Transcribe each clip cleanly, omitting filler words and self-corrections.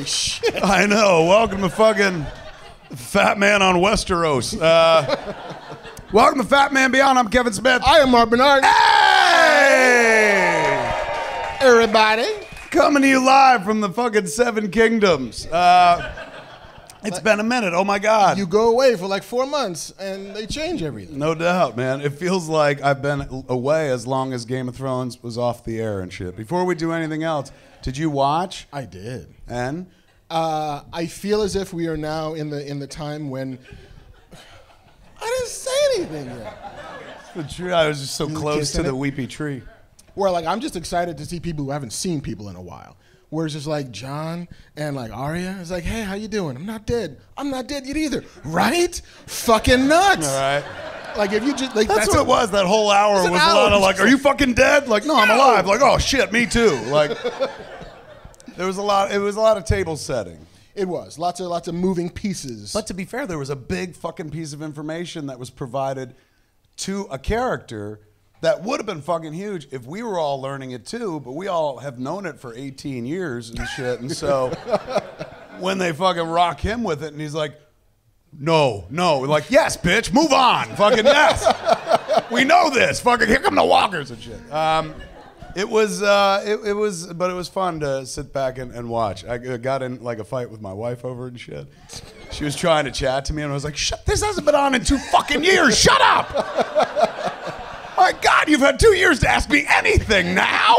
Holy shit. I know. Welcome to fucking Fatman on Westeros. Welcome to Fatman Beyond. I'm Kevin Smith. I am Marc Bernard. Hey! Everybody. Coming to you live from the fucking Seven Kingdoms. It's been a minute. Oh my God. You go away for like 4 months and they change everything. No doubt, man. It feels like I've been away as long as Game of Thrones was off the air and shit. Before we do anything else, did you watch? I did. And? I feel as if we are now in the time when I didn't say anything yet. The tree. I was just so close to the weepy tree. Where like I'm just excited to see people who haven't seen people in a while. Where it's just like John and like Arya. It's like, hey, how you doing? I'm not dead. I'm not dead yet either. Right? Fucking nuts. All right. Like if you just like that's what it was. That whole hour was a lot of like, are you fucking dead? Like, no, I'm alive. Like, oh shit, me too. Like, there was a lot. It was a lot of table setting. It was lots of moving pieces. But to be fair, there was a big fucking piece of information that was provided to a character that would have been fucking huge if we were all learning it too, but we all have known it for 18 years and shit. And so when they fucking rock him with it and he's like, no, we're like, yes, bitch, move on. Fucking yes. We know this. Fucking here come the walkers and shit. It was fun to sit back and watch. I got in like a fight with my wife over it and shit. She was trying to chat to me and I was like, shut, this hasn't been on in 2 fucking years. Shut up. My God, you've had 2 years to ask me anything now.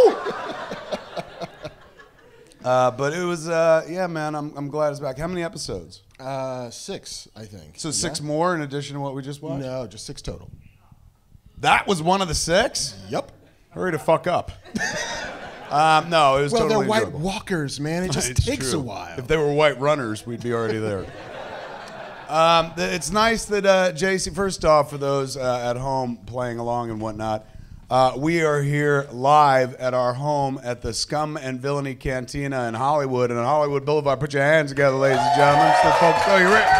But it was, yeah, man, I'm glad it's back. How many episodes? 6, I think. So 6 more in addition to what we just watched? No, just 6 total. That was one of the 6? Yep. Hurry to fuck up. No, it was totally they're white enjoyable. walkers, man. It just takes a while. If they were white runners, we'd be already there. It's nice that JC, first off, for those at home playing along and whatnot, we are here live at our home at the Scum and Villainy Cantina in Hollywood and on Hollywood Boulevard. Put your hands together, ladies and gentlemen. So folks, oh, you're ready.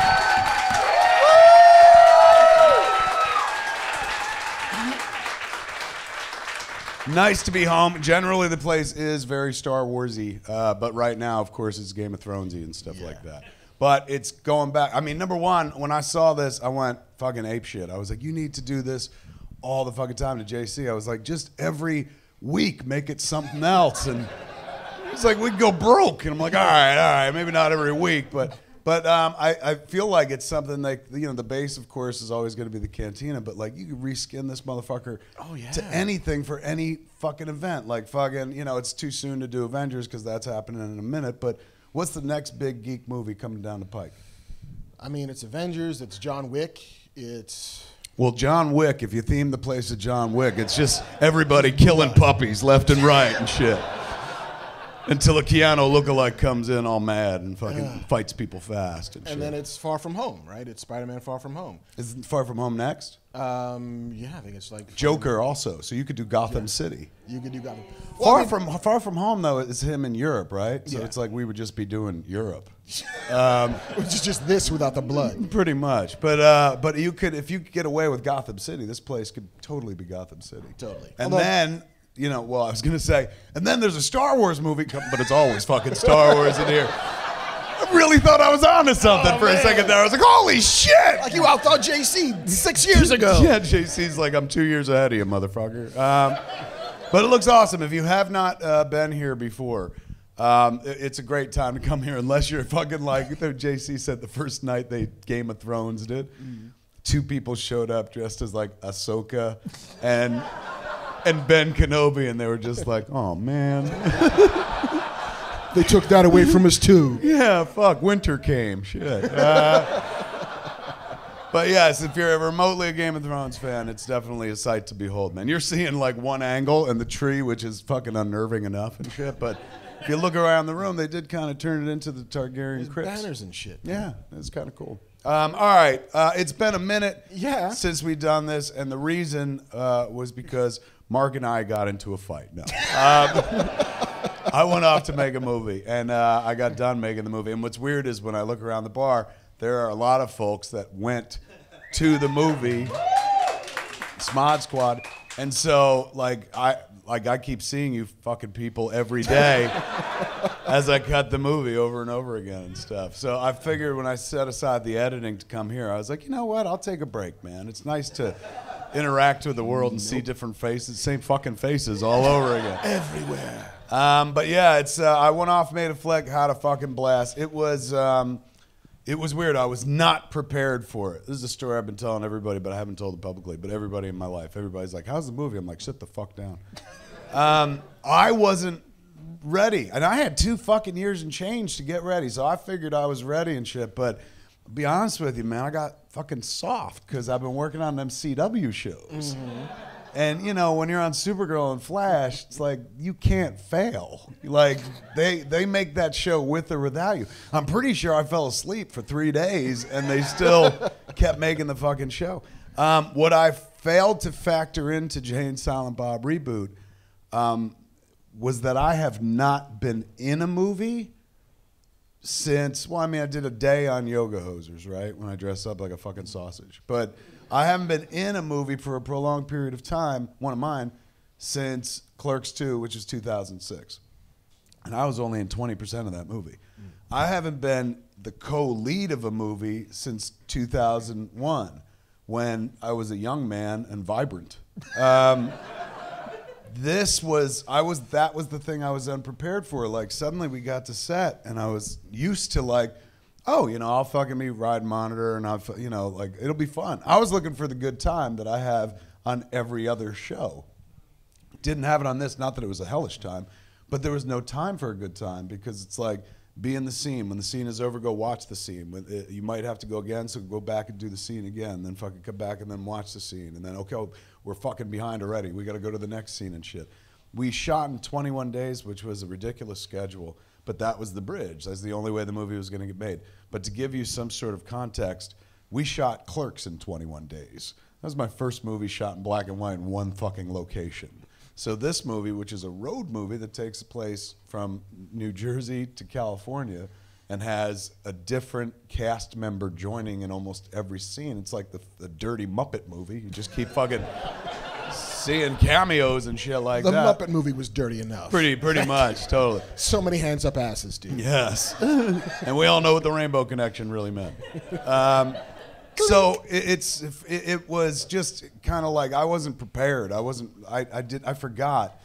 Nice to be home. Generally, the place is very Star Warsy, but right now, of course, it's Game of Thronesy and stuff like that. But it's going back. I mean, number one, when I saw this, I went fucking apeshit. I was like, you need to do this all the fucking time to JC. I was like, just every week, make it something else. And it's like, we'd go broke. And I'm like, all right, maybe not every week. But I feel like it's something like, you know, the base, of course, is always going to be the Cantina. But, like, you could reskin this motherfucker to anything for any fucking event. Like, fucking, you know, it's too soon to do Avengers because that's happening in a minute. But what's the next big geek movie coming down the pike? I mean, it's Avengers, it's John Wick, it's... Well, John Wick, if you theme the place to John Wick, it's just everybody killing puppies left and right and shit. Until a Keanu lookalike comes in all mad and fucking fights people fast and shit. And then it's Far From Home, right? It's Spider-Man Far From Home. Is Far From Home next? Yeah, I think it's like... Joker also, so you could do Gotham City. You could do Gotham. Well, Far From Home, though, is him in Europe, right? So it's like we would just be doing Europe. Which is just this without the blood. Pretty much. But you could, if you could get away with Gotham City, this place could totally be Gotham City. Totally. And then... You know, well, I was going to say, and then there's a Star Wars movie, but it's always fucking Star Wars in here. I really thought I was onto something for a second there. I was like, holy shit! Like you outthought JC 6 years ago. Yeah, JC's like, I'm 2 years ahead of you, motherfucker. But it looks awesome. If you have not been here before, it's a great time to come here, unless you're fucking like, JC said the first night they Game of Thrones did, 2 people showed up dressed as like Ahsoka and Ben Kenobi, and they were just like, oh, man. They took that away from us, too. Yeah, fuck, winter came, shit. But yes, if you're remotely a Game of Thrones fan, it's definitely a sight to behold, man. You're seeing like one angle and the tree, which is fucking unnerving enough and shit, but if you look around the room, they did kind of turn it into the Targaryen crypts. Banners and shit. Yeah, it's kind of cool. All right, it's been a minute since we've done this, and the reason was because Marc and I got into a fight. No. I went off to make a movie, and I got done making the movie. And what's weird is when I look around the bar, there are a lot of folks that went to the movie, Smod Squad, and so I keep seeing you fucking people every day. as I cut the movie over and over again and stuff. So I figured when I set aside the editing to come here, I was like, you know what? I'll take a break, man. It's nice to interact with the world and see different faces, same fucking faces all over again. Everywhere. But yeah, it's I went off, made a flick, had a fucking blast. It was weird. I was not prepared for it. This is a story I've been telling everybody, but I haven't told it publicly. But everybody in my life, everybody's like, "How's the movie?" I'm like, "Sit the fuck down." I wasn't ready, and I had 2 fucking years and change to get ready, so I figured I was ready and shit. But to be honest with you, man, I got fucking soft because I've been working on them CW shows. And you know, when you're on Supergirl and Flash, it's like you can't fail. Like they make that show with or without you. I'm pretty sure I fell asleep for 3 days and they still kept making the fucking show. What I failed to factor into Jay and Silent Bob Reboot was that I have not been in a movie since, well, I mean, I did a day on Yoga Hosers, right? When I dress up like a fucking sausage. But I haven't been in a movie for a prolonged period of time, one of mine, since Clerks 2, which is 2006. And I was only in 20% of that movie. I haven't been the co-lead of a movie since 2001, when I was a young man and vibrant. That was the thing I was unprepared for. Like, suddenly we got to set, and I was used to, like, oh, you know, I'll fucking be ride monitor, and I'll, you know, like, it'll be fun. I was looking for the good time that I have on every other show. Didn't have it on this, not that it was a hellish time, but there was no time for a good time, because it's like, be in the scene. When the scene is over, go watch the scene. You might have to go again, so go back and do the scene again, then fucking come back and then watch the scene, and then, okay, we're fucking behind already. We got to go to the next scene and shit. We shot in 21 days, which was a ridiculous schedule, but that was the bridge. That's the only way the movie was going to get made. But to give you some sort of context, we shot Clerks in 21 days. That was my first movie shot in black and white in one fucking location. So this movie, which is a road movie that takes place from New Jersey to California and has a different cast member joining in almost every scene. It's like the Dirty Muppet movie. You just keep fucking seeing cameos and shit like that. The Muppet movie was dirty enough. Pretty much, totally. So many hands up asses, dude. Yes. And we all know what the Rainbow Connection really meant. So it was just kind of like I wasn't prepared. I forgot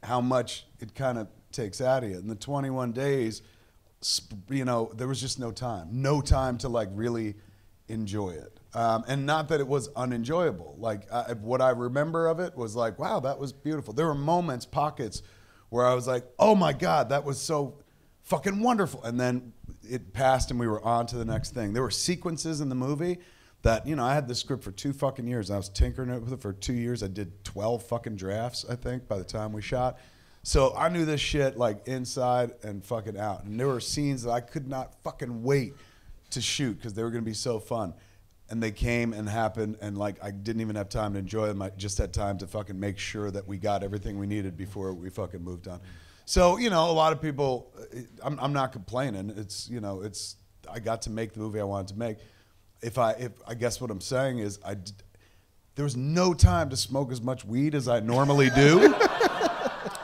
how much it kind of takes out of you. In the 21 days, you know, there was just no time to like really enjoy it. And not that it was unenjoyable. Like what I remember of it was like, wow, that was beautiful. There were moments, pockets, where I was like, oh my God, that was so fucking wonderful. And then it passed and we were on to the next thing. There were sequences in the movie that, you know, I had this script for 2 fucking years. I was tinkering with it for 2 years. I did 12 fucking drafts, I think, by the time we shot. So I knew this shit like inside and fucking out. And there were scenes that I could not fucking wait to shoot because they were going to be so fun. And they came and happened, and like I didn't even have time to enjoy them. I just had time to fucking make sure that we got everything we needed before we fucking moved on. So, you know, a lot of people, I'm not complaining. It's, you know, I got to make the movie I wanted to make. If I guess what I'm saying is there was no time to smoke as much weed as I normally do.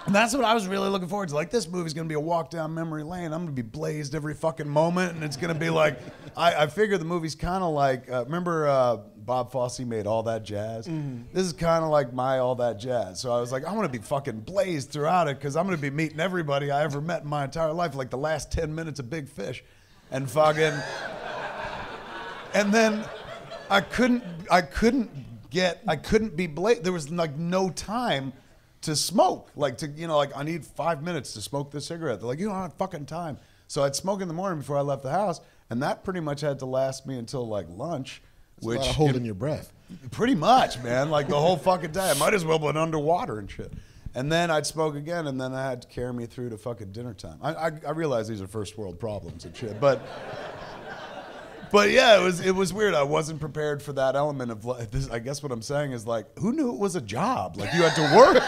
And that's what I was really looking forward to. Like, this movie's going to be a walk down memory lane. I'm going to be blazed every fucking moment. And it's going to be like, I figure the movie's kind of like, remember Bob Fosse made All That Jazz? Mm-hmm. This is kind of like my All That Jazz. So I was like, I want to be fucking blazed throughout it because I'm going to be meeting everybody I ever met in my entire life, like the last 10 minutes of Big Fish. And fucking... And then I couldn't be blazed. There was like no time to smoke. Like I need 5 minutes to smoke this cigarette. They're like, you don't have fucking time. So I'd smoke in the morning before I left the house, and that pretty much had to last me until like lunch. It's which a lot of holding your breath. Pretty much, man. Like the whole fucking day. I might as well have been underwater and shit. And then I'd smoke again, and then I had to carry me through to fucking dinner time. I realize these are first world problems and shit, but yeah, it was weird. I wasn't prepared for that element of this. I guess what I'm saying is like, who knew it was a job? Like you had to work.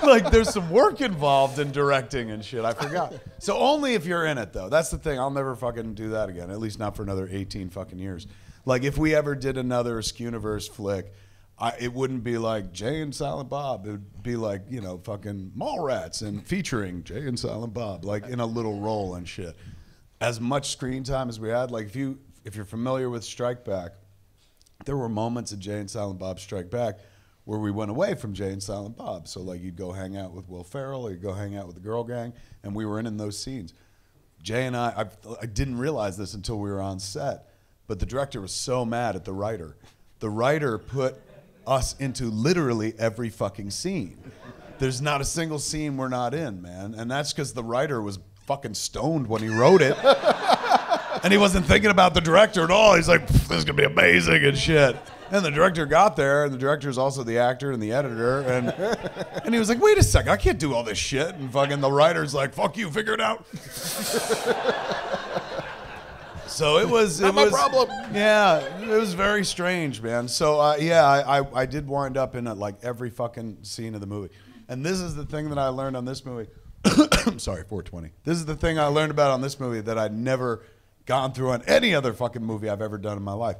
Like there's some work involved in directing and shit. I forgot. So only if you're in it though. That's the thing. I'll never fucking do that again. At least not for another 18 fucking years. Like if we ever did another Skuniverse flick, it wouldn't be like Jay and Silent Bob. It would be like, you know, fucking Mallrats and featuring Jay and Silent Bob, like in a little role and shit. As much screen time as we had, like if you're familiar with Strike Back, there were moments in Jay and Silent Bob Strike Back where we went away from Jay and Silent Bob. So like you'd go hang out with Will Ferrell or you'd go hang out with the girl gang, and we were in those scenes. Jay and I didn't realize this until we were on set, but the director was so mad at the writer. The writer put us into literally every fucking scene. There's not a single scene we're not in, man. And that's because the writer was fucking stoned when he wrote it. And he wasn't thinking about the director at all. He's like, this is gonna be amazing and shit. And the director got there, and the director is also the actor and the editor, and he was like, wait a second, I can't do all this shit. And fucking the writer's like, fuck you, figure it out. So it was my problem. Yeah, it was very strange, man. So yeah, I did wind up in like every fucking scene of the movie. And this is the thing that I learned on this movie. I'm sorry, 420. This is the thing I learned about on this movie that I'd never gone through on any other fucking movie I've ever done in my life.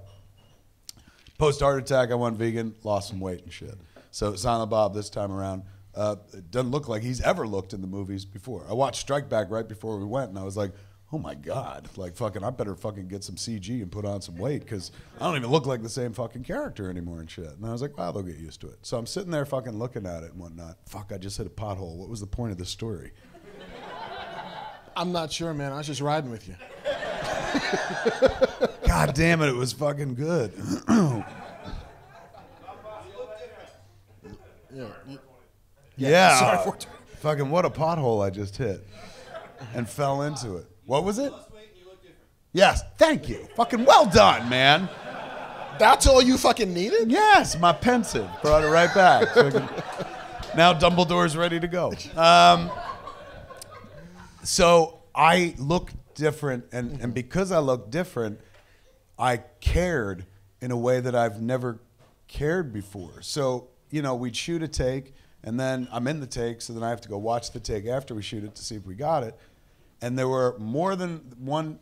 Post-heart attack, I went vegan, lost some weight and shit. So Silent Bob this time around, it doesn't look like he's ever looked in the movies before. I watched Strike Back right before we went, and I was like, oh my God, like fucking, I better fucking get some CG and put on some weight, because I don't even look like the same fucking character anymore and shit. And I was like, wow, they'll get used to it. So I'm sitting there fucking looking at it and whatnot. Fuck, I just hit a pothole. What was the point of the story? I'm not sure, man. I was just riding with you. God damn it was good. Yeah. Sorry, 420. Fucking what a pothole I just hit and fell into it. What was it? Yes, thank you. Fucking well done, man. That's all you fucking needed? Yes, my pensive brought it right back. Now Dumbledore's ready to go. So I look different, and because I look different, I cared in a way that I've never cared before. So, you know, we'd shoot a take, and then I'm in the take, so then I have to go watch the take after we shoot it to see if we got it. And there were more than one,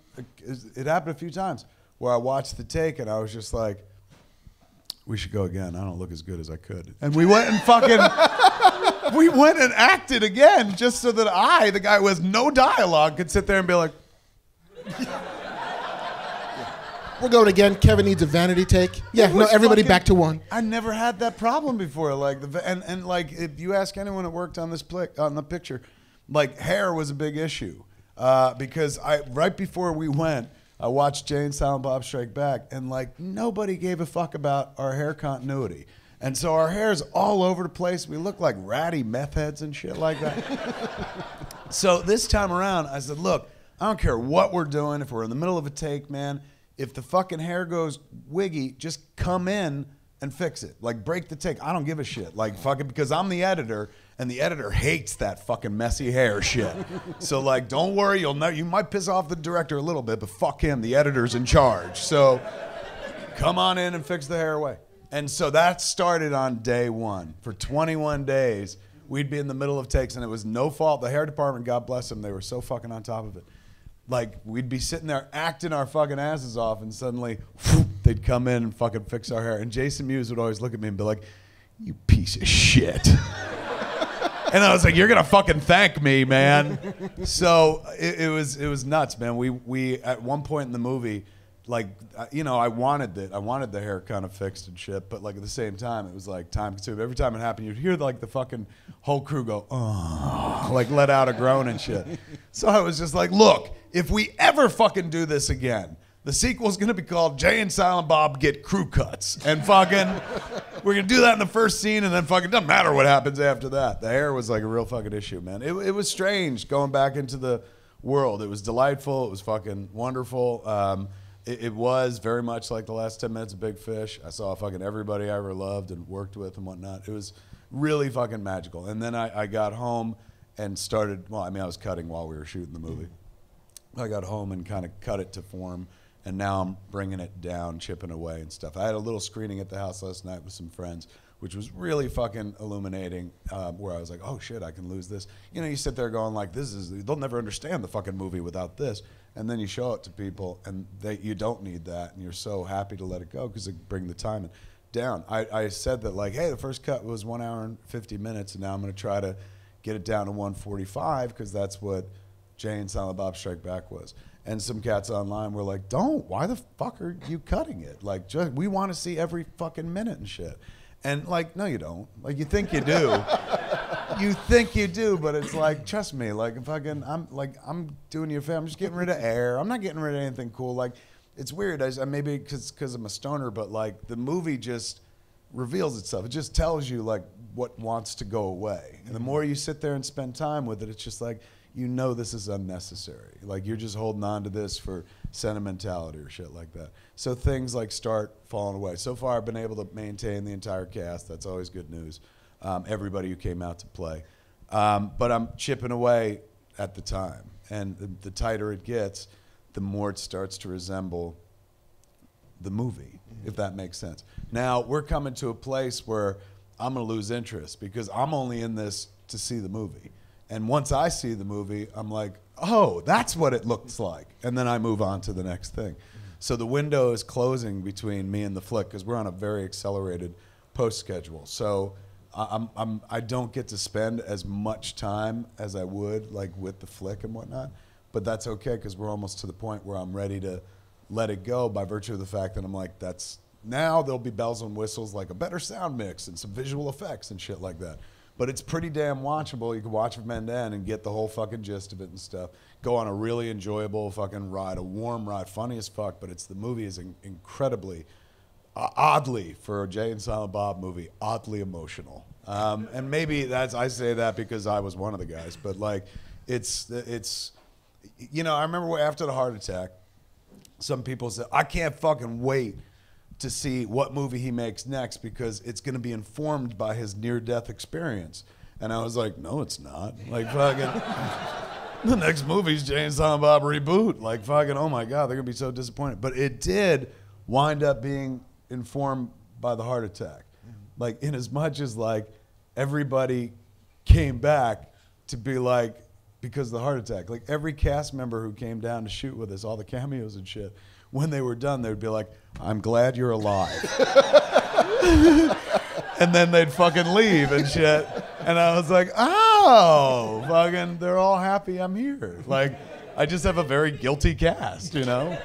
it happened a few times, where I watched the take and I was just like, we should go again. I don't look as good as I could. And we went and fucking, we went and acted again just so that I, the guy who has no dialogue, could sit there and be like, we're going again. Kevin needs a vanity take. Yeah, no, everybody back to one. I never had that problem before. Like and like if you ask anyone that worked on this on the picture, like hair was a big issue because right before we went, I watched Jay and Silent Bob Strike Back, and like nobody gave a fuck about our hair continuity. And so our hair's all over the place. We look like ratty meth heads and shit like that. So this time around, I said, look, I don't care what we're doing. If we're in the middle of a take, man, if the fucking hair goes wiggy, just come in and fix it. Like, break the take. I don't give a shit. Like, fucking, because I'm the editor, and the editor hates that fucking messy hair shit. So, like, don't worry. You might piss off the director a little bit, but fuck him. The editor's in charge. So come on in and fix the hair away. And so that started on day one. For 21 days, we'd be in the middle of takes, and it was no fault. The hair department, God bless them, they were so fucking on top of it. Like, we'd be sitting there acting our fucking asses off, and suddenly, whoop, they'd come in and fucking fix our hair. And Jason Mewes would always look at me and be like, you piece of shit. And I was like, you're going to fucking thank me, man. So it was nuts, man. We at one point in the movie, like, you know, I wanted the hair kind of fixed and shit, but like at the same time, it was like time consuming. Every time it happened, you'd hear like the fucking whole crew go, oh, like let out a groan and shit. So I was just like, look, if we ever fucking do this again, the sequel's gonna be called Jay and Silent Bob Get Crew Cuts. And fucking, we're gonna do that in the first scene, and then fucking doesn't matter what happens after that. The hair was like a real fucking issue, man. It was strange going back into the world. It was delightful. It was fucking wonderful. It was very much like the last 10 minutes of Big Fish. I saw fucking everybody I ever loved and worked with and whatnot. It was really fucking magical. And then I got home and started, well, I mean, I was cutting while we were shooting the movie. I got home and kind of cut it to form, and now I'm bringing it down, chipping away and stuff. I had a little screening at the house last night with some friends, which was really fucking illuminating, where I was like, oh shit, I can lose this. You know, you sit there going like, they'll never understand the fucking movie without this. And then you show it to people, and you don't need that, and you're so happy to let it go because it bring the time in. down. I said that like, hey, the first cut was 1 hour and 50 minutes, and now I'm going to try to get it down to 1:45 because that's what Jay and Silent Bob Strike Back was. And some cats online were like, don't. Why the fuck are you cutting it? Like, just, we want to see every fucking minute and shit. And like, no, you don't. Like, you think you do. You think you do, but it's like, trust me, like, fucking, I'm doing you a favor. I'm just getting rid of air. I'm not getting rid of anything cool. Like, it's weird. I maybe because I'm a stoner, but like, the movie just reveals itself. It just tells you like what wants to go away. And the more you sit there and spend time with it, it's just like, you know this is unnecessary. Like, you're just holding on to this for sentimentality or shit like that. So things like start falling away. So far, I've been able to maintain the entire cast. That's always good news. Everybody who came out to play. But I'm chipping away at the time. And the tighter it gets, the more it starts to resemble the movie, if that makes sense. Now, we're coming to a place where I'm going to lose interest because I'm only in this to see the movie. And once I see the movie, I'm like, oh, that's what it looks like. And then I move on to the next thing. So the window is closing between me and the flick because we're on a very accelerated post schedule. So I don't get to spend as much time as I would like with the flick and whatnot. But that's okay because we're almost to the point where I'm ready to let it go by virtue of the fact that I'm like, now there'll be bells and whistles, like a better sound mix and some visual effects and shit like that. But it's pretty damn watchable. You can watch it from end to end and get the whole fucking gist of it and stuff. Go on a really enjoyable fucking ride, a warm ride, funny as fuck, but the movie is incredibly, oddly, for a Jay and Silent Bob movie, oddly emotional. And maybe I say that because I was one of the guys, but like, it's you know, I remember after the heart attack, some people said, I can't fucking wait to see what movie he makes next because it's going to be informed by his near-death experience. And I was like, no, it's not. Like, fucking, the next movie's Jay and Silent Bob Reboot. Like, fucking, oh my God, they're going to be so disappointed. But it did wind up being informed by the heart attack. Like, in as much as, like, everybody came back to be like, because of the heart attack. Like, every cast member who came down to shoot with us, all the cameos and shit, when they were done, they'd be like, I'm glad you're alive. And then they'd fucking leave and shit. And I was like, oh, fucking, they're all happy I'm here. Like, I just have a very guilty cast, you know?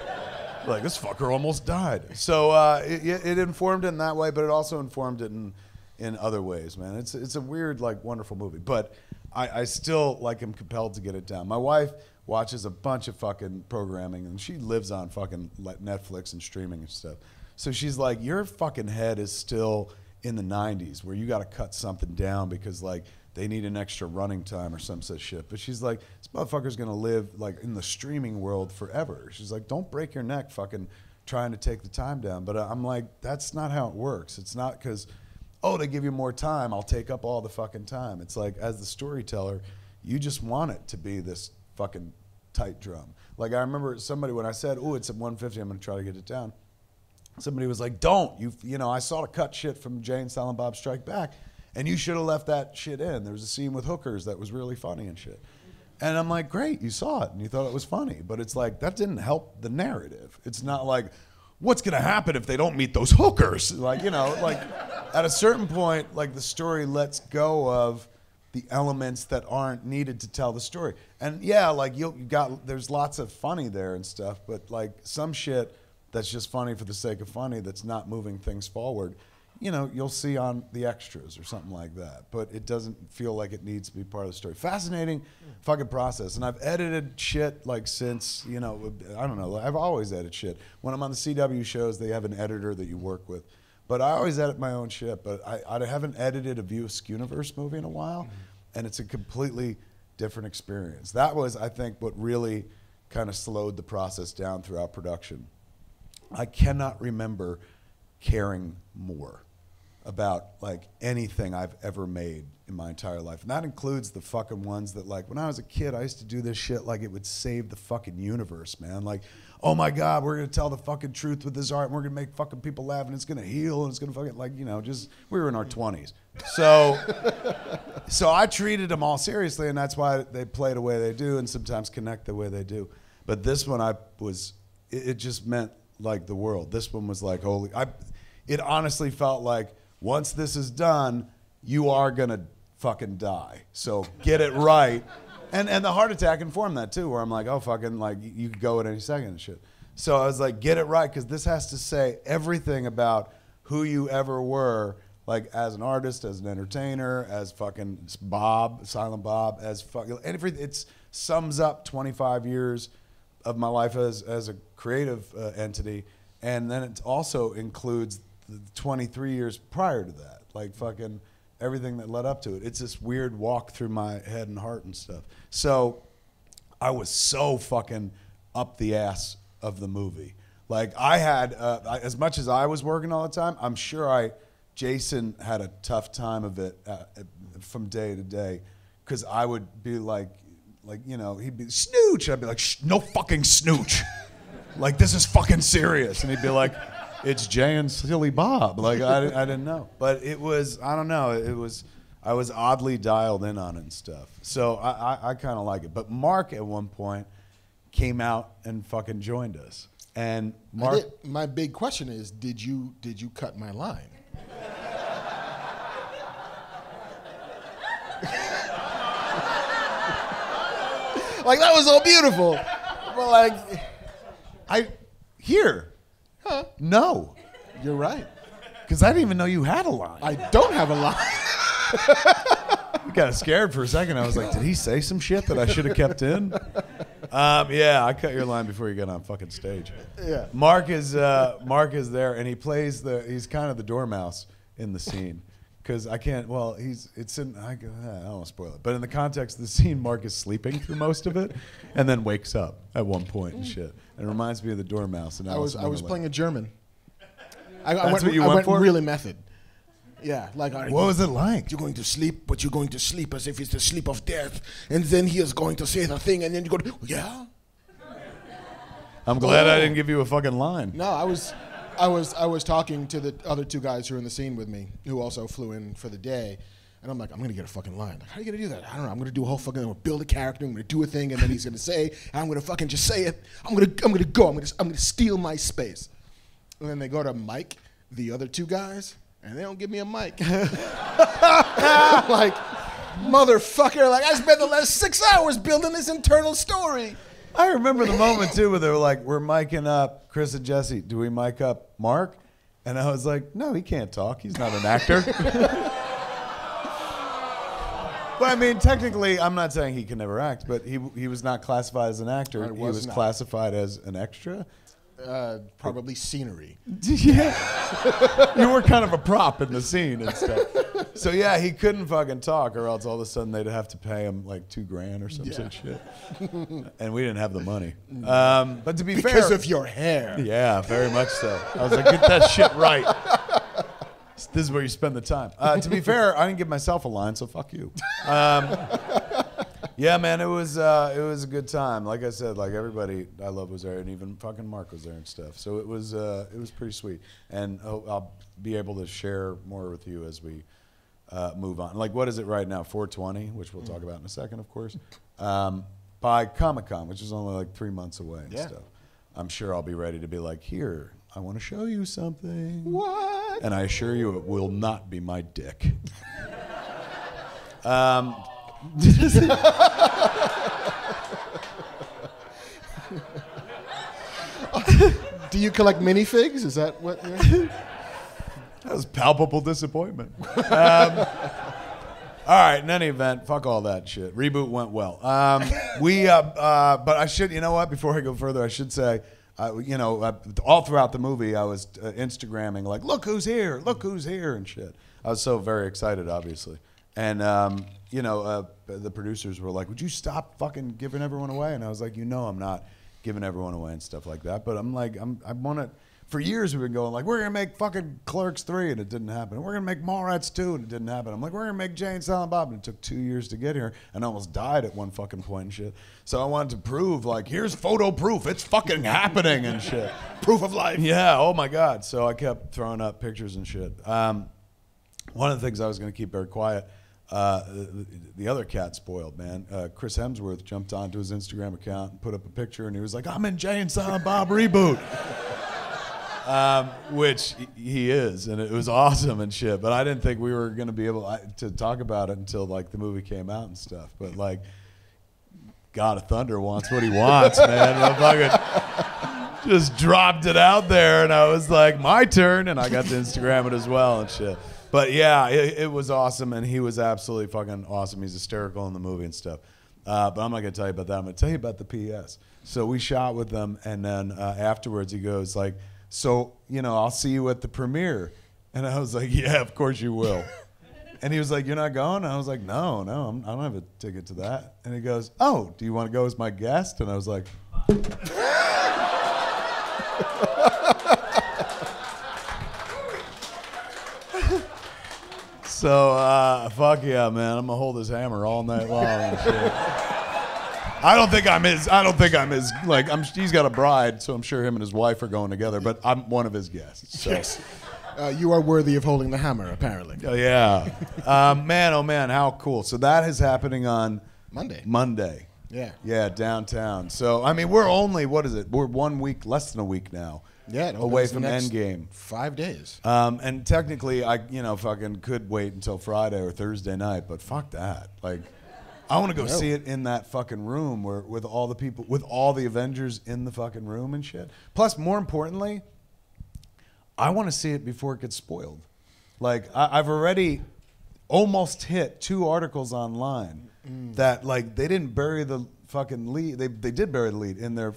Like, this fucker almost died. So it informed it in that way, but it also informed it in other ways, man. It's a weird, like, wonderful movie. But I still, like, am compelled to get it down. My wife watches a bunch of fucking programming, and she lives on fucking Netflix and streaming and stuff. So she's like, your fucking head is still in the 90s where you got to cut something down because, like, they need an extra running time or some such shit. But she's like, this motherfucker's going to live, like, in the streaming world forever. She's like, don't break your neck fucking trying to take the time down. But I'm like, that's not how it works. It's not because, oh, they give you more time, I'll take up all the fucking time. It's like, as the storyteller, you just want it to be this fucking tight drum. Like, I remember somebody, when I said, oh, it's at 150, I'm going to try to get it down. Somebody was like, don't. You know, I saw the cut shit from Jay and Silent Bob Strike Back, and you should have left that shit in. There was a scene with hookers that was really funny and shit. And I'm like, great, you saw it, and you thought it was funny. But it's like, that didn't help the narrative. It's not like, what's going to happen if they don't meet those hookers? Like, you know, like, at a certain point, like, the story lets go of the elements that aren't needed to tell the story. And yeah, like, there's lots of funny there and stuff, but like, some shit that's just funny for the sake of funny that's not moving things forward, you know, you'll see on the extras or something like that. But it doesn't feel like it needs to be part of the story. Fascinating fucking process. And I've edited shit like since, you know, I don't know, I've always edited shit. When I'm on the CW shows, they have an editor that you work with. But I always edit my own shit. But I haven't edited a View Skewniverse movie in a while, and it's a completely different experience. That was, I think, what really kind of slowed the process down throughout production. I cannot remember caring more about like anything I've ever made in my entire life. And that includes the fucking ones that, like, when I was a kid, I used to do this shit like it would save the fucking universe, man. Like, oh my God, we're gonna tell the fucking truth with this art, and we're gonna make fucking people laugh, and it's gonna heal, and it's gonna fucking, like, you know, just, we were in our 20s. So I treated them all seriously, and that's why they play the way they do and sometimes connect the way they do. But this one, it just meant like the world. This one was like, holy, it honestly felt like once this is done, you are gonna fucking die. So get it right. And the heart attack informed that too, where I'm like, oh fucking, like you could go at any second and shit. So I was like, get it right, because this has to say everything about who you ever were, like as an artist, as an entertainer, as fucking Bob, Silent Bob, as fucking everything. It sums up 25 years of my life as a creative entity, and then it also includes the 23 years prior to that, like fucking everything that led up to it. It's this weird walk through my head and heart and stuff. So I was so fucking up the ass of the movie. Like I had, as much as I was working all the time, I'm sure Jason had a tough time of it from day to day, because I would be like, you know, he'd be snooch. I'd be like, no fucking snooch. Like, this is fucking serious. And he'd be like, it's Jay and Silly Bob. Like, I didn't know. But it was, I don't know, I was oddly dialed in on it and stuff. So I kind of like it. But Marc at one point came out and fucking joined us. And Marc, my big question is, did you cut my line? Like, that was so beautiful. But like, huh? No. You're right. Because I didn't even know you had a line. I don't have a line. I got scared for a second. I was like, did he say some shit that I should have kept in? Yeah, I cut your line before you got on fucking stage. Yeah. Marc is there, and he plays he's kind of the dormouse in the scene. Because I can't, well, I don't want to spoil it, but in the context of the scene, Marc is sleeping through most of it, and then wakes up at one point and shit. And it reminds me of the Dormouse. And I was playing a German. That's what you went for? Really method. Yeah, like what was it like? You're going to sleep, but you're going to sleep as if it's the sleep of death, and then he is going to say the thing, and then you go, yeah. I'm glad I didn't give you a fucking line. No, I was talking to the other two guys who were in the scene with me, who also flew in for the day, and I'm like, I'm gonna get a fucking line. Like, how are you gonna do that? I don't know. I'm gonna do a whole fucking, I'm gonna build a character. I'm gonna do a thing, and then he's gonna say, and I'm gonna fucking just say it. I'm gonna steal my space. And then they go to Mike, the other two guys, and they don't give me a mic. I'm like, motherfucker! Like, I spent the last 6 hours building this internal story. I remember the moment too where they were like, we're micing up Chris and Jesse. Do we mic up Marc? And I was like, no, he can't talk. He's not an actor. But I mean, technically, I'm not saying he can never act, but he was not classified as an actor. He was classified as an extra. Probably scenery. Yeah. You were kind of a prop in the scene and stuff. So yeah, he couldn't fucking talk, or else all of a sudden they'd have to pay him like $2,000 or some such shit. And we didn't have the money. But to be fair, because of your hair. Yeah, very much so. I was like, get that shit right. This is where you spend the time. To be fair, I didn't give myself a line, so fuck you. Yeah, man, it was a good time. Like I said, like everybody I love was there, and even fucking Marc was there and stuff. So it was pretty sweet, and I'll be able to share more with you as we move on. Like, what is it right now? 420, which we'll talk about in a second, of course. By Comic-Con, which is only like 3 months away and stuff. I'm sure I'll be ready to be like, here, I want to show you something. What? And I assure you, it will not be my dick. Do you collect minifigs? Is that what? That was palpable disappointment. All right, in any event, fuck all that shit. Reboot went well. But I should, you know what? Before I go further, I should say, all throughout the movie, I was Instagramming like, look who's here, and shit. I was so very excited, obviously. And, the producers were like, would you stop fucking giving everyone away? And I was like, I'm not giving everyone away and stuff like that. But I'm like, I want to, for years we've been going like, we're going to make fucking Clerks 3 and it didn't happen. We're going to make Mallrats 2 and it didn't happen. I'm like, we're going to make Jay and Silent Bob, and it took 2 years to get here and I almost died at one fucking point and shit. So I wanted to prove like, here's photo proof. It's fucking happening and shit. Proof of life. Yeah, oh my God. So I kept throwing up pictures and shit. One of the things I was going to keep very quiet, the other cat spoiled, man. Chris Hemsworth jumped onto his Instagram account and put up a picture, and he was like, I'm in Jay and Silent Bob Reboot. Which he is, and it was awesome and shit. But I didn't think we were gonna be able to talk about it until like the movie came out and stuff. But like, God of Thunder wants what he wants, man. Motherfucker just dropped it out there, and I was like, my turn, and I got to Instagram it as well and shit. But yeah, it was awesome, and he was absolutely fucking awesome. He's hysterical in the movie and stuff. But I'm not gonna tell you about that. I'm gonna tell you about the PS. So we shot with them, and then afterwards he goes like, so, you know, I'll see you at the premiere. And I was like, yeah, of course you will. And he was like, you're not going? And I was like, no, I don't have a ticket to that. And he goes, oh, do you want to go as my guest? And I was like, so, fuck yeah, man. I'm going to hold his hammer all night long and shit. I don't think I'm his, like, he's got a bride, so I'm sure him and his wife are going together, but I'm one of his guests. So. Yes. You are worthy of holding the hammer, apparently. Oh, yeah. Man, oh, man, how cool. So that is happening on Monday. Yeah. Yeah, downtown. So, I mean, we're only, what is it? We're 1 week, less than a week now. Yeah, away from Endgame. 5 days. And technically, I, you know, fucking could wait until Friday or Thursday night, but fuck that. Like, I want to go see it in that fucking room where with all the people, with all the Avengers in the fucking room and shit. Plus, more importantly, I want to see it before it gets spoiled. Like, I've already almost hit 2 articles online that, like, they didn't bury the fucking lead. They did bury the lead in their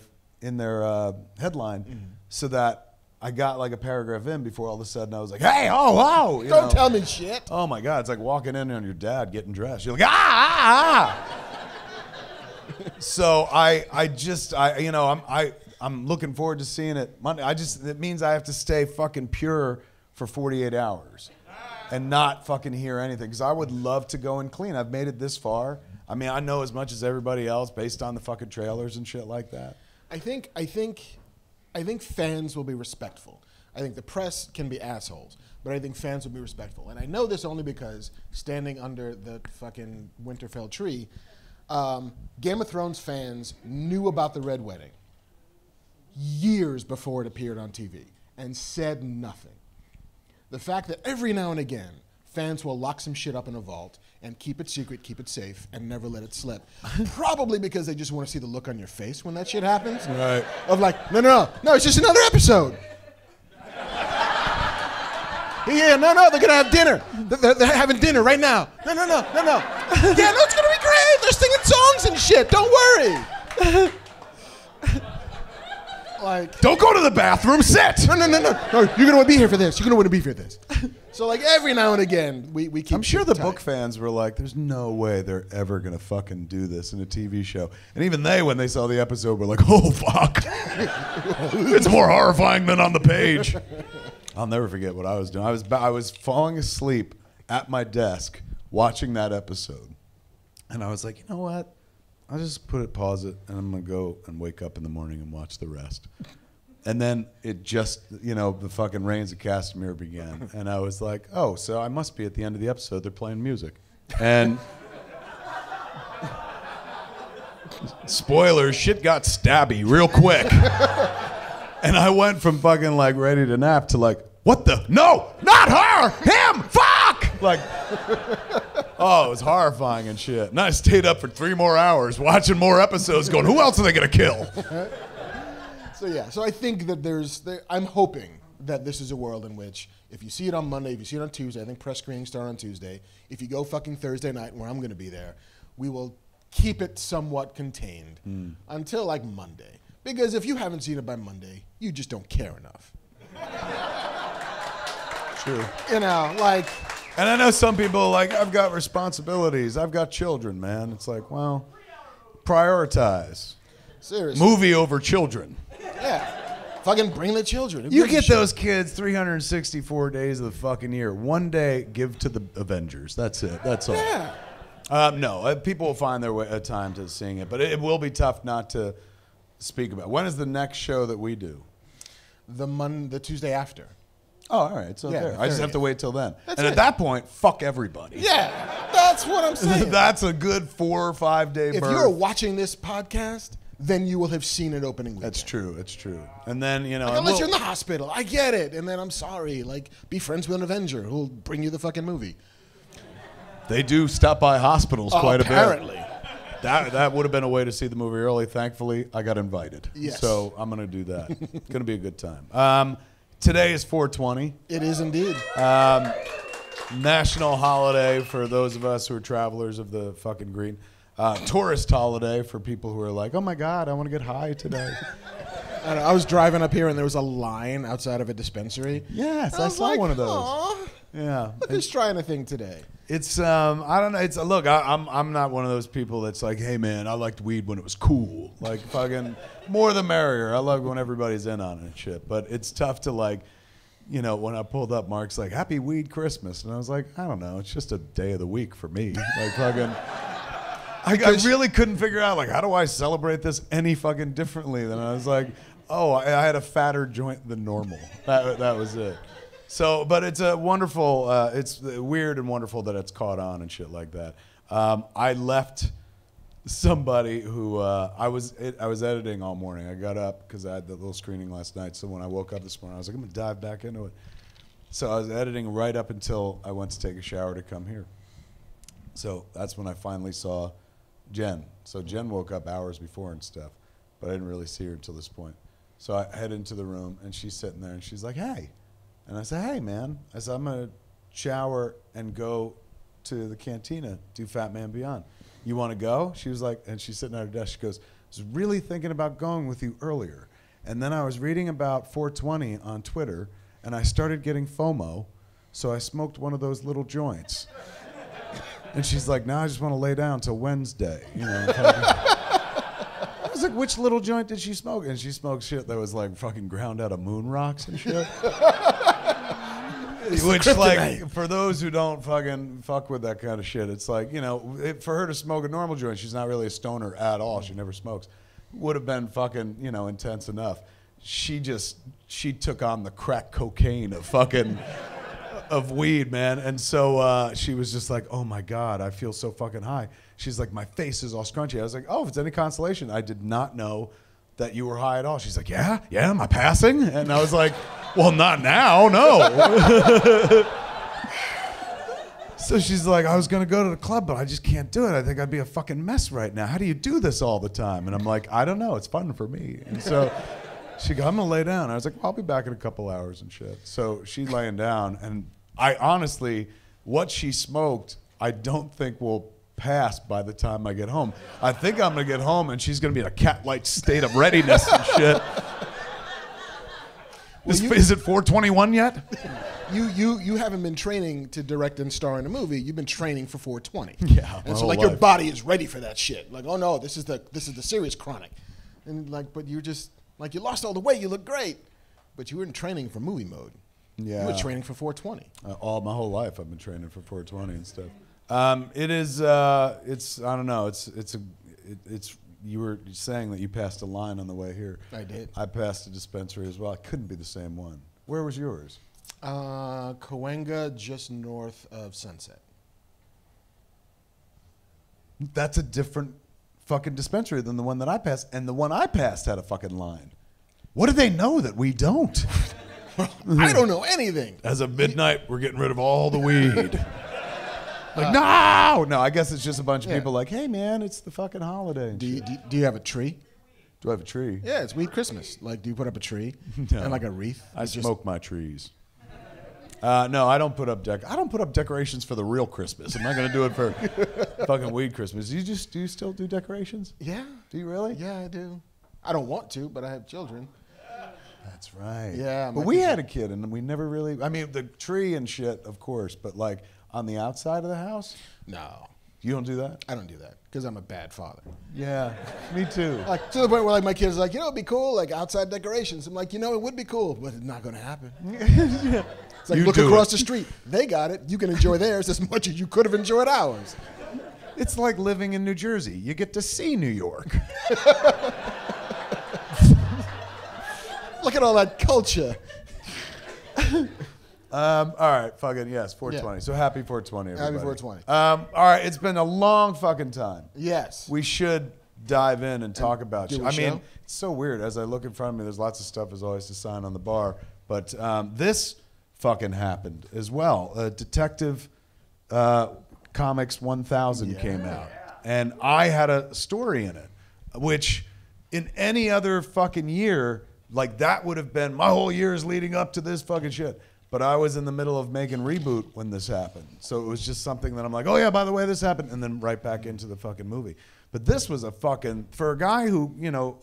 headline, so that I got like a paragraph in before all of a sudden I was like, hey, oh, wow. Don't tell me shit. Oh, my God. It's like walking in on your dad getting dressed. You're like, ah. So I'm looking forward to seeing it Monday. It means I have to stay fucking pure for 48 hours and not fucking hear anything. Because I would love to go and clean. I've made it this far. I mean, I know as much as everybody else based on the fucking trailers and shit like that. I think fans will be respectful. I think the press can be assholes, but I think fans will be respectful. And I know this only because standing under the fucking Winterfell tree, Game of Thrones fans knew about the Red Wedding years before it appeared on TV and said nothing. The fact that every now and again fans will lock some shit up in a vault and keep it secret, keep it safe, and never let it slip. Probably because they just want to see the look on your face when that shit happens. Right. Of like, no, it's just another episode. Yeah, no, they're gonna have dinner. They're having dinner right now. No. Yeah, no, it's gonna be great. They're singing songs and shit. Don't worry. Like, don't go to the bathroom. Sit. No. You're gonna want to be here for this. You're gonna want to be here for this. So like every now and again, we keep. I'm sure the book fans were like, "There's no way they're ever gonna fucking do this in a TV show." And even they, when they saw the episode, were like, "Oh fuck, it's more horrifying than on the page." I'll never forget what I was doing. I was falling asleep at my desk watching that episode, and I was like, "You know what? I'll just pause it, and I'm gonna go and wake up in the morning and watch the rest." And then it just, the fucking Reigns of Castamere began, and I was like, "Oh, so I must be at the end of the episode. They're playing music," and spoilers, shit got stabby real quick, and I went from fucking like ready to nap to like, "What the? No, not her, him, fuck!" Like. Oh, it was horrifying and shit. And I stayed up for 3 more hours watching more episodes going, who else are they going to kill? So I think that I'm hoping that this is a world in which if you see it on Monday, if you see it on Tuesday, I think press screenings start on Tuesday. If you go fucking Thursday night where I'm going to be there, we will keep it somewhat contained until like Monday. Because if you haven't seen it by Monday, you just don't care enough. True. And I know some people are like, I've got responsibilities. I've got children, man. It's like, well, prioritize. Seriously. Movie over children. Yeah. Fucking bring the children. You get those kids 364 days of the fucking year. One day, give to the Avengers. That's it. That's all. Yeah. No, people will find their way, time to seeing it. But it will be tough not to speak about. When is the next show that we do? The Tuesday after. Oh, all right. So there. I just have to wait till then. That's and it. At that point, fuck everybody. Yeah, that's what I'm saying. That's a good 4 or 5 day burst. If you're watching this podcast, then you will have seen it opening weekend. That's true. It's true. And then, you know, Unless you're in the hospital, I get it. And then I'm sorry. Like, be friends with an Avenger who'll bring you the fucking movie. They do stop by hospitals quite apparently. a bit. That would have been a way to see the movie early. Thankfully, I got invited. Yes. So I'm going to do that. It's going to be a good time. Today is 420. It is indeed. National holiday for those of us who are travelers of the fucking green. Tourist holiday for people who are like, oh my God, I want to get high today. I was driving up here and there was a line outside of a dispensary. Yes, I saw one of those. Aw, Yeah. look who's trying a thing today. It's I don't know. It's look. I'm not one of those people that's like, hey man, I liked weed when it was cool. Like fucking more the merrier. I love when everybody's in on it and shit. But it's tough to like, you know, when I pulled up, Marc's like, Happy Weed Christmas, and I was like, I don't know. It's just a day of the week for me. Like fucking. I really couldn't figure out like how do I celebrate this any fucking differently than I was like, oh, I had a fatter joint than normal. That was it. So, but it's a wonderful, it's weird and wonderful that it's caught on and shit like that. I left somebody who I was editing all morning. I got up because I had the little screening last night. So when I woke up this morning, I was like, I'm gonna dive back into it. So I was editing right up until I went to take a shower to come here. So that's when I finally saw Jen. So Jen woke up hours before and stuff, but I didn't really see her until this point. So I head into the room and she's sitting there and she's like, hey. And I said, hey, man. I said, I'm going to shower and go to the Cantina, do Fatman Beyond. You want to go? She was like, and she's sitting at her desk. She goes, I was really thinking about going with you earlier. And then I was reading about 420 on Twitter, and I started getting FOMO, so I smoked one of those little joints. And she's like, now I just want to lay down till Wednesday. You know, I was like, which little joint did she smoke? And she smoked shit that was like fucking ground out of moon rocks and shit. Which, like, for those who don't fucking fuck with that kind of shit, it's like, you know, for her to smoke a normal joint, she's not really a stoner at all. She never smokes. Would have been fucking, you know, intense enough. She took on the crack cocaine of fucking, of weed, man. And so she was just like, oh my God, I feel so fucking high. She's like, my face is all scrunchy. I was like, oh, if it's any consolation, I did not know that you were high at all. She's like, yeah, am I passing? And I was like, well, not now, no. So she's like, I was going to go to the club, but I just can't do it. I think I'd be a fucking mess right now. How do you do this all the time? And I'm like, I don't know. It's fun for me. And so she goes, I'm going to lay down. I was like, well, I'll be back in a couple hours and shit. So she's laying down. And I honestly, what she smoked, I don't think will pass by the time I get home. I think I'm going to get home and she's going to be in a cat-like state of readiness and shit. Is it 421 yet? You haven't been training to direct and star in a movie. You've been training for 420. Yeah, and so like your body is ready for that shit. Like, oh no, this is the serious chronic. And like, but you just like you lost all the weight. You look great, but you weren't training for movie mode. Yeah, you were training for 420. All my whole life, I've been training for 420 and stuff. It is. It's. I don't know. It's. You were saying that you passed a line on the way here. I did. I passed a dispensary as well. It couldn't be the same one. Where was yours? Cahuenga, just north of Sunset. That's a different fucking dispensary than the one that I passed, and the one I passed had a fucking line. What do they know that we don't? I don't know anything. As of midnight, we're getting rid of all the weed. Like, no, I guess it's just a bunch of people like, hey, man, it's the fucking holiday. Do you have a tree? Do I have a tree? Yeah, it's Weed Christmas. Like, do you put up a tree No. and like a wreath? I smoke my trees. No, I don't put up decorations for the real Christmas. I'm not gonna do it for fucking Weed Christmas. Do you still do decorations? Yeah. Do you really? Yeah, I do. I don't want to, but I have children. That's right. Yeah. But we had a kid, and we never really. I mean, the tree and shit, of course, but like. On the outside of the house? No. You don't do that? I don't do that because I'm a bad father. Yeah, me too. Like to the point where like my kids are like, you know, it'd be cool, like outside decorations. I'm like, you know, it would be cool, but it's not going to happen. Yeah. It's like, look across the street. They got it. You can enjoy theirs as much as you could have enjoyed ours. It's like living in New Jersey. You get to see New York. Look at all that culture. All right, fucking yes, 420. Yeah. So happy 420, everybody. Happy 420. All right, it's been a long fucking time. Yes. We should dive in and talk about do shit. a I mean, show? it's so weird. As I look in front of me, there's lots of stuff as always to sign on the bar. But this fucking happened as well. Detective Comics 1000 came out. And I had a story in it, which in any other fucking year, like that would have been my whole year is leading up to this fucking shit. But I was in the middle of making Reboot when this happened. So it was just something that I'm like, oh yeah, by the way, this happened. And then right back into the fucking movie. But this was a fucking, for a guy who, you know,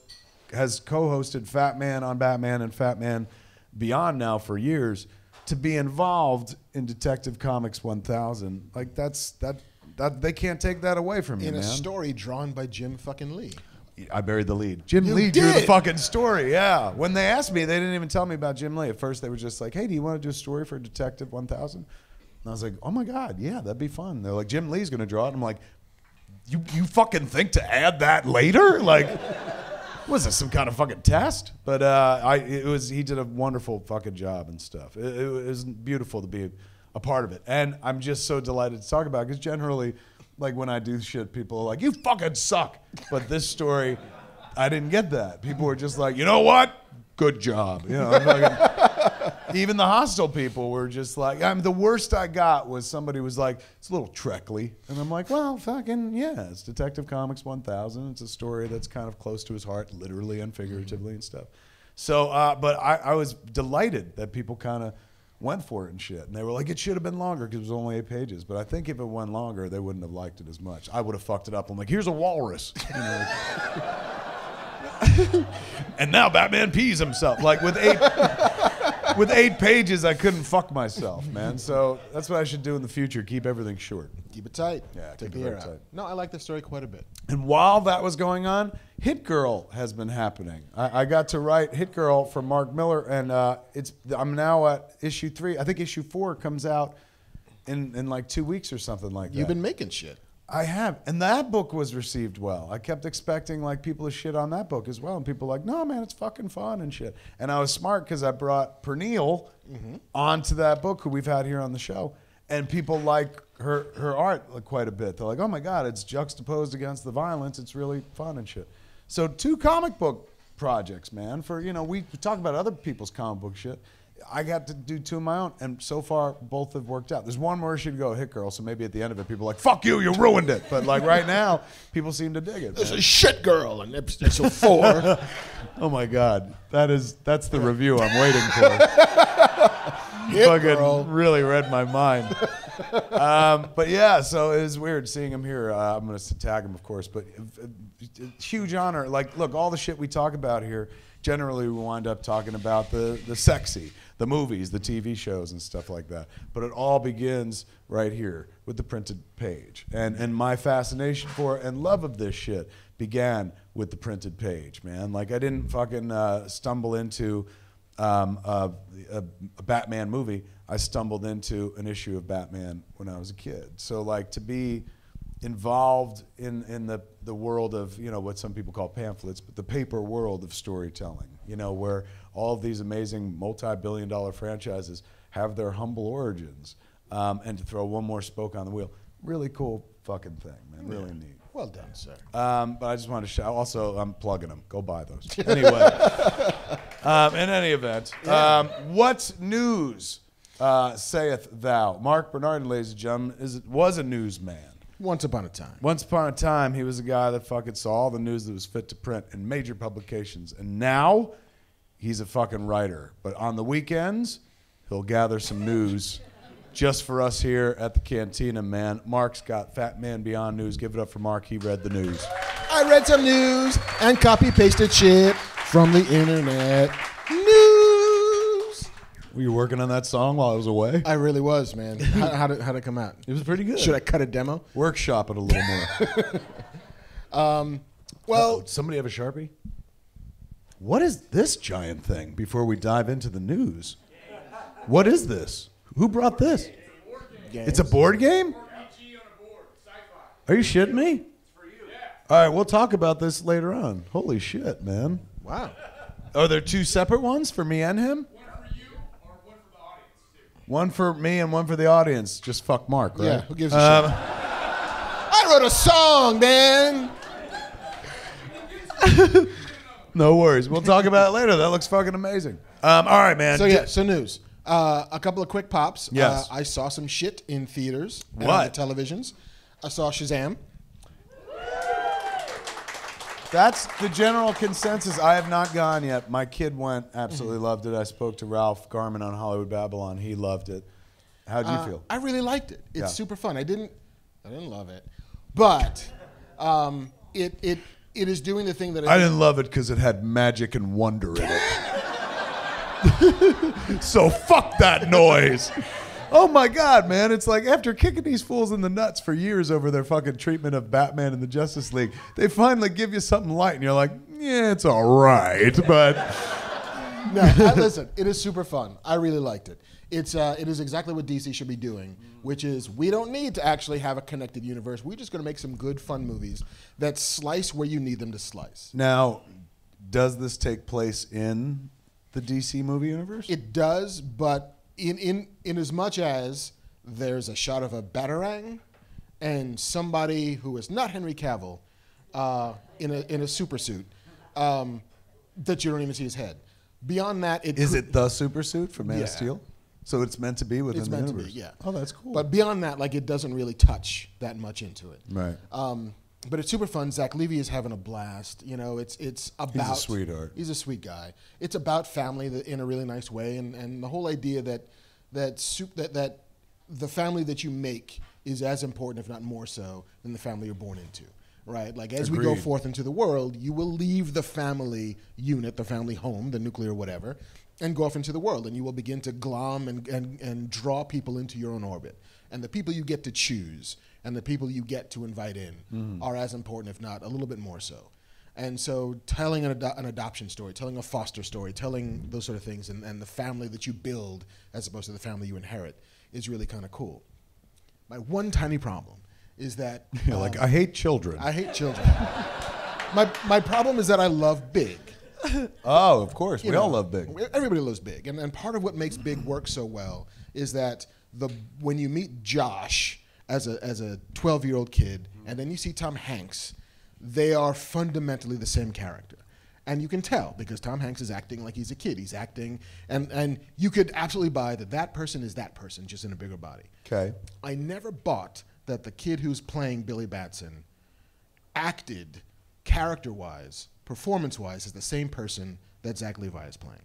has co-hosted Fatman on Batman and Fatman Beyond now for years, to be involved in Detective Comics 1000, like that they can't take that away from you, In man. a story drawn by Jim fucking Lee. I buried the lead. Jim You Lee drew the did? fucking story, yeah. When they asked me, they didn't even tell me about Jim Lee. At first, they were just like, hey, do you want to do a story for Detective 1000? And I was like, oh my God, yeah, that'd be fun. They're like, Jim Lee's going to draw it. And I'm like, you fucking think to add that later? Like, was this some kind of fucking test? But he did a wonderful fucking job and stuff. It was beautiful to be a part of it. And I'm just so delighted to talk about it because generally, like when I do shit, people are like, you fucking suck. But this story, I didn't get that. People were just like, you know what? Good job. You know, fucking, even the hostile people were just like, the worst I got was somebody was like, it's a little Trekley. And I'm like, well, fucking, yeah, it's Detective Comics 1000. It's a story that's kind of close to his heart, literally and figuratively and stuff. So, but I was delighted that people kind of went for it and shit. And they were like, it should have been longer because it was only 8 pages. But I think if it went longer, they wouldn't have liked it as much. I would have fucked it up. I'm like, here's a walrus. You know? And now Batman pees himself. Like with 8 pages, I couldn't fuck myself, man. So that's what I should do in the future. Keep everything short. Keep it tight. Yeah, Take keep the it air very out. tight. No, I like the story quite a bit. And while that was going on, Hit Girl has been happening. I got to write Hit Girl for Marc Miller, and I'm now at issue 3. I think issue 4 comes out in like 2 weeks or something like that. You've been making shit. I have, and that book was received well. I kept expecting like people to shit on that book as well, and people were like, no man, it's fucking fun and shit. And I was smart because I brought Pernille onto that book, who we've had here on the show, and people like her art quite a bit. They're like, oh my God, it's juxtaposed against the violence. It's really fun and shit. So 2 comic book projects, man. For, you know, we talk about other people's comic book shit. I got to do 2 of my own, and so far both have worked out. There's one more issue to go, Hit Girl, so maybe at the end of it people are like, fuck you, you ruined it. But like right now, people seem to dig it. There's a shit girl in episode 4. Oh my God, that's the review I'm waiting for. Hit Fucking girl. really read my mind. But yeah, so it was weird seeing him here. I'm going to tag him, of course, but huge honor. Like, look, all the shit we talk about here, generally we wind up talking about the sexy, the movies, the TV shows and stuff like that. But it all begins right here with the printed page. And my fascination for and love of this shit began with the printed page, man. Like I didn't fucking stumble into a Batman movie. I stumbled into an issue of Batman when I was a kid. So like to be involved in the world of, you know, what some people call pamphlets, but the paper world of storytelling, you know, where all of these amazing multi-billion-dollar franchises have their humble origins, and to throw one more spoke on the wheel. Really cool fucking thing, man. Really neat. Well done, sir. But I just wanted to shout. Also, I'm plugging them. Go buy those. Anyway, in any event, what news saith thou? Marc Bernardin, ladies and gentlemen, was a newsman. Once upon a time. Once upon a time, he was a guy that fucking saw all the news that was fit to print in major publications. And now, he's a fucking writer. But on the weekends, he'll gather some news just for us here at the Cantina, man. Marc's got Fat Man Beyond News. Give it up for Marc. He read the news. I read some news and copy-pasted shit from the internet. News! Were you working on that song while I was away? I really was, man. How'd it come out? It was pretty good. Should I cut a demo? Workshop it a little more. Well, Somebody have a Sharpie? What is this giant thing before we dive into the news? What is this? Who brought this? It's a board game? Are you shitting me? All right, we'll talk about this later on. Holy shit, man. wow. Are there 2 separate ones for me and him? One for me and one for the audience. Just fuck Marc, right? Yeah, who gives a shit? I wrote a song, man. No worries. We'll talk about it later. That looks fucking amazing. All right, man. So yeah, so news. A couple of quick pops. Yes. I saw some shit in theaters and What? on the televisions. I saw Shazam. That's the general consensus. I have not gone yet. My kid went, absolutely loved it. I spoke to Ralph Garman on Hollywood Babylon. He loved it. How'd you feel? I really liked it. It's Yeah. super fun. I didn't love it, but it is doing the thing that I didn't love it because it had magic and wonder in it. So fuck that noise. Oh my God, man. It's like after kicking these fools in the nuts for years over their fucking treatment of Batman and the Justice League, they finally give you something light and you're like, yeah, it's all right, but... No, listen, it is super fun. I really liked it. It is exactly what DC should be doing, which is we don't need to actually have a connected universe. We're just going to make some good, fun movies that slice where you need them to slice. Now, does this take place in the DC movie universe? It does, but in as much as there's a shot of a Batarang and somebody who is not Henry Cavill in a super suit that you don't even see his head. Beyond that, Is it the super suit from Man of Yeah. Steel? So it's meant to be within It's the meant universe? to be, yeah. Oh, that's cool. But beyond that, like it doesn't really touch that much into it. Right. But it's super fun. Zach Levy is having a blast. You know, it's about. He's a sweetheart. He's a sweet guy. It's about family in a really nice way, and the whole idea that the family that you make is as important, if not more so, than the family you're born into. Right? Like as we go Agreed. forth into the world, you will leave the family unit, the family home, the nuclear whatever, and go off into the world, and you will begin to glom and draw people into your own orbit. And the people you get to choose and the people you get to invite in are as important, if not a little bit more so. And so telling an adoption story, telling a foster story, telling those sort of things, and the family that you build as opposed to the family you inherit is really kind of cool. My one tiny problem is that... You're like, I hate children. I hate children. My problem is that I love Big. Oh, of course. You We know, all love Big. Everybody loves Big. And part of what makes Big work so well is that when you meet Josh as a 12-year-old kid, and then you see Tom Hanks, they are fundamentally the same character. And you can tell because Tom Hanks is acting like he's a kid. He's acting, and you could absolutely buy that person is that person, just in a bigger body. Okay. I never bought that the kid who's playing Billy Batson acted character-wise, performance-wise, as the same person that Zach Levi is playing.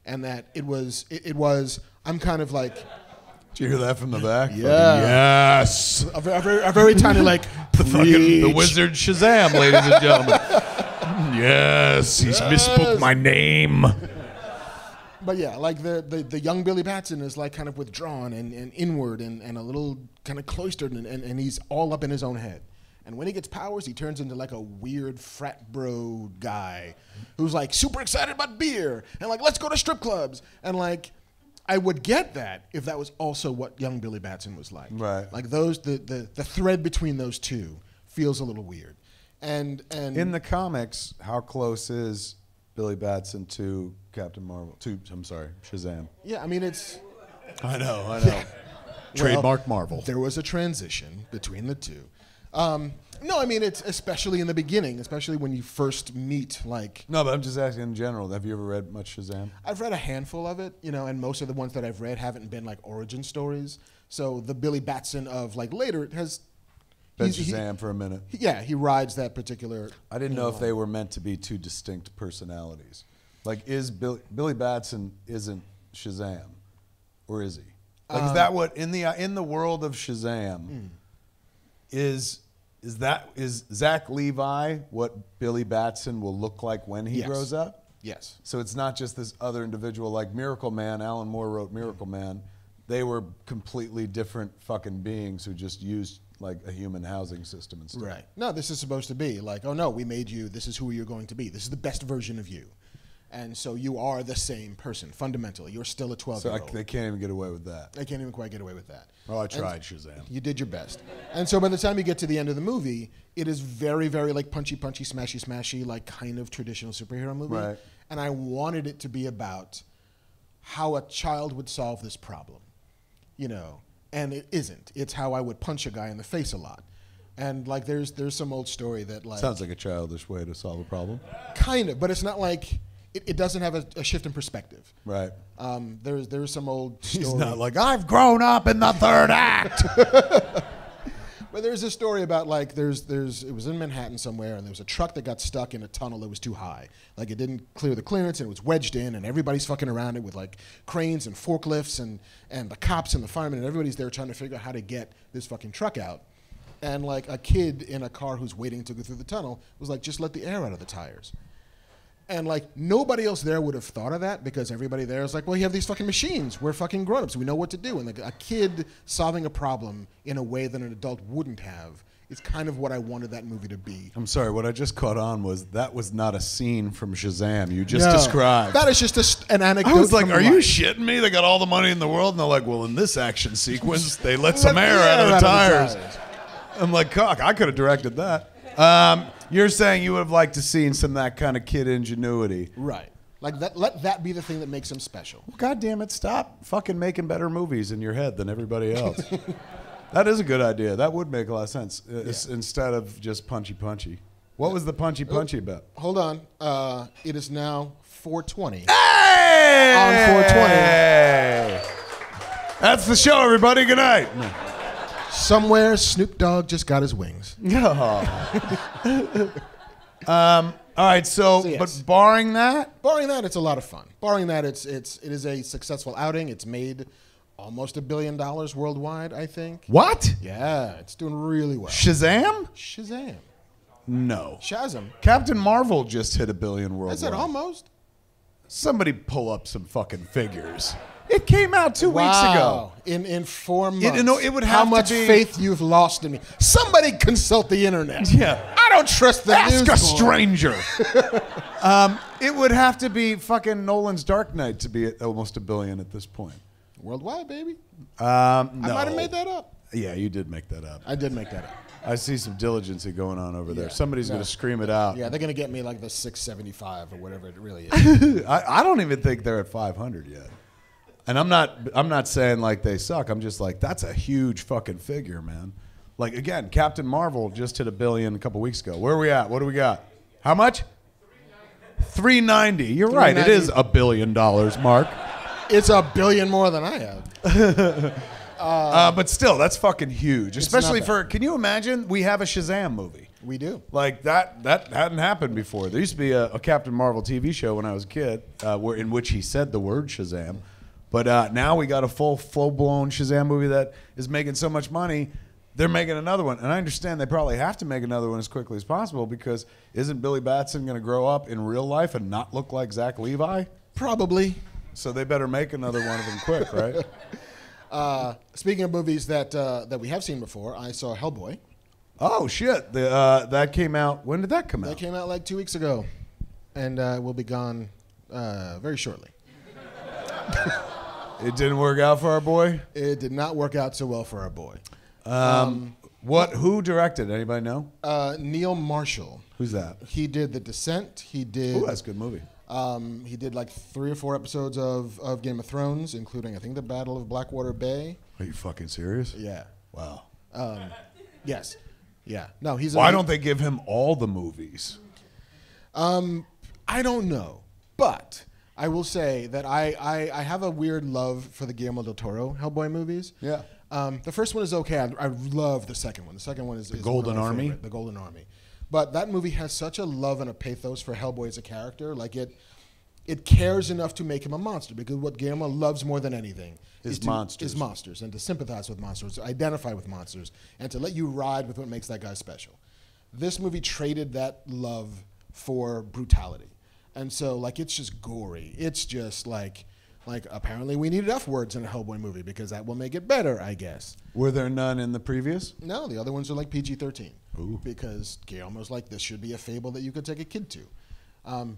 And that it was I'm kind of like... Did you hear that from the back? Yeah. Yes. A very tiny, like, The wizard Shazam, ladies and gentlemen. Yes, he's misspoke my name. But yeah, like the young Billy Batson is like kind of withdrawn and inward and a little kind of cloistered and he's all up in his own head. And when he gets powers, he turns into like a weird frat bro guy who's like super excited about beer and like, let's go to strip clubs. And like, I would get that if that was also what young Billy Batson was like. Right. Like the thread between those two feels a little weird. And In the comics, how close is Billy Batson to Captain Marvel? Shazam. yeah, I mean, it's... I know. Trademark Marvel. There was a transition between the two. No, I mean, it's especially in the beginning, especially when you first meet, like... No, but I'm just asking in general. Have you ever read much Shazam? I've read a handful of it, you know, and most of the ones that I've read haven't been, like, origin stories. So the Billy Batson of, like, later has... Been Shazam for a minute. Yeah, he rides that particular... I didn't know if they were meant to be two distinct personalities. Like, is Billy Batson isn't Shazam, or is he? Like, is that what in the world of Shazam is Zach Levi what Billy Batson will look like when he Yes. grows up? Yes. So it's not just this other individual like Miracle Man. Alan Moore wrote Miracle Man. They were completely different fucking beings who just used like a human housing system and stuff. Right. No, this is supposed to be like, oh no, we made you, this is who you're going to be. This is the best version of you. And so you are the same person, fundamentally. You're still a 12-year-old. So they can't even get away with that. They can't even quite get away with that. Oh, I tried Shazam. You did your best. And so by the time you get to the end of the movie, it is very, very like punchy, smashy, smashy, like kind of traditional superhero movie. Right. And I wanted it to be about how a child would solve this problem, you know. And it isn't. It's how I would punch a guy in the face a lot. And like there's some old story that like Sounds like a childish way to solve a problem. kind of, but it's not like it doesn't have a shift in perspective. Right. There's some old story. He's not like, I've grown up in the third act. But there's a story about like it was in Manhattan somewhere, and there was a truck that got stuck in a tunnel that was too high. Like it didn't clear the clearance, and it was wedged in, and everybody's fucking around it with like cranes and forklifts, and the cops and the firemen, and everybody's there trying to figure out how to get this fucking truck out. And like a kid in a car who's waiting to go through the tunnel was like, just let the air out of the tires. And like nobody else there would have thought of that because everybody there is like, well, you have these fucking machines. We're fucking grown-ups. We know what to do. And like a kid solving a problem in a way that an adult wouldn't have is kind of what I wanted that movie to be. I'm sorry, what I just caught on was that was not a scene from Shazam you just described. That is just an anecdote. I was like, from are you life. shitting me? They got all the money in the world, and they're like, well, in this action sequence, they let some air out of the tires. I'm like, cock, I could have directed that. You're saying you would have liked to seen some of that kind of kid ingenuity. Right. Like that. Let that be the thing that makes him special. Well, God damn it, stop fucking making better movies in your head than everybody else. That is a good idea. That would make a lot of sense instead of just punchy. What was the punchy about? Hold on. It is now 4:20. Hey! On 4:20. Hey! That's the show, everybody. Good night. Somewhere Snoop Dogg just got his wings. All right, so yes. but barring that, It's a lot of fun. Barring that, it is a successful outing. It's made almost $1 billion worldwide, I think. what? Yeah, it's doing really well. Shazam? Shazam. No. Shazam. Captain Marvel just hit $1 billion worldwide. I said almost. Somebody pull up some fucking figures. It came out 2 weeks ago. In 4 months. It would How have to much be- faith you've lost in me. Somebody consult the internet. Yeah. I don't trust the news. Ask a board. stranger. It would have to be fucking Nolan's Dark Knight to be at almost $1 billion at this point. Worldwide, baby. No. I might have made that up. Yeah, you did make that up. I did make that up. I see some diligence going on over there. Yeah. Somebody's going to scream it out. Yeah, they're going to get me like the 675 or whatever it really is. I don't even think they're at 500 yet. And I'm not saying like they suck. I'm just like, that's a huge fucking figure, man. Like again, Captain Marvel just hit $1 billion a couple weeks ago. Where are we at? What do we got? How much? 390. You're right. It is $1 billion, Mark. It's $1 billion more than I have. But still, that's fucking huge. Especially not for, can you imagine? We have a Shazam movie. We do. Like that hadn't happened before. There used to be a Captain Marvel TV show when I was a kid, in which he said the word Shazam. But now we got a full-blown Shazam movie that is making so much money, they're making another one. And I understand they probably have to make another one as quickly as possible because isn't Billy Batson going to grow up in real life and not look like Zach Levi? Probably. So they better make another one of them quick, right? Speaking of movies that we have seen before, I saw Hellboy. Oh, shit. That came out. When did that come That out? came out like 2 weeks ago. And will be gone very shortly. It didn't work out for our boy? It did not work out so well for our boy. Who directed? Anybody know? Neil Marshall. Who's that? He did The Descent. He did. Ooh, that's a good movie. He did like 3 or 4 episodes of Game of Thrones, including I think the Battle of Blackwater Bay. Are you fucking serious? Yeah. Wow. Yes. Yeah. No, he's. Why don't they give him all the movies? I don't know, but I will say that I have a weird love for the Guillermo del Toro Hellboy movies. Yeah. The first one is okay. I love the second one. The second one is Golden one of my Army? favorite, The Golden Army. But that movie has such a love and a pathos for Hellboy as a character. Like it cares enough to make him a monster because what Guillermo loves more than anything is monsters and to sympathize with monsters, to identify with monsters, and to let you ride with what makes that guy special. This movie traded that love for brutality. And so, like, it's just gory. It's just like apparently we needed F words in a Hellboy movie because that will make it better, I guess. Were there none in the previous? No, the other ones are like PG-13. Ooh. Because Guillermo's like, this should be a fable that you could take a kid to.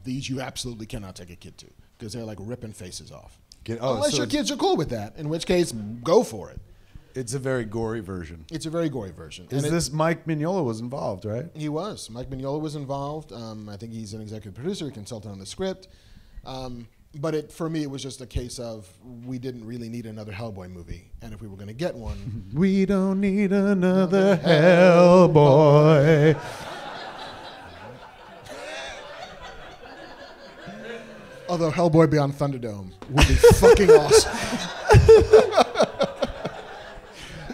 These you absolutely cannot take a kid to because they're like ripping faces off. Unless your kids are cool with that, in which case, go for it. It's a very gory version. It's a very gory version. Is this Mike Mignola was involved, right? He was. Mike Mignola was involved. I think he's an executive producer. He consulted on the script. But for me, it was just a case of we didn't really need another Hellboy movie. And if we were going to get one... We don't need another Hellboy. Although Hellboy Beyond Thunderdome would be fucking awesome.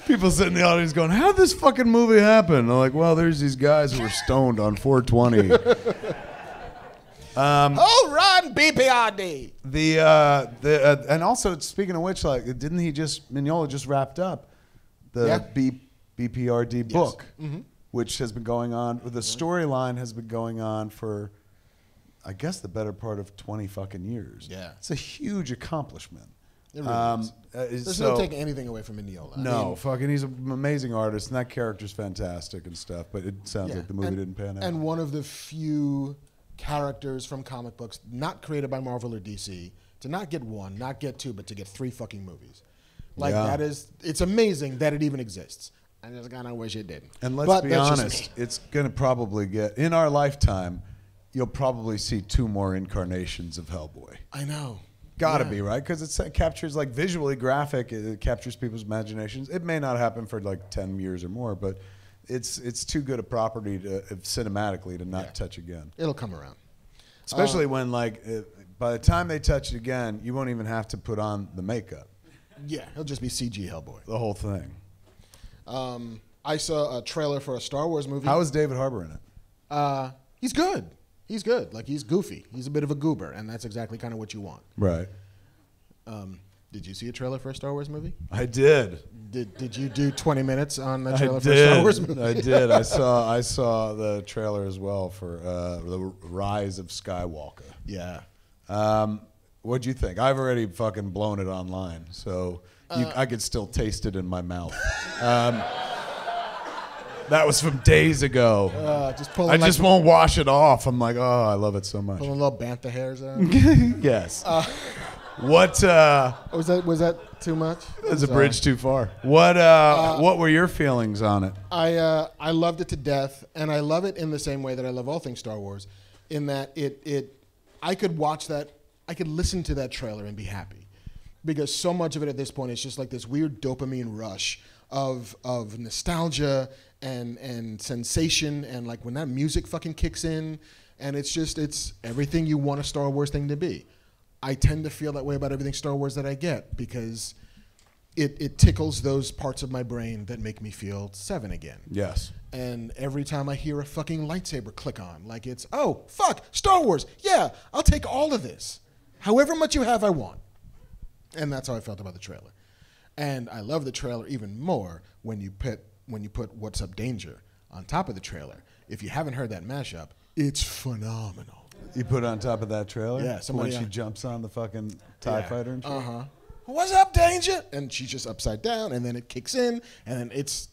People sitting in the audience going, how'd this fucking movie happen? They're like, well, there's these guys who were stoned on 420. Oh, run, BPRD. And also, speaking of which, like, Mignola just wrapped up the BPRD book, which has been going on, the storyline has been going on for, I guess, the better part of 20 fucking years. Yeah. It's a huge accomplishment. It really is. There's no taking anything away from Mignola. No, fucking, he's an amazing artist, and that character's fantastic and stuff, but it sounds like the movie didn't pan out. And one of the few characters from comic books not created by Marvel or DC to not get one, not get two, but to get 3 fucking movies. Like, that is, it's amazing that it even exists. I just kind of wish it didn't. And let's be honest, it's going to probably get, in our lifetime, you'll probably see 2 more incarnations of Hellboy. I know. Gotta be, right? Because it captures, like, visually graphic, it captures people's imaginations. It may not happen for like 10 years or more, but it's too good a property to cinematically to not touch again. It'll come around. Especially when, like, by the time they touch it again, you won't even have to put on the makeup. Yeah, he'll just be CG Hellboy. The whole thing. I saw a trailer for a Star Wars movie. How is David Harbour in it? He's good. He's good. Like, he's goofy. He's a bit of a goober, and that's exactly kind of what you want. Right. Did you see a trailer for a Star Wars movie? I did. Did you do 20 minutes on the trailer for a Star Wars movie? I did. I saw the trailer as well for the Rise of Skywalker. Yeah. What'd you think? I've already fucking blown it online, so I could still taste it in my mouth. That was from days ago. I just won't wash it off. I'm like, oh, I love it so much. Pulling little bantha hairs out. Yes. What was that too much? Is a bridge too far? What were your feelings on it? I loved it to death, and I love it in the same way that I love all things Star Wars, in that I could watch that, I could listen to that trailer and be happy, because so much of it at this point is just like this weird dopamine rush of nostalgia and sensation, and like when that music fucking kicks in, and it's everything you want a Star Wars thing to be. I tend to feel that way about everything Star Wars that I get, because it tickles those parts of my brain that make me feel 7 again. Yes. And every time I hear a fucking lightsaber click on, like it's, oh, fuck, Star Wars. Yeah, I'll take all of this. However much you have, I want. And that's how I felt about the trailer. And I love the trailer even more when you put What's Up Danger on top of the trailer. If you haven't heard that mashup, it's phenomenal. You put it on top of that trailer? Yeah. When she jumps on the fucking TIE fighter and shit? Uh-huh. What's up, Danger? And she's just upside down, and then it kicks in, and then it's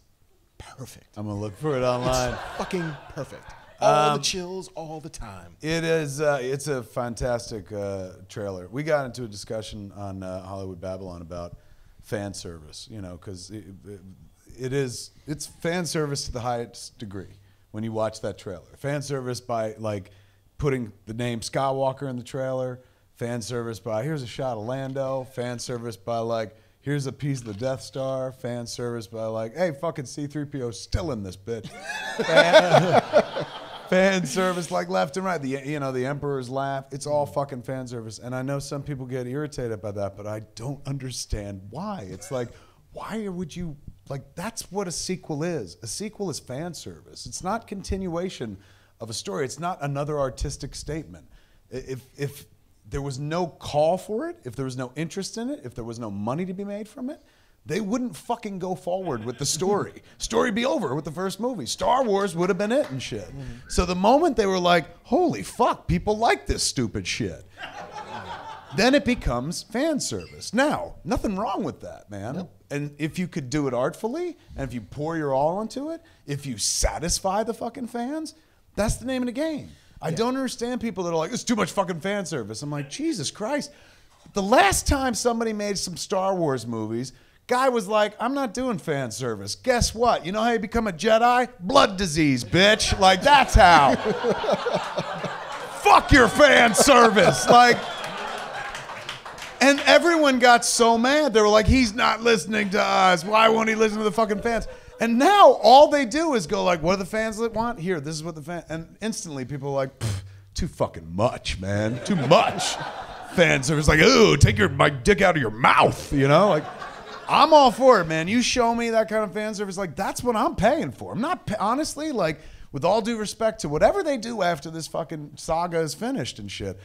perfect. I'm going to look for it online. It's fucking perfect. All the chills, all the time. It is. It's a fantastic trailer. We got into a discussion on Hollywood Babylon about fan service, because it's fan service to the highest degree when you watch that trailer. Fan service by, like, putting the name Skywalker in the trailer. Fan service by, here's a shot of Lando. Fan service by, like, here's a piece of the Death Star. Fan service by, like, hey, fucking C-3PO's still in this bitch. Fan service, like, left and right. The Emperor's laugh. It's all fucking fan service. And I know some people get irritated by that, but I don't understand why. It's like, why would you, like, that's what a sequel is. A sequel is fan service. It's not continuation of a story. It's not another artistic statement. If there was no call for it, if there was no interest in it, if there was no money to be made from it, they wouldn't fucking go forward with the story. Story be over with the first movie. Star Wars would have been it and shit. So the moment they were like, holy fuck, people like this stupid shit, then it becomes fan service. Now, nothing wrong with that, man. Nope. And if you could do it artfully, and if you pour your all into it, if you satisfy the fucking fans, that's the name of the game. I don't understand people that are like, it's too much fucking fan service. I'm like, Jesus Christ. The last time somebody made some Star Wars movies, guy was like, I'm not doing fan service. Guess what? You know how you become a Jedi? Blood disease, bitch. Like, that's how. Fuck your fan service. Like, And everyone got so mad. They were like, he's not listening to us. Why won't he listen to the fucking fans? And now all they do is go like, what do the fans want? Here, this is what the fans... And instantly people are like, too fucking much, man. Too much. Fan service like, ooh, take my dick out of your mouth, you know? Like, I'm all for it, man. You show me that kind of fan service, like, that's what I'm paying for. I'm not... Honestly, like, with all due respect to whatever they do after this fucking saga is finished and shit,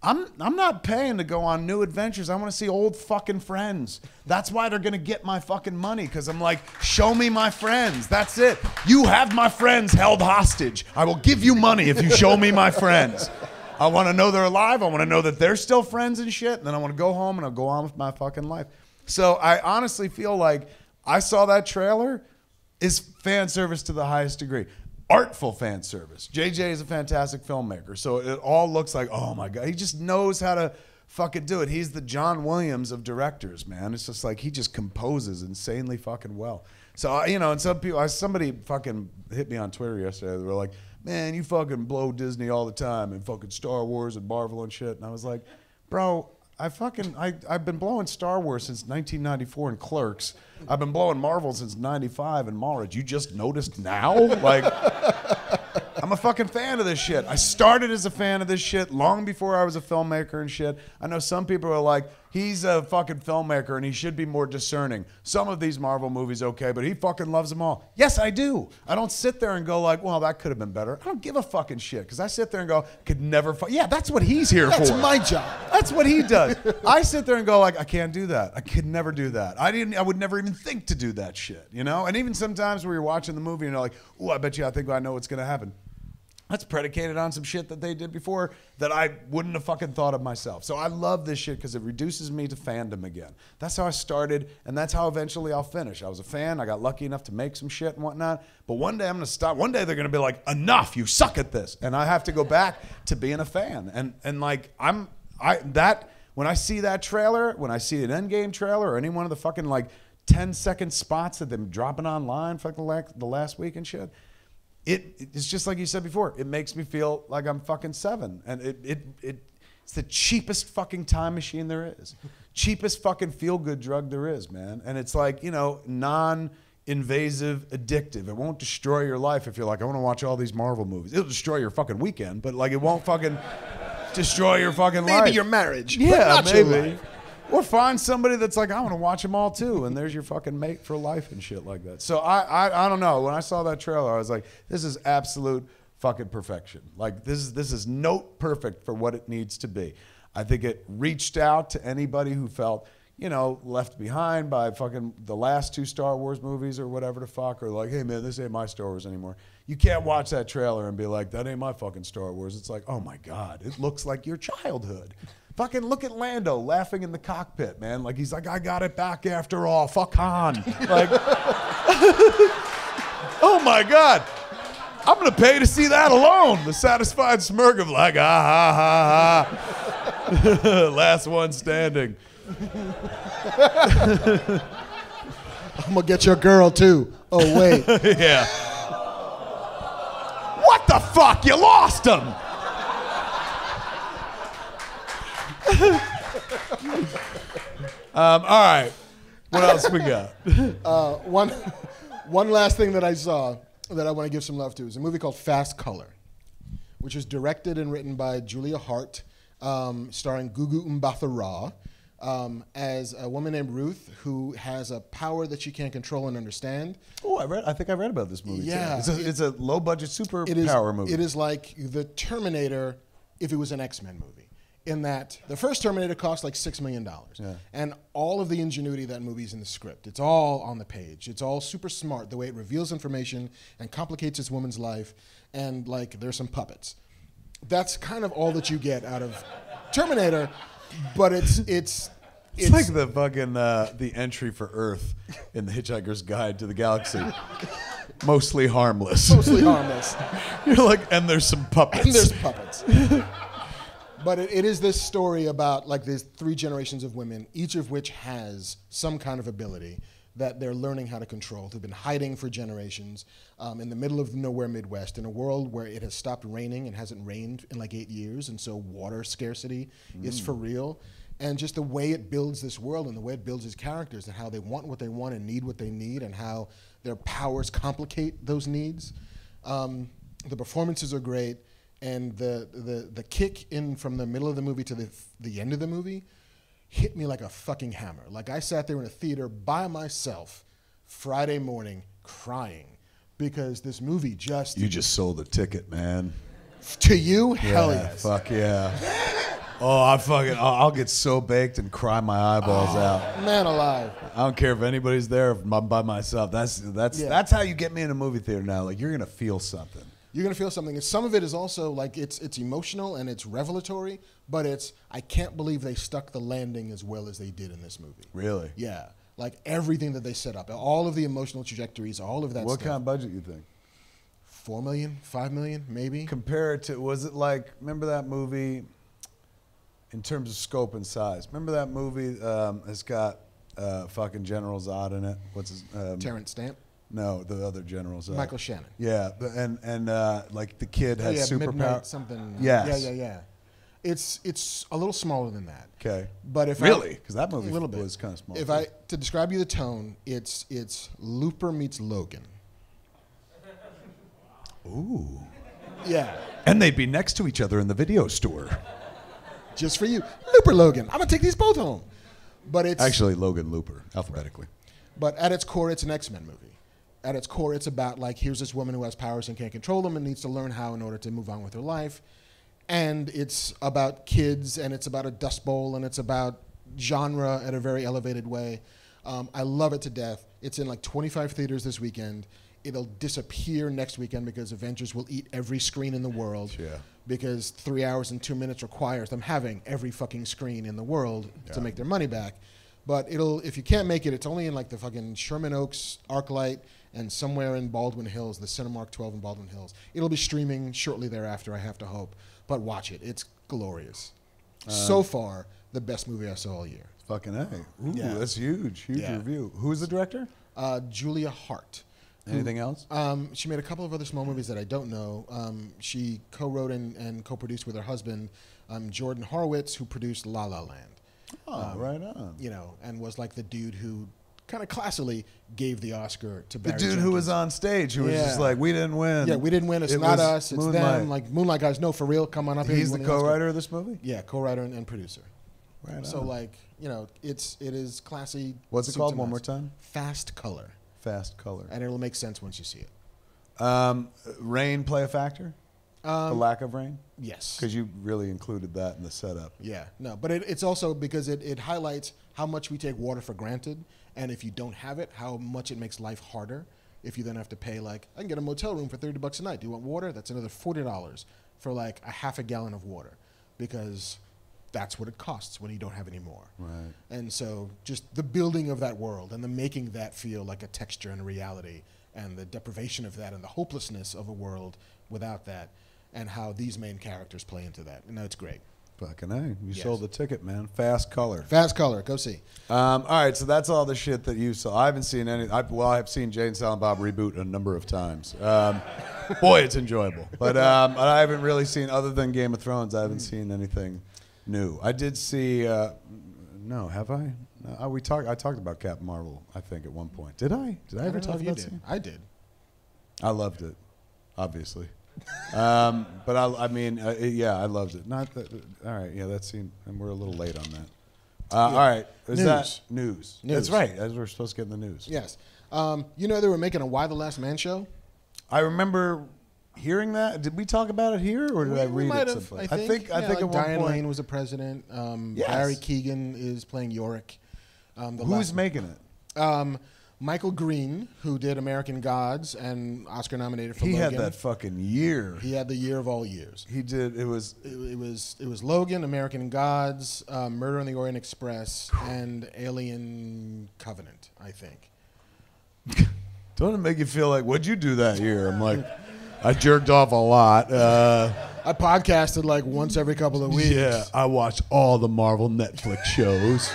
I'm not paying to go on new adventures. I want to see old fucking friends. That's why they're going to get my fucking money, because I'm like, show me my friends. That's it. You have my friends held hostage. I will give you money if you show me my friends. I want to know they're alive. I want to know that they're still friends and shit. And then I want to go home and I'll go on with my fucking life. So I honestly feel like I saw that trailer is fan service to the highest degree. Artful fan service. JJ is a fantastic filmmaker, so it all looks like, oh my God, he just knows how to fucking do it. He's the John Williams of directors, man. It's just like he just composes insanely fucking well. So, you know, and somebody fucking hit me on Twitter yesterday. They were like, man, you fucking blow Disney all the time and fucking Star Wars and Marvel and shit. And I was like, bro, I've been blowing Star Wars since 1994 in Clerks. I've been blowing Marvel since 95 in Mallrats. You just noticed now? Like, I'm a fucking fan of this shit. I started as a fan of this shit long before I was a filmmaker and shit. I know some people are like, he's a fucking filmmaker and he should be more discerning. Some of these Marvel movies, okay, but he fucking loves them all. Yes, I do. I don't sit there and go like, well, that could have been better. I don't give a fucking shit, because I sit there and go, could never yeah, that's what he's here for. That's my job. That's what he does. I sit there and go like, I can't do that. I could never do that. I would never even think to do that shit, you know? And even sometimes where you're watching the movie and you're like, oh, I bet you I know what's gonna happen. That's predicated on some shit that they did before that I wouldn't have fucking thought of myself. So I love this shit because it reduces me to fandom again. That's how I started, and that's how eventually I'll finish. I was a fan. I got lucky enough to make some shit and whatnot. But one day I'm going to stop. One day they're going to be like, enough, you suck at this. And I have to go back to being a fan. And like, when I see that trailer, when I see an Endgame trailer or any one of the fucking like 10-second spots that they've been dropping online for like the last week and shit, it's just like you said before. It makes me feel like I'm fucking 7, and it's the cheapest fucking time machine there is, cheapest fucking feel good drug there is, man. And it's like, you know, non-invasive, addictive. It won't destroy your life if you're like, I want to watch all these Marvel movies. It'll destroy your fucking weekend, but like it won't fucking destroy your fucking life. Maybe your marriage. Yeah, but not maybe. your life. Or find somebody that's like, I want to watch them all too, and there's your fucking mate for life and shit like that. So I don't know. When I saw that trailer, I was like, this is absolute fucking perfection. Like this is note perfect for what it needs to be. I think it reached out to anybody who felt, you know, left behind by fucking the last 2 Star Wars movies or whatever the fuck, or like, hey man, this ain't my Star Wars anymore. You can't watch that trailer and be like, that ain't my fucking Star Wars. It's like, oh my God, it looks like your childhood. Fucking look at Lando laughing in the cockpit, man. Like, he's like, I got it back after all. Fuck Han. Like, oh my God. I'm going to pay to see that alone. The satisfied smirk of like, ah, ha, ha, ha. Last one standing. I'm going to get your girl, too. Oh, wait. Yeah. What the fuck? You lost him. All right. What else we got? One last thing that I saw that I want to give some love to is a movie called Fast Color, which is directed and written by Julia Hart, starring Gugu Mbatha-Raw, as a woman named Ruth who has a power that she can't control and understand. Oh, I think I read about this movie. Yeah, too. It's a low budget superpower movie. It is like the Terminator if it was an X-Men movie. In that the first Terminator cost like $6 million. Yeah. And all of the ingenuity of that movie is in the script. It's all on the page. It's all super smart, the way it reveals information and complicates this woman's life, and like there's some puppets. That's kind of all that you get out of Terminator, but it's like the fucking the entry for Earth in the Hitchhiker's Guide to the Galaxy. Mostly harmless. Mostly harmless. You're like, and there's some puppets. And there's puppets. But it is this story about like these 3 generations of women, each of which has some kind of ability that they're learning how to control, who've been hiding for generations in the middle of the nowhere Midwest, in a world where it has stopped raining and hasn't rained in like 8 years, and so water scarcity is for real. And just the way it builds this world and the way it builds its characters and how they want what they want and need what they need and how their powers complicate those needs. The performances are great, and the kick in from the middle of the movie to the end of the movie hit me like a fucking hammer. Like I sat there in a theater by myself Friday morning crying because this movie just... You just sold a ticket, man. To you? Hell yes. Fuck yeah. Oh, I'll get so baked and cry my eyeballs out. Man alive. I don't care if anybody's there, if I'm by myself. That's how you get me in a movie theater now. Like, you're gonna feel something. You're gonna feel something. And some of it is also like it's emotional and it's revelatory, but I can't believe they stuck the landing as well as they did in this movie. Really? Yeah. Like everything that they set up, all of the emotional trajectories, all of that What stuff. kind of budget you think? $4 million, $5 million, maybe. Compare it to, was it like, remember that movie, in terms of scope and size, remember that movie that's got fucking General Zod in it? What's his Terrence Stamp? No, the other General Zod. Michael Shannon. Yeah, and like the kid has superpower. Midnight something. Yes. Yeah. It's a little smaller than that. Okay. But if really, because that movie a little bit. was kind of small. If to describe you the tone, it's Looper meets Logan. Ooh. Yeah. And they'd be next to each other in the video store. Just for you, Looper Logan. I'm gonna take these both home. But it's actually Logan Looper, alphabetically. But at its core, it's an X-Men movie. At its core, it's about like here's this woman who has powers and can't control them and needs to learn how in order to move on with her life. And it's about kids, and it's about a Dust Bowl, and it's about genre at a very elevated way. I love it to death. It's in like 25 theaters this weekend. It'll disappear next weekend because Avengers will eat every screen in the world. Yeah. Because 3 hours and 2 minutes requires them having every fucking screen in the world to make their money back. But if you can't make it, it's only in like the fucking Sherman Oaks, ArcLight, and somewhere in Baldwin Hills, the Cinemark 12 in Baldwin Hills. It'll be streaming shortly thereafter, I have to hope. But watch it. It's glorious. So far, the best movie I saw all year. Fucking A. Ooh, Yeah. that's huge. Huge Yeah. review. Who's the director? Julia Hart. Anything else? She made a couple of other small movies that I don't know. She co-wrote and co-produced with her husband, Jordan Horowitz, who produced La La Land. Oh, right on. You know, and was like the dude who kind of classily gave the Oscar to Barry The dude Jenkins. who was on stage, who was just like, we didn't win. Yeah, we didn't win. It's It not was us. It's Moonlight. them. Like Moonlight guys, no, for real. Come on up here. He's You the won Oscar. co-writer of this movie? Yeah, co-writer and producer. Right So on. like, you know, it is classy. What's it suits called and one more nuts. time? Fast Color. Fast Color. And it'll make sense once you see it. Rain play a factor? The lack of rain? Yes. Because you really included that in the setup. Yeah, no, but it's also because it highlights how much we take water for granted, and if you don't have it, how much it makes life harder. If you then have to pay, like, I can get a motel room for $30 a night. Do you want water? That's another $40 for like a half a gallon of water, because that's what it costs when you don't have any more. Right. And so just the building of that world and the making that feel like a texture and a reality, and the deprivation of that and the hopelessness of a world without that, and how these main characters play into that. And it's great. Fucking A. You Yes. sold the ticket, man. Fast Color. Fast Color, go see. All right, so that's all the shit that you saw. I haven't seen any. I've seen Jay and Silent Bob Reboot a number of times. Boy, it's enjoyable. But I haven't really seen, other than Game of Thrones, I haven't seen anything new. I did see. No, have I? No, I talked about Captain Marvel, I think, at one point. Did I? Did I ever talk about it? I did. I loved it, obviously. But I mean, yeah, I loved it. Not that. All right, yeah, that scene, and we're a little late on that. All right, is News. that news? News. That's right. As we're supposed to get in the news. Yes. You know they were making a Why the Last Man show? I remember hearing that. Did we talk about it here, or did I We read might it have, someplace? I think I think like at one Diane point. Lane was the president. Yes. Barry Keoghan is playing Yorick. Who's making it? Michael Green, who did American Gods and Oscar nominated for He Logan. had that fucking year. He had the year of all years. He did. It was. It was Logan, American Gods, Murder on the Orient Express, and Alien Covenant, I think. Don't it make you feel like, what'd you do that year? I'm like, I jerked off a lot. I podcasted like once every couple of weeks. Yeah, I watched all the Marvel Netflix shows,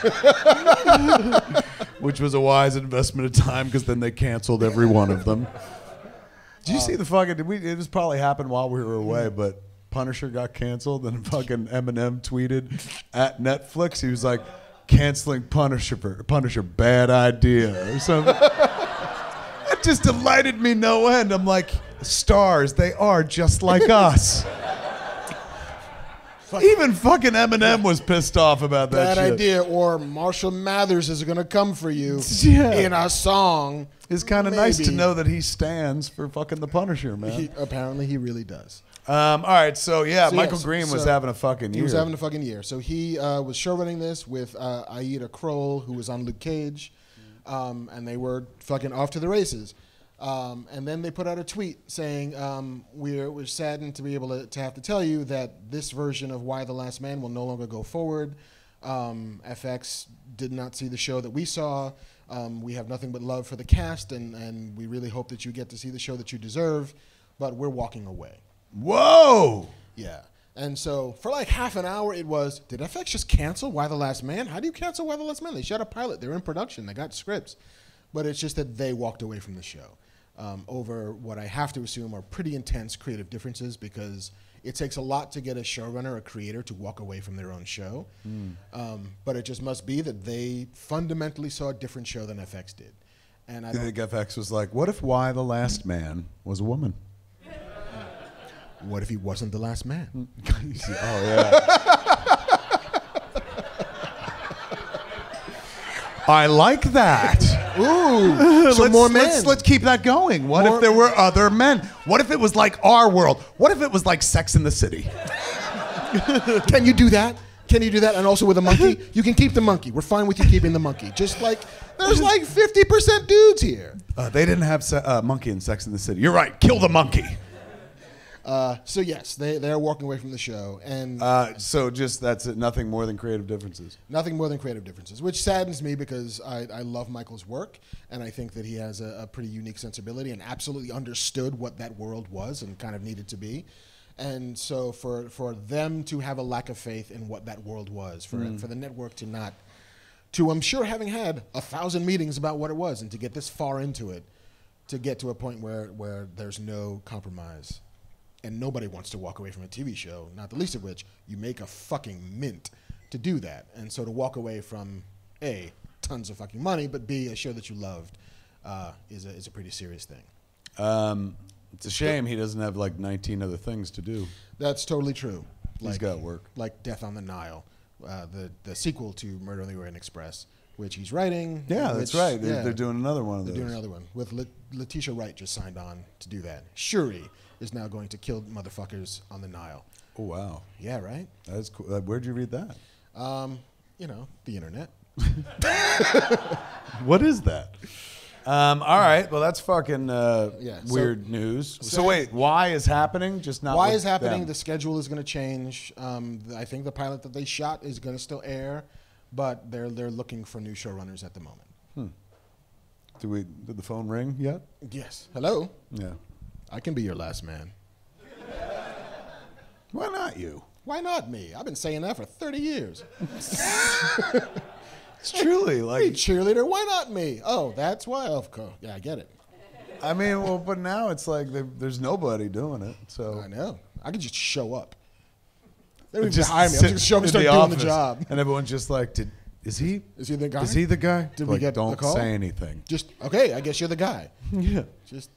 which was a wise investment of time because then they canceled every one of them. Did you see the fucking? It was probably happened while we were away, but Punisher got canceled, and fucking Eminem tweeted at Netflix. He was like, canceling Punisher, bad idea, or something. It just delighted me no end. I'm like, stars, they are just like us. Even fucking Eminem was pissed off about that Bad shit. idea, or Marshall Mathers is gonna come for you Yeah. in a song. It's kind of nice to know that he stands for fucking the Punisher, man. Apparently he really does. All right, so Michael yes, Green was so having a fucking year. He was having a fucking year. So he was showrunning this with Aida Kroll, who was on Luke Cage, and they were fucking off to the races. And then they put out a tweet saying, we're saddened to be able to have to tell you that this version of Y: The Last Man will no longer go forward. FX did not see the show that we saw. We have nothing but love for the cast, and we really hope that you get to see the show that you deserve, but we're walking away. Whoa! Yeah. And so for like half an hour, it was, did FX just cancel Y: The Last Man? How do you cancel Y: The Last Man? They shot a pilot. They're in production. They got scripts. But it's just that they walked away from the show over what I have to assume are pretty intense creative differences, because it takes a lot to get a showrunner, a creator, to walk away from their own show. But it just must be that they fundamentally saw a different show than FX did. And I think FX was like, what if Y: The Last Man was a woman? What if he wasn't the last man? Oh, yeah. I like that. Ooh, some more men. Let's keep that going. What if there were other men? What if it was like our world? What if it was like Sex in the City? Can you do that? Can you do that? And also with a monkey? You can keep the monkey. We're fine with you keeping the monkey. Just like, there's like 50% dudes here. They didn't have monkey in Sex in the City. You're right. Kill the monkey. So yes, they're walking away from the show, and so just that's it, nothing more than creative differences. Nothing more than creative differences, which saddens me because I love Michael's work, and I think that he has a pretty unique sensibility and absolutely understood what that world was and kind of needed to be. And so for them to have a lack of faith in what that world was, for the network to not, I'm sure having had 1,000 meetings about what it was, and to get this far into it, to get to a point where there's no compromise. And nobody wants to walk away from a TV show, not the least of which you make a fucking mint to do that. And so to walk away from A, tons of fucking money, but B, a show that you loved is a pretty serious thing. It's a shame he doesn't have like 19 other things to do. That's totally true. He's got work. Like Death on the Nile, the sequel to Murder on the Orient Express, which he's writing. Yeah, that's right. They're doing another one of those. They're doing another one. With Letitia Wright just signed on to do that. Shuri is now going to kill motherfuckers on the Nile. Oh, wow. Yeah, right? That's cool. Where'd you read that? The internet. What is that? All right. Well, that's fucking weird news. So wait, why is happening? Just not. Why is happening? Them. The schedule is going to change. I think the pilot that they shot is going to still air, but they're looking for new showrunners at the moment. Did the phone ring yet? Yes. Hello. Yeah. I can be your last man. Why not you? Why not me? I've been saying that for 30 years. It's truly like hey, cheerleader. Why not me? Oh, that's why. Of course. Yeah, I get it. I mean, well, but now it's like there's nobody doing it. So I know. I could just show up. They don't even hire me. I'm just show up and start doing the job. And everyone's just like, Is he the guy? Is he the guy? Did we get the call? Don't say anything. Just, okay, I guess you're the guy. Yeah. Just,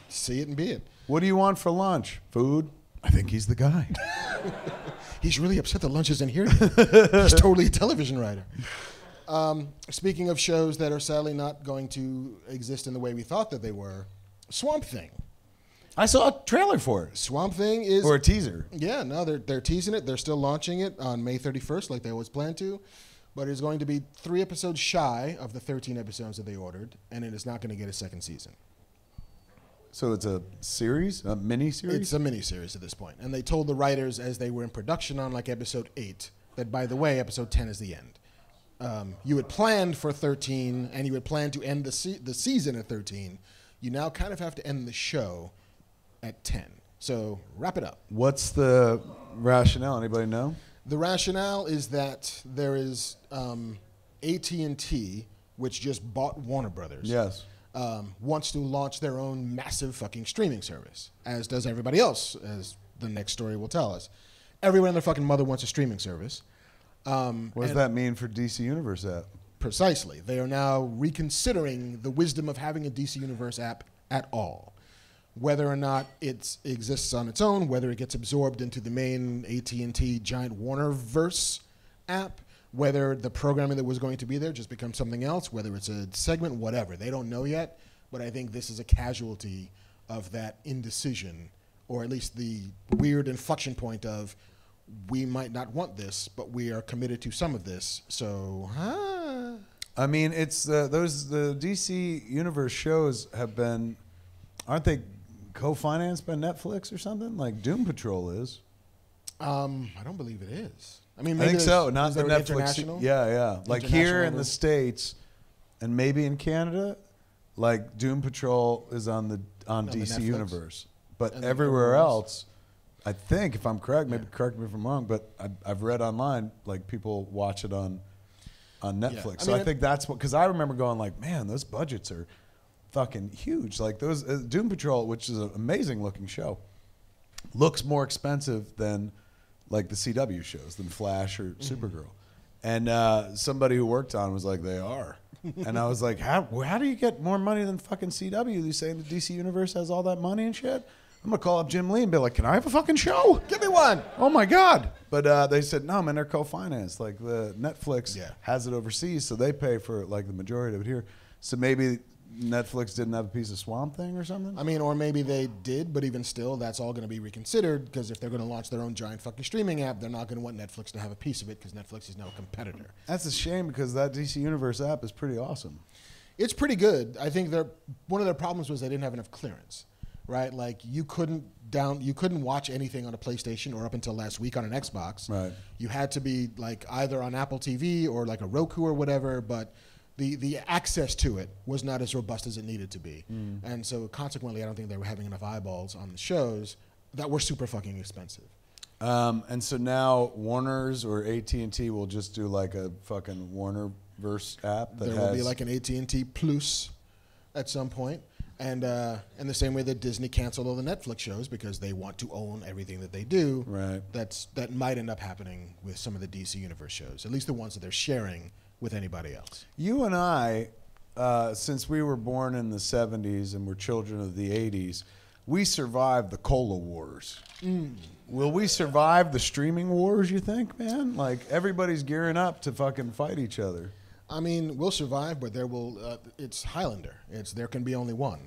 see it and be it. What do you want for lunch? Food? I think he's the guy. He's really upset that lunch isn't here yet. He's totally a television writer. Speaking of shows that are sadly not going to exist in the way we thought that they were, Swamp Thing. I saw a trailer for it. Swamp Thing is... Or a teaser. Yeah, no, they're teasing it. They're still launching it on May 31st like they always planned to. But it's going to be 3 episodes shy of the 13 episodes that they ordered, and it is not going to get a second season. So it's a series? A mini-series? It's a mini-series at this point. And they told the writers as they were in production on like episode 8 that, by the way, episode 10 is the end. You had planned for 13, and you had planned to end the season at 13. You now kind of have to end the show at 10. So wrap it up. What's the rationale? Anybody know? The rationale is that there is AT&T, which just bought Warner Brothers. Yes. Wants to launch their own massive fucking streaming service, as does everybody else, as the next story will tell us. Everyone and their fucking mother wants a streaming service. What does that mean for DC Universe app? Precisely. They are now reconsidering the wisdom of having a DC Universe app at all. Whether or not it exists on its own, whether it gets absorbed into the main AT&T Giant Warner-verse app, whether the programming that was going to be there just becomes something else, whether it's a segment, whatever. They don't know yet, but I think this is a casualty of that indecision, or at least the weird inflection point of, we might not want this, but we are committed to some of this. So, I mean, it's the DC Universe shows have been, aren't they co-financed by Netflix or something? Like Doom Patrol is. I don't believe it is. I mean, I maybe think so. Not is the there an Netflix. international? Yeah. Like International here in level? the States, and maybe in Canada, like Doom Patrol is on DC Netflix? Universe, but And everywhere everywhere else, I think, if I'm correct, maybe correct me if I'm wrong, but I've read online like people watch it on Netflix. I So mean, I think that's what, because I remember going like, man, those budgets are fucking huge. Like those Doom Patrol, which is an amazing looking show, looks more expensive than like the CW shows, than Flash or Supergirl. And somebody who worked on it was like, they are. And I was like, how do you get more money than fucking CW? You saying the DC Universe has all that money and shit? I'm going to call up Jim Lee and be like, can I have a fucking show? Give me one. Oh, my God. But they said, no, man, they're co-financed. Like, the Netflix Yeah. has it overseas, so they pay for, like, the majority of it here. So maybe Netflix didn't have a piece of Swamp Thing or something? I mean, or maybe they did, but even still, that's all going to be reconsidered, because if they're going to launch their own giant fucking streaming app, they're not going to want Netflix to have a piece of it, because Netflix is now a competitor. That's a shame, because that DC Universe app is pretty awesome. It's pretty good. I think one of their problems was they didn't have enough clearance, right? Like you couldn't watch anything on a PlayStation or up until last week on an Xbox. Right. You had to be like either on Apple TV or like a Roku or whatever, but the access to it was not as robust as it needed to be. And so consequently, I don't think they were having enough eyeballs on the shows that were super fucking expensive. And so now Warner's or AT&T will just do like a fucking Warner-verse app that There will be like an AT&T Plus at some point. And in the same way that Disney canceled all the Netflix shows because they want to own everything that they do, Right. that might end up happening with some of the DC Universe shows, at least the ones that they're sharing with anybody else. You and I, since we were born in the 70s and we're children of the 80s, we survived the Cola Wars. Will we survive the streaming wars, you think, man? Like, everybody's gearing up to fucking fight each other. I mean, we'll survive, but it's Highlander. There can be only one.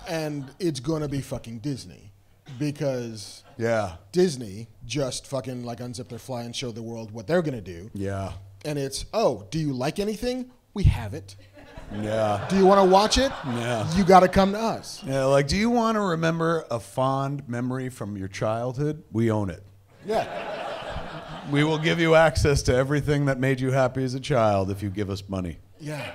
And it's going to be fucking Disney. Because Yeah. Disney just fucking like unzip their fly and show the world what they're going to do. Yeah. And it's, oh, do you like anything? We have it. Yeah. Do you want to watch it? Yeah. You got to come to us. Yeah, like, do you want to remember a fond memory from your childhood? We own it. Yeah. We will give you access to everything that made you happy as a child if you give us money. Yeah.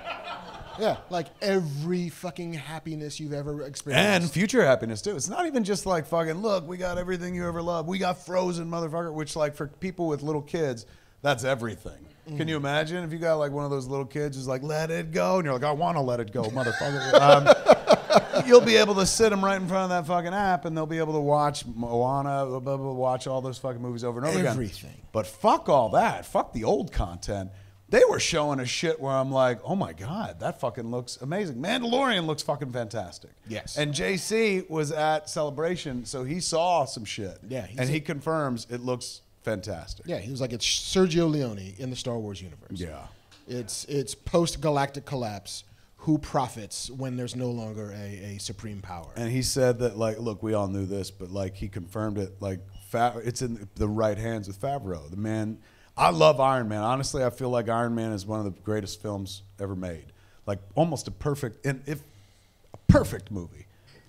Yeah. Like every fucking happiness you've ever experienced. And future happiness, too. It's not even just like fucking, look, we got everything you ever loved. We got Frozen, motherfucker, which, like, for people with little kids, that's everything. Can you imagine if you got, like, one of those little kids who's like, let it go? And you're like, I want to let it go, motherfucker. You'll be able to sit them right in front of that fucking app, and they'll be able to watch Moana, blah, blah, blah, watch all those fucking movies over and over again. Everything. But fuck all that. Fuck the old content. They were showing us shit where I'm like, oh my God, that fucking looks amazing. Mandalorian looks fucking fantastic. Yes. And JC was at Celebration, so he saw some shit. Yeah, and he confirms it looks fantastic. Yeah, he was like, it's Sergio Leone in the Star Wars universe. Yeah. It's post-galactic collapse. Who profits when there's no longer a supreme power? And he said that, like, look, we all knew this, but, like, he confirmed it, like, it's in the right hands with Favreau. The man, I love Iron Man. Honestly, I feel like Iron Man is one of the greatest films ever made. Like, almost a perfect movie.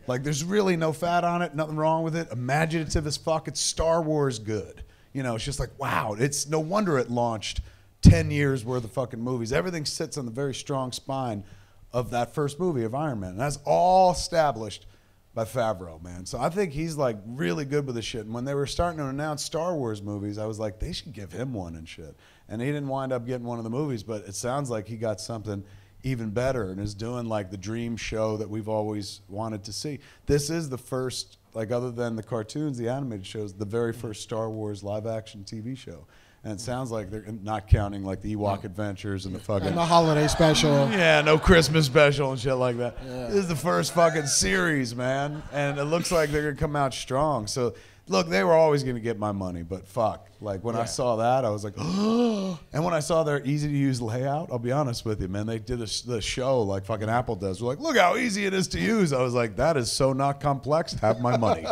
Like, there's really no fat on it, nothing wrong with it. Imaginative as fuck. It's Star Wars good. You know, it's just like, wow. It's no wonder it launched 10 years worth of fucking movies. Everything sits on the very strong spine of that first movie of Iron Man. And that's all established by Favreau, man. So I think he's like really good with this shit. And when they were starting to announce Star Wars movies, I was like, they should give him one and shit. And he didn't wind up getting one of the movies, but it sounds like he got something even better and is doing like the dream show that we've always wanted to see. This is the first like other than the cartoons, the animated shows, the very first Star Wars live-action TV show. And it sounds like they're not counting like the Ewok Adventures and the fucking... And the holiday special. Yeah, no Christmas special and shit like that. Yeah. This is the first fucking series, man. And it looks like they're going to come out strong. So, look, they were always going to get my money, but fuck. Like, when I saw that, I was like, oh. And when I saw their easy-to-use layout, I'll be honest with you, man, they did the show like fucking Apple does. We're like, look how easy it is to use. I was like, that is so not complex. Have my money.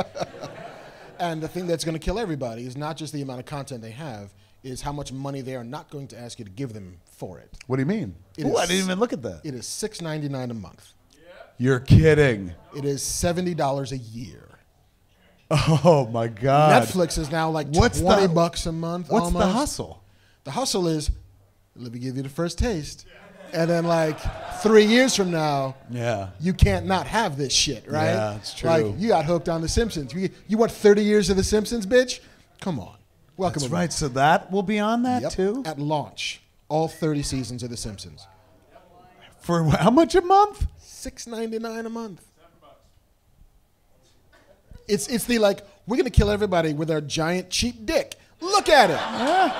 And the thing that's going to kill everybody is not just the amount of content they have, is how much money they are not going to ask you to give them for it. What do you mean? I didn't even look at that. It is $6.99 a month. Yeah. You're kidding. It is $70 a year. Oh my God. Netflix is now like $20 a month. What's almost. the hustle? The hustle is, let me give you the first taste. And then like 3 years from now, you can't not have this shit, right? Yeah, it's true. Like you got hooked on The Simpsons. You want 30 years of The Simpsons, bitch? Come on. Welcome. That's right. So that will be on that too? At launch, all 30 seasons of The Simpsons. For how much a month? $6.99 a month. It's the like, we're going to kill everybody with our giant cheap dick. Look at it. Yeah.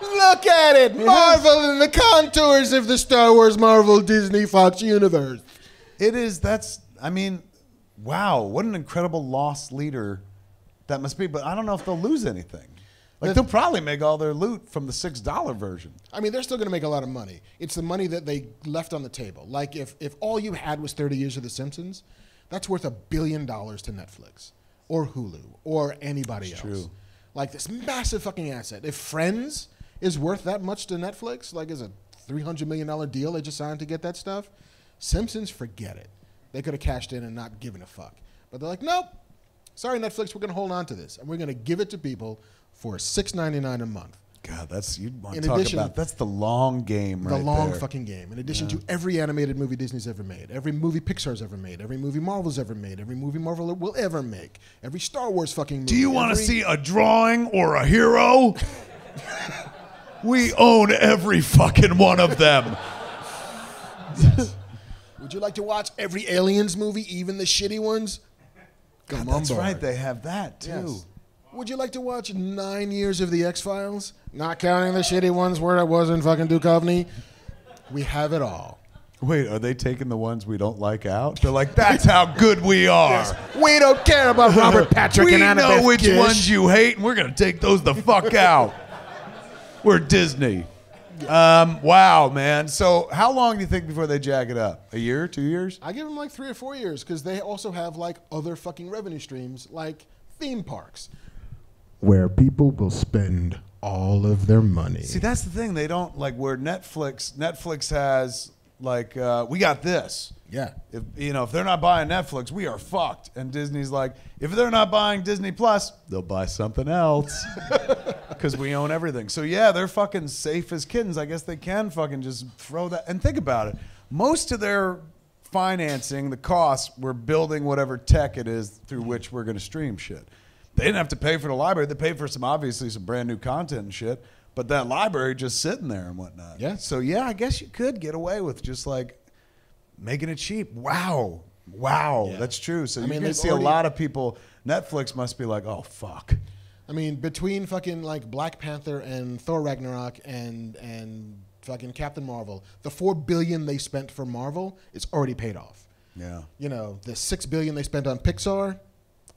Look at it. Marvel in the contours of the Star Wars, Marvel, Disney, Fox universe. It is. I mean, wow. What an incredible lost leader that must be. But I don't know if they'll lose anything. Like, they'll probably make all their loot from the $6 version. I mean, they're still going to make a lot of money. It's the money that they left on the table. Like, if all you had was 30 years of The Simpsons, that's worth $1 billion to Netflix or Hulu or anybody else. True. Like, this massive fucking asset. If Friends is worth that much to Netflix, like, is a $300 million deal they just signed to get that stuff, Simpsons, forget it. They could have cashed in and not given a fuck. But they're like, nope. Sorry, Netflix, we're going to hold on to this. And we're going to give it to people for $6.99 a month. God, you want to talk about, that's the long game right there. The long fucking game. In addition to every animated movie Disney's ever made, every movie Pixar's ever made, every movie Marvel's ever made, every movie Marvel will ever make, every Star Wars fucking movie. Do you want to see a drawing or a hero? We own every fucking one of them. Would you like to watch every Aliens movie, even the shitty ones? God, that's right, they have that too. Yes. Would you like to watch 9 years of the X-Files? Not counting the shitty ones where it wasn't fucking Duchovny. We have it all. Wait, are they taking the ones we don't like out? They're like, that's how good we are. Yes. We don't care about Robert Patrick and Annabeth We know which Gish. ones you hate, and we're going to take those the fuck out. We're Disney. Wow, man. So how long do you think before they jack it up? A year, 2 years? I give them like 3 or 4 years because they also have like other fucking revenue streams like theme parks, where people will spend all of their money. See, that's the thing. They don't, like, where Netflix has, like, we got this. Yeah. If they're not buying Netflix, we are fucked. And Disney's like, if they're not buying Disney Plus, they'll buy something else. Because we own everything. So, yeah, they're fucking safe as kittens. I guess they can fucking just throw that. And think about it. Most of their financing, the costs, we're building whatever tech it is through which we're going to stream shit. They didn't have to pay for the library. They paid for some brand new content and shit. But that library just sitting there and whatnot. Yeah. So, yeah, I guess you could get away with just, like, making it cheap. Wow. Yeah. That's true. So you're going to see a lot of people. Netflix must be like, oh, fuck. I mean, between fucking, like, Black Panther and Thor Ragnarok and fucking Captain Marvel, the $4 billion they spent for Marvel is already paid off. Yeah. The $6 billion they spent on Pixar,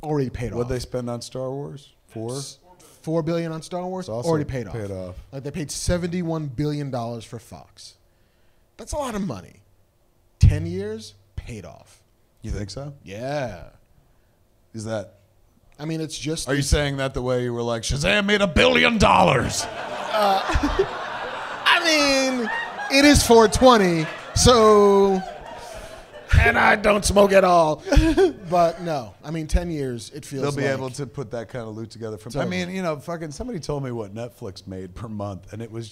already paid off. What'd they spend on Star Wars? $4 billion on Star Wars, already paid off. Like, they paid $71 billion for Fox. That's a lot of money. 10 years, paid off. You think so? Yeah. Is that? I mean, it's just. Are you saying that the way you were like, Shazam made $1 billion? I mean, it is 420, so. And I don't smoke at all. But no, I mean, 10 years, it feels They'll be like able to put that kind of loot together. I mean, fucking somebody told me what Netflix made per month, and it was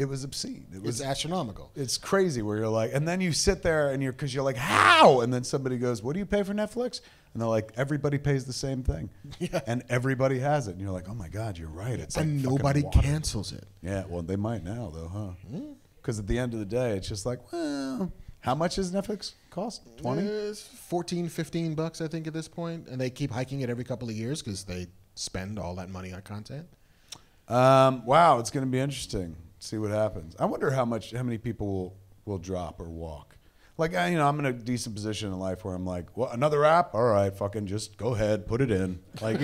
obscene. It's astronomical. It's crazy where you're like, and then you sit there and because you're like, how? And then somebody goes, what do you pay for Netflix? And they're like, everybody pays the same thing. Yeah. And everybody has it. And you're like, oh my God, you're right. It's like nobody cancels it. Yeah, well, they might now though, huh? Because at the end of the day, it's just like, well, How much does Netflix cost? 20? It's $14, $15 I think at this point, and they keep hiking it every couple of years because they spend all that money on content. Wow, it's going to be interesting. See what happens. I wonder how many people will drop or walk. Like, I'm in a decent position in life where I'm like, well, another app? All right, fucking just go ahead, put it in. Like,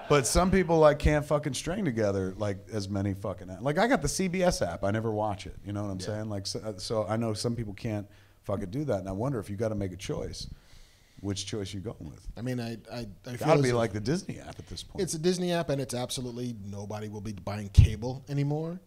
But some people like can't fucking string together like as many fucking apps. Like I got the CBS app, I never watch it. You know what I'm saying? Like so I know some people can't fucking do that, and I wonder if you got to make a choice, which choice you going with? I mean, I feel gotta be like the Disney app at this point. It's a Disney app, and it's absolutely nobody will be buying cable anymore.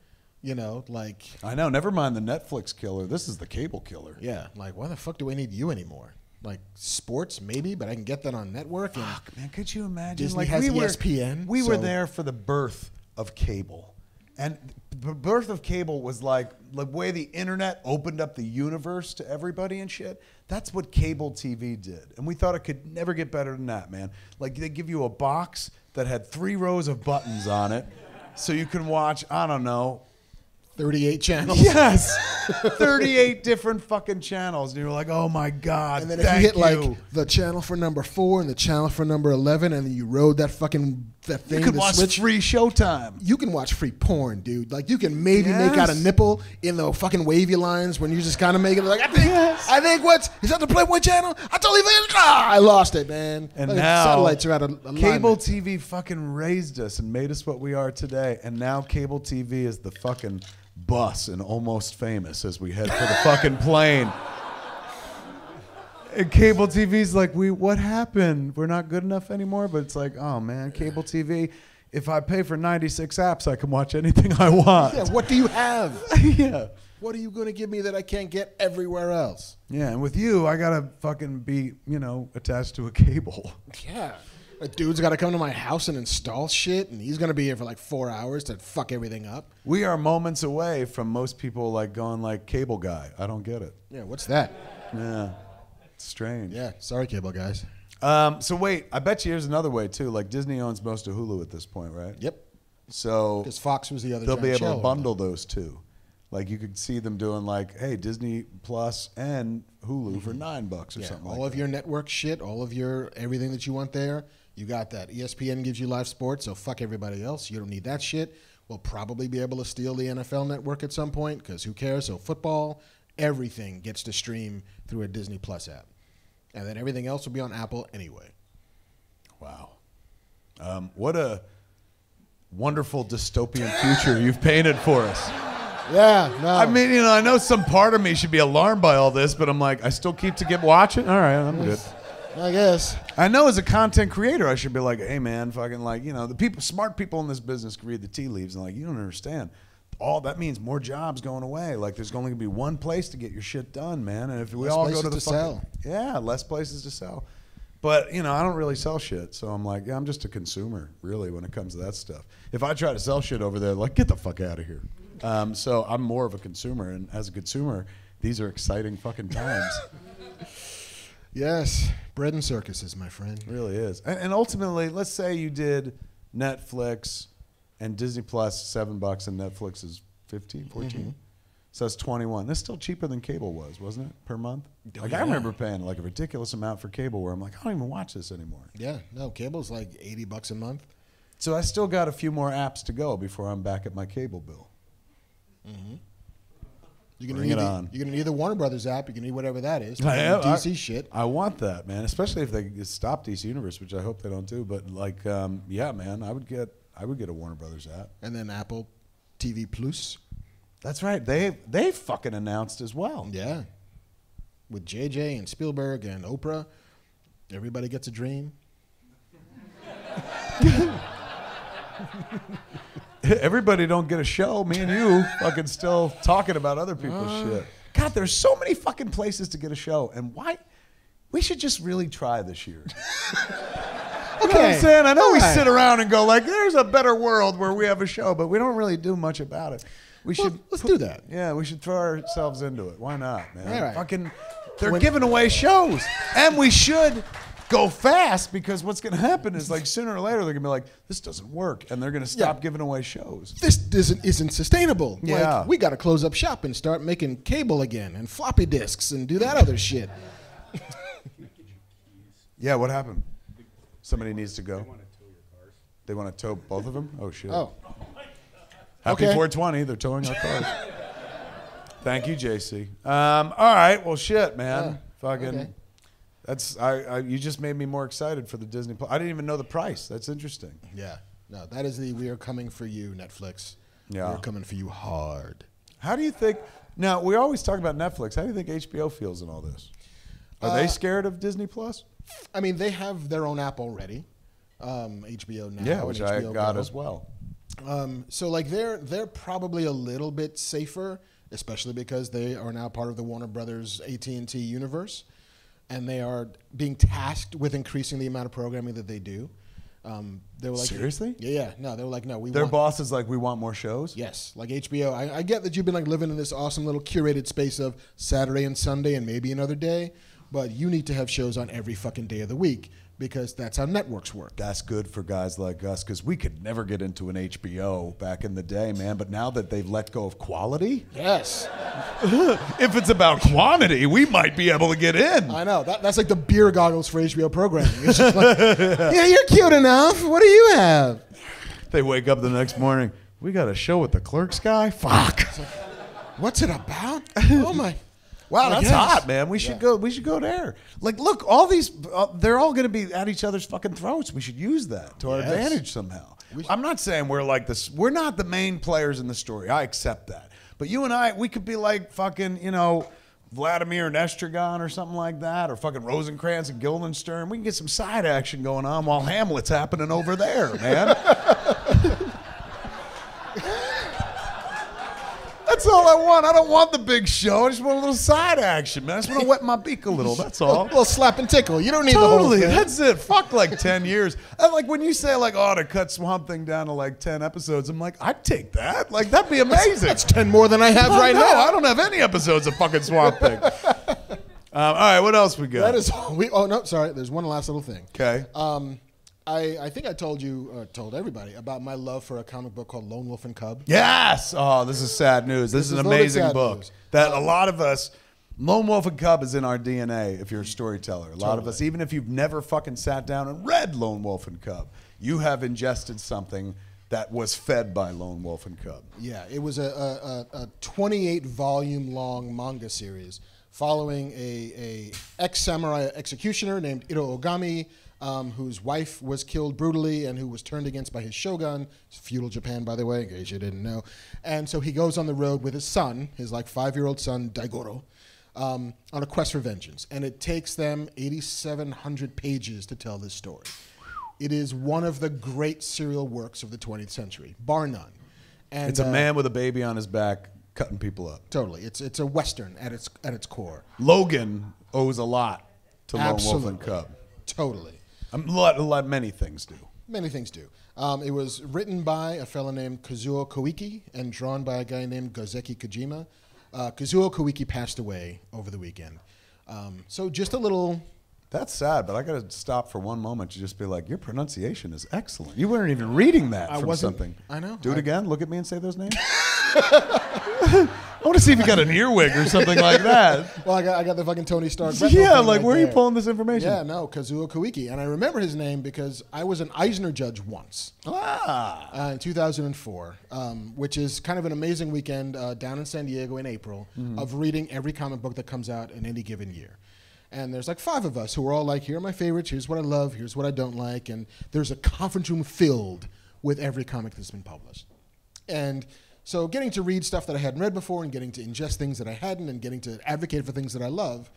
Like I know. Never mind the Netflix killer. This is the cable killer. Yeah, like why the fuck do I need you anymore? Like sports, maybe, but I can get that on network. And fuck, man, could you imagine? Disney like has ESPN. We were there for the birth of cable, and the birth of cable was like the way the internet opened up the universe to everybody and shit. That's what cable TV did, and we thought it could never get better than that, man. Like they give you a box that had 3 rows of buttons on it, so you can watch. I don't know. 38 channels. Yes, 38 different fucking channels, and you're like, oh my god. And then if you hit like the channel for number 4 and the channel for number 11, and then you rode that thing, you can watch switch, free Showtime. You can watch free porn, dude. Like you can maybe make out a nipple in the fucking wavy lines when you just kind of make it like I think what is that the Playboy channel? I totally think I lost it, man. And like, now satellites are out of alignment. Cable TV fucking raised us and made us what we are today, and now cable TV is the fucking bus and Almost Famous as we head for the fucking plane. And cable TV's like, what happened? We're not good enough anymore? But it's like, oh man, cable TV, if I pay for 96 apps, I can watch anything I want. Yeah, what do you have? Yeah. What are you going to give me that I can't get everywhere else? Yeah, and with you, I got to fucking be, attached to a cable. Yeah. A dude's got to come to my house and install shit, and he's going to be here for like 4 hours to fuck everything up. We are moments away from most people like going like cable guy. I don't get it. Yeah, what's that? Yeah, it's strange. Yeah, sorry, cable guys. So wait, I bet you here's another way too. Like Disney owns most of Hulu at this point, right? Yep. So because Fox was the other. They'll be able to bundle those two. Like you could see them doing like, hey, Disney Plus and Hulu for $9 or something. All of your network shit, all of your everything that you want there. You got that. ESPN gives you live sports, so fuck everybody else. You don't need that shit. We'll probably be able to steal the NFL network at some point because who cares? So football, everything gets to stream through a Disney Plus app. And then everything else will be on Apple anyway. Wow. What a wonderful dystopian future you've painted for us. Yeah, no. I mean, I know some part of me should be alarmed by all this, but I'm like, I still keep to get watching? All right, I'm good. I guess. I know as a content creator, I should be like, hey man, fucking like, the smart people in this business can read the tea leaves and like, you don't understand. All that means more jobs going away. Like there's only gonna be one place to get your shit done, man. And if we all go to the sell. Yeah, less places to sell. But I don't really sell shit, so I'm like, I'm just a consumer, really, when it comes to that stuff. If I try to sell shit over there, like, get the fuck out of here. So I'm more of a consumer, and as a consumer, these are exciting fucking times. Yes, bread and circuses, my friend. It really is. And ultimately, let's say you did Netflix and Disney Plus $7 and Netflix is 15, 14. Mm-hmm. So that's 21. That's still cheaper than cable was, wasn't it, per month? I remember paying like a ridiculous amount for cable where I'm like, I don't even watch this anymore. Yeah, no, cable's like $80 a month. So I still got a few more apps to go before I'm back at my cable bill. Mm-hmm. Bring it on. You're gonna need the Warner Brothers app. You can need whatever that is. DC shit. I want that, man. Especially if they stop DC Universe, which I hope they don't do. But like, yeah, man, I would get a Warner Brothers app. And then Apple TV Plus. That's right. They fucking announced as well. Yeah. With JJ and Spielberg and Oprah, everybody gets a dream. Everybody don't get a show. Me and you fucking still talking about other people's shit. God, there's so many fucking places to get a show. And why? We should just really try this year. You know what I'm saying? I know we sit around and go like, there's a better world where we have a show, but we don't really do much about it. Let's do that. Yeah, we should throw ourselves into it. Why not, man? All right. Fucking, they're giving away shows. And we should go fast, because what's going to happen is, like, sooner or later they're going to be like, this doesn't work, and they're going to stop giving away shows. This isn't sustainable. Yeah. Like, we got to close up shop and start making cable again and floppy disks and do that other shit. Yeah, what happened? Somebody needs to go. They want to tow both of them? Oh, shit. Oh. Happy Okay. 420. They're towing our cars. Thank you, JC. All right. Well, shit, man. Fucking. Okay. That's you just made me more excited for the Disney Plus. I didn't even know the price. That's interesting. Yeah. No, that is the "We Are Coming for You" Netflix. Yeah. We are coming for you hard. How do you think? Now, we always talk about Netflix. How do you think HBO feels in all this? Are they scared of Disney Plus? I mean, they have their own app already, HBO Now. Yeah, which and I HBO got Go. as well. So like they're probably a little bit safer, especially because they are now part of the Warner Brothers AT&T universe, and they are being tasked with increasing the amount of programming that they do. They were like, Seriously? Yeah. No, they were like, no, Their boss is like, we want more shows? Yes, like HBO. I get that you've been like living in this awesome little curated space of Saturday and Sunday and maybe another day, but you need to have shows on every fucking day of the week, because that's how networks work. That's good for guys like us, because we could never get into an HBO back in the day, man. But now that they've let go of quality, Yes. if it's about quantity, we might be able to get in. I know. That's like the beer goggles for HBO programming. It's just like, yeah, you're cute enough. What do you have? They wake up the next morning, we got a show with the Clerks guy? Fuck. What's it about? Oh my. Wow, I that's guess. hot, man. We should go. We should go there. Like, look, all these, they're all going to be at each other's fucking throats. We should use that to our Yes. advantage somehow. I'm not saying we're like this. We're not the main players in the story. I accept that. But you and I, we could be like fucking, Vladimir and Estragon or something like that, or fucking Rosencrantz and Guildenstern. We can get some side action going on while Hamlet's happening over there, man. That's all I want. I don't want the big show. I just want a little side action, man. I just want to wet my beak a little. That's all. A little slap and tickle. You don't need the whole Totally. thing. That's it. Fuck like 10 years. And like when you say like, to cut Swamp Thing down to like 10 episodes, I'm like, I'd take that. Like, that'd be amazing. That's 10 more than I have right No, now. I don't have any episodes of fucking Swamp Thing. All right, what else we got? That is all oh, no, sorry. There's one last little thing. Okay. I think I told everybody about my love for a comic book called Lone Wolf and Cub. Yes. Oh, this is sad news. This is an is a little bit amazing sad book news. that a lot of us, Lone Wolf and Cub is in our DNA if you're a storyteller. A lot of Totally. us, even if you've never fucking sat down and read Lone Wolf and Cub, you have ingested something that was fed by Lone Wolf and Cub. Yeah, it was a 28-volume long manga series following a ex-samurai executioner named Iro Ogami, whose wife was killed brutally and who was turned against by his shogun. It's feudal Japan, by the way, in case you didn't know. And so he goes on the road with his son, his like 5-year-old son, Daigoro, on a quest for vengeance. And it takes them 8,700 pages to tell this story. It is one of the great serial works of the 20th century, bar none. And, It's a man with a baby on his back cutting people up. Totally. It's a Western at its core. Logan owes a lot to Lone Wolf Absolutely. and Cub. Totally. A lot, many things do. Many things do. It was written by a fellow named Kazuo Koike and drawn by a guy named Gozeki Kojima. Kazuo Koike passed away over the weekend. So just a little... That's sad, but I got to stop for one moment to just be like, your pronunciation is excellent. You weren't even reading that I from wasn't- something. I know. Do it again. Look at me and say those names. I want to see if you got an earwig or something like that. Well, I got the fucking Tony Stark. Yeah, thing like right where are you there. pulling this information? Yeah, no, Kazuo Koike. And I remember his name because I was an Eisner judge once. In 2004, which is kind of an amazing weekend down in San Diego in April of reading every comic book that comes out in any given year. And there's like 5 of us who are all like, here are my favorites, here's what I love, here's what I don't like. And there's a conference room filled with every comic that's been published. And so getting to read stuff that I hadn't read before and getting to ingest things that I hadn't and getting to advocate for things that I love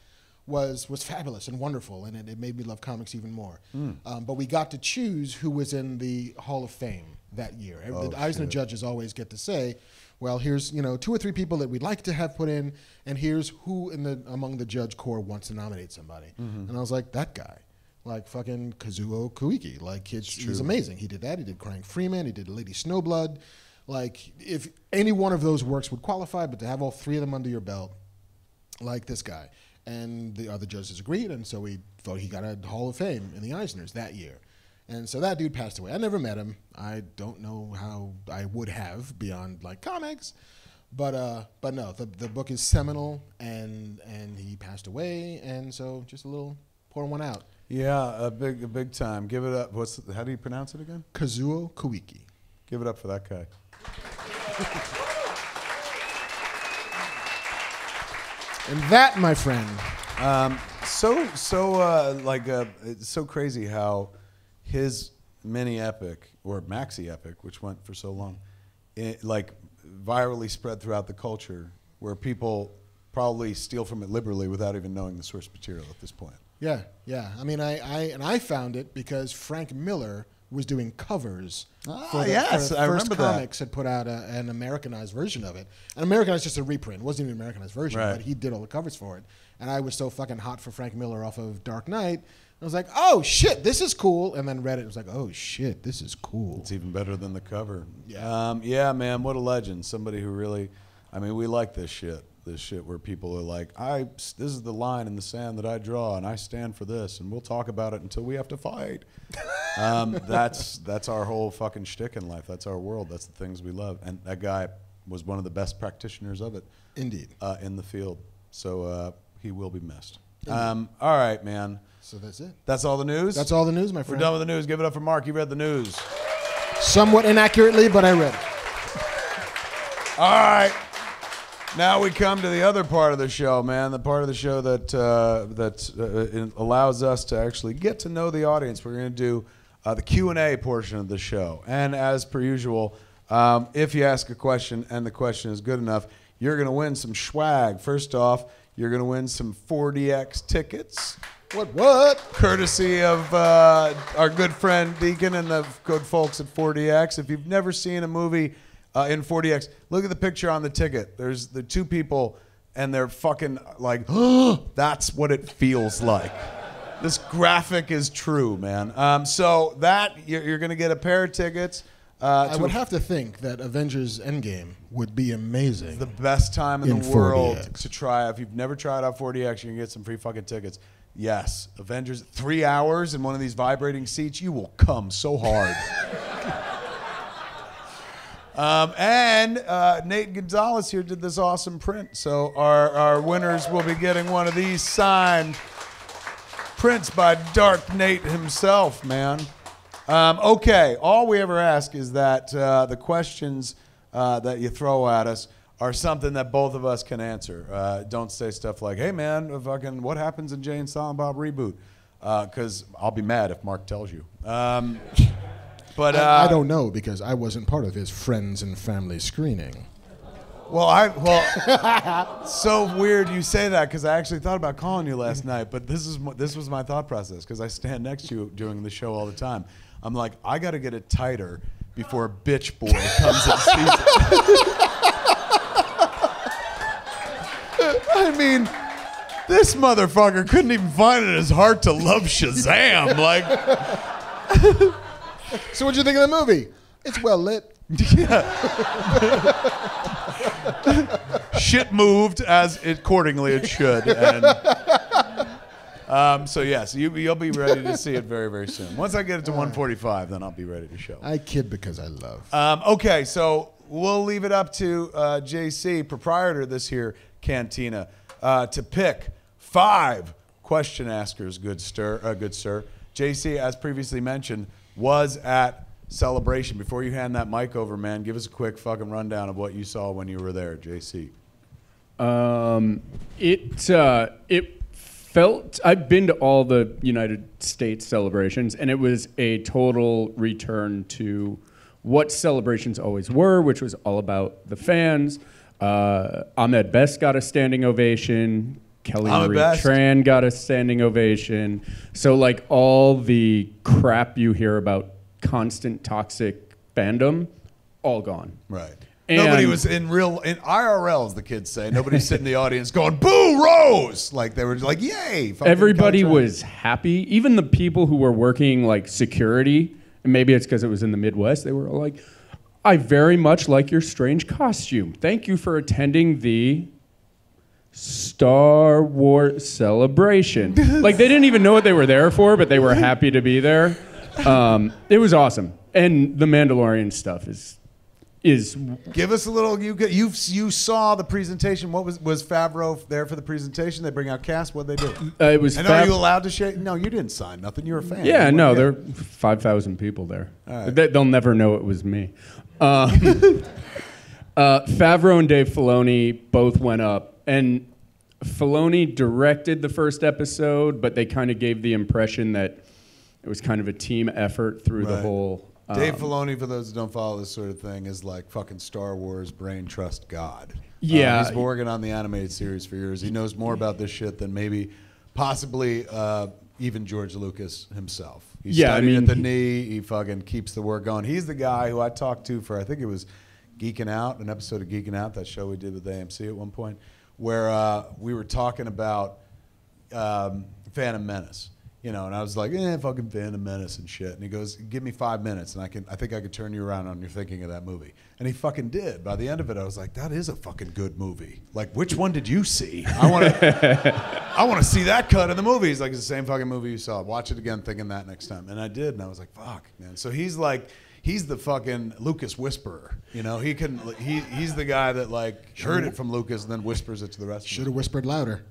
was fabulous and wonderful, and it made me love comics even more. But we got to choose who was in the Hall of Fame that year. The Eisner judges always get to say, well, here's 2 or 3 people that we'd like to have put in, and here's who among the judge corps wants to nominate somebody. And I was like, that guy. Like fucking Kazuo Koike. Like he's amazing. He did that. He did Crying Freeman. He did Lady Snowblood. Like if any one of those works would qualify, but to have all 3 of them under your belt, like this guy. And the other judges agreed, and so he got a Hall of Fame in the Eisners that year. And so that dude passed away. I never met him. I don't know how I would have beyond like comics, but no, the book is seminal, and he passed away, and so just a little pour one out. Yeah, a big time. Give it up. How do you pronounce it again? Kazuo Koike. Give it up for that guy. And that, my friend. It's so crazy how his mini epic or maxi epic, which went for so long, virally spread throughout the culture, where people probably steal from it liberally without even knowing the source material at this point. Yeah. I mean, I found it because Frank Miller was doing covers for the I First remember Comics had put out an Americanized version of it. And Americanized just a reprint. It wasn't even an Americanized version, right. But he did all the covers for it. And I was so fucking hot for Frank Miller off of Dark Knight. I was like, oh, shit, this is cool. And then read it. It was like, oh, shit, this is cool. It's even better than the cover. Yeah. Yeah, man, what a legend. Somebody who really, we like this shit. This shit where people are like, this is the line in the sand that I draw, and I stand for this, and we'll talk about it until we have to fight. That's our whole fucking shtick in life. That's our world. That's the things we love. And that guy was one of the best practitioners of it. Indeed. In the field. So he will be missed. All right, man. So that's it. That's all the news? That's all the news, my friend. We're done with the news. Give it up for Mark. You read the news. Somewhat inaccurately, but I read it. All right. Now we come to the other part of the show, man. The part of the show that allows us to actually get to know the audience. We're going to do the Q&A portion of the show. And as per usual, if you ask a question and the question is good enough, you're going to win some swag. First off, you're going to win some 4DX tickets. What? Courtesy of our good friend Deacon and the good folks at 4DX. If you've never seen a movie in 4DX, look at the picture on the ticket. There's the two people, and they're fucking like, that's what it feels like. This graphic is true, man. So that, you're going to get a pair of tickets. I would have to think that Avengers Endgame would be amazing. The best time in the world 4DX. to try. If you've never tried out 4DX, you're going to get some free fucking tickets. Yes, Avengers, 3 hours in one of these vibrating seats, you will come so hard. And Nate Gonzalez here did this awesome print. So our winners will be getting one of these signed prints by Dark Nate himself, man. Okay, all we ever ask is that the questions that you throw at us are something that both of us can answer. Don't say stuff like, hey, man, fucking what happens in Jay and Silent Bob Reboot? Because I'll be mad if Mark tells you. But I don't know because I wasn't part of his friends and family screening. Well, so weird you say that because I actually thought about calling you last night, but this was my thought process because I stand next to you during the show all the time. I'm like, I got to get it tighter before Bitch Boy comes and sees it. I mean, this motherfucker couldn't even find it in his heart to love Shazam. Like, so what'd you think of the movie? It's well lit. Yeah. Shit moved as accordingly it should. And so yes, you'll be ready to see it very, very soon. Once I get it to 145, then I'll be ready to show. I kid because I love. Okay, so we'll leave it up to JC, proprietor this here Cantina, to pick 5 question askers, good sir. JC, as previously mentioned, was at Celebration. Before you hand that mic over, man, give us a quick fucking rundown of what you saw when you were there, JC. It felt, I've been to all the United States celebrations, and it was a total return to what celebrations always were, which was all about the fans. Ahmed Best got a standing ovation. Kelly Marie Tran got a standing ovation. So like all the crap you hear about constant toxic fandom, all gone. Right. And nobody was in IRL, as the kids say. Nobody's sitting in the audience going, "Boo, Rose!" Like they were like, "Yay!" Everybody was happy. Even the people who were working like security, and maybe it's because it was in the Midwest, they were all like, "I very much like your strange costume. Thank you for attending the Star Wars Celebration. Like, they didn't even know what they were there for, but they were happy to be there. It was awesome. And the Mandalorian stuff is Give us a little. You saw the presentation. What was Favreau there for the presentation? They bring out cast. What they do? It was. And are you allowed to share? No, you didn't sign nothing. You're a fan. Yeah, no, there are 5,000 people there. Right. They'll never know it was me. Favreau and Dave Filoni both went up, and Filoni directed the first episode, but they kind of gave the impression that it was kind of a team effort through the whole. Dave Filoni, for those who don't follow this sort of thing, is like fucking Star Wars brain trust god. Yeah. He's been working on the animated series for years. He knows more about this shit than possibly even George Lucas himself. He studied at the knee. He fucking keeps the work going. He's the guy who I talked to for, I think it was Geeking Out, an episode of Geeking Out, that show we did with AMC at one point, where we were talking about Phantom Menace. You know, and I was like, fucking Phantom Menace and shit. And he goes, give me 5 minutes, and I think I could turn you around on your thinking of that movie. And he fucking did. By the end of it, I was like, that is a fucking good movie. Like, which one did you see? I want to see that cut of the movie. He's like, it's the same fucking movie you saw. Watch it again, thinking that next time. And I did, and I was like, fuck, man. So he's the fucking Lucas whisperer. You know, he's the guy that like heard it from Lucas and then whispers it to the rest of us. Should have whispered louder.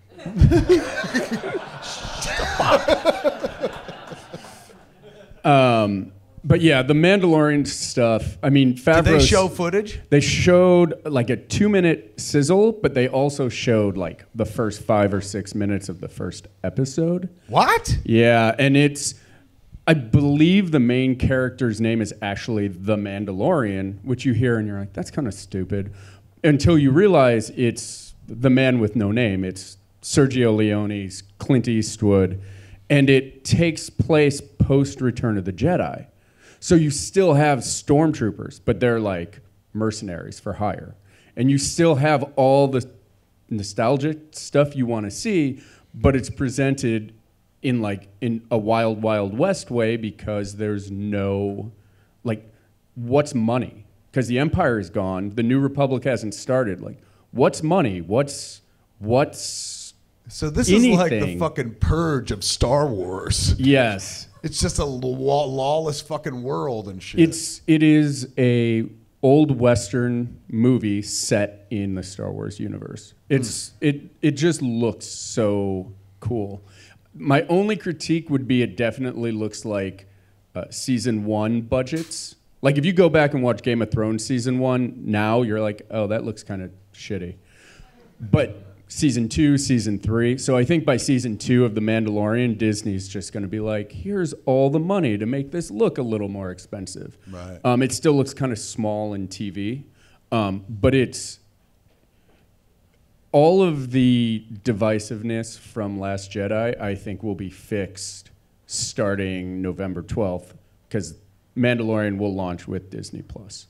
But yeah, the Mandalorian stuff. I mean, Favreau. Did they show footage? They showed like a 2-minute sizzle, but they also showed like the first 5 or 6 minutes of the first episode. What? Yeah, and I believe the main character's name is actually the Mandalorian, which you hear and you're like, that's kind of stupid, until you realize it's the man with no name. It's Sergio Leone's Clint Eastwood, and it takes place post Return of the Jedi. So you still have stormtroopers, but they're like mercenaries for hire. And you still have all the nostalgic stuff you want to see, but it's presented in a wild, wild west way, because there's no, like, what's money? Because the Empire is gone, the New Republic hasn't started. Like, what's money? What's So this anything. is like the fucking purge of Star Wars. Yes. It's just a lawless fucking world and shit. It is a old Western movie set in the Star Wars universe. It just looks so cool. My only critique would be it definitely looks like season 1 budgets. Like, if you go back and watch Game of Thrones season 1 now, you're like, oh, that looks kind of shitty. But season 2, season 3. So I think by season 2 of The Mandalorian, Disney's just going to be like, here's all the money to make this look a little more expensive. Right. It still looks kind of small in TV, but it's all of the divisiveness from Last Jedi, I think, will be fixed starting November 12th, because Mandalorian will launch with Disney Plus.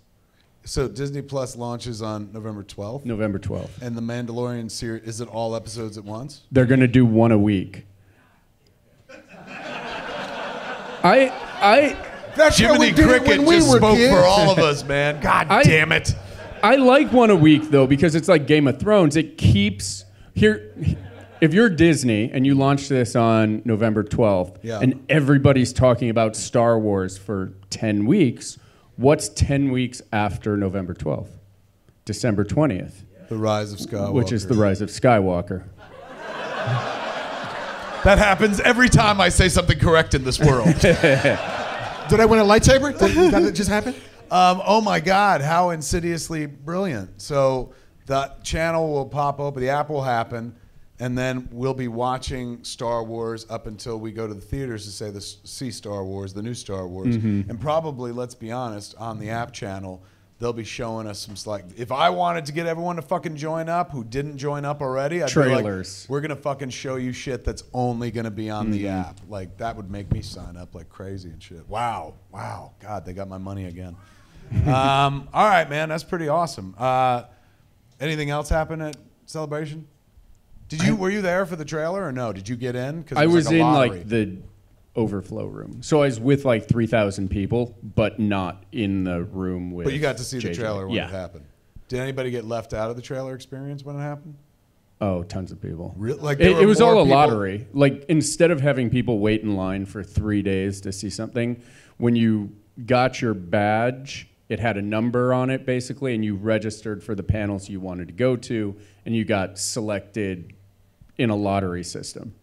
So Disney Plus launches on November 12th? November 12th. And the Mandalorian series, is it all episodes at once? They're going to do one a week. That's Jiminy Cricket just spoke for all of us, man. God damn it. I like one a week, though, because it's like Game of Thrones. It keeps... If you're Disney and you launch this on November 12th, and everybody's talking about Star Wars for 10 weeks, what's 10 weeks after November 12th? December 20th. The Rise of Skywalker. Which is the Rise of Skywalker. That happens every time I say something correct in this world. Did I win a lightsaber? Did that just happen? Oh my God, how insidiously brilliant. So the channel will pop open, the app will happen, and then we'll be watching Star Wars up until we go to the theaters to see Star Wars, the new Star Wars. Mm-hmm. And probably, let's be honest, on the app channel, they'll be showing us some, like, if I wanted to get everyone to fucking join up who didn't join up already, I'd trailers. Be like, we're going to fucking show you shit that's only going to be on the app. Like, that would make me sign up like crazy and shit. Wow. God, they got my money again. All right, man, that's pretty awesome. Anything else happen at Celebration? Were you there for the trailer or no? Did you get in? 'Cause I was like in lottery. like the overflow room. So I was with like 3,000 people, but not in the room with But you got to see the JJ. trailer when Yeah. it happened. Did anybody get left out of the trailer experience when it happened? Oh, tons of people. Like there It were was more all a people- lottery. Like instead of having people wait in line for 3 days to see something, when you got your badge, it had a number on it basically, and you registered for the panels you wanted to go to, and you got selected in a lottery system.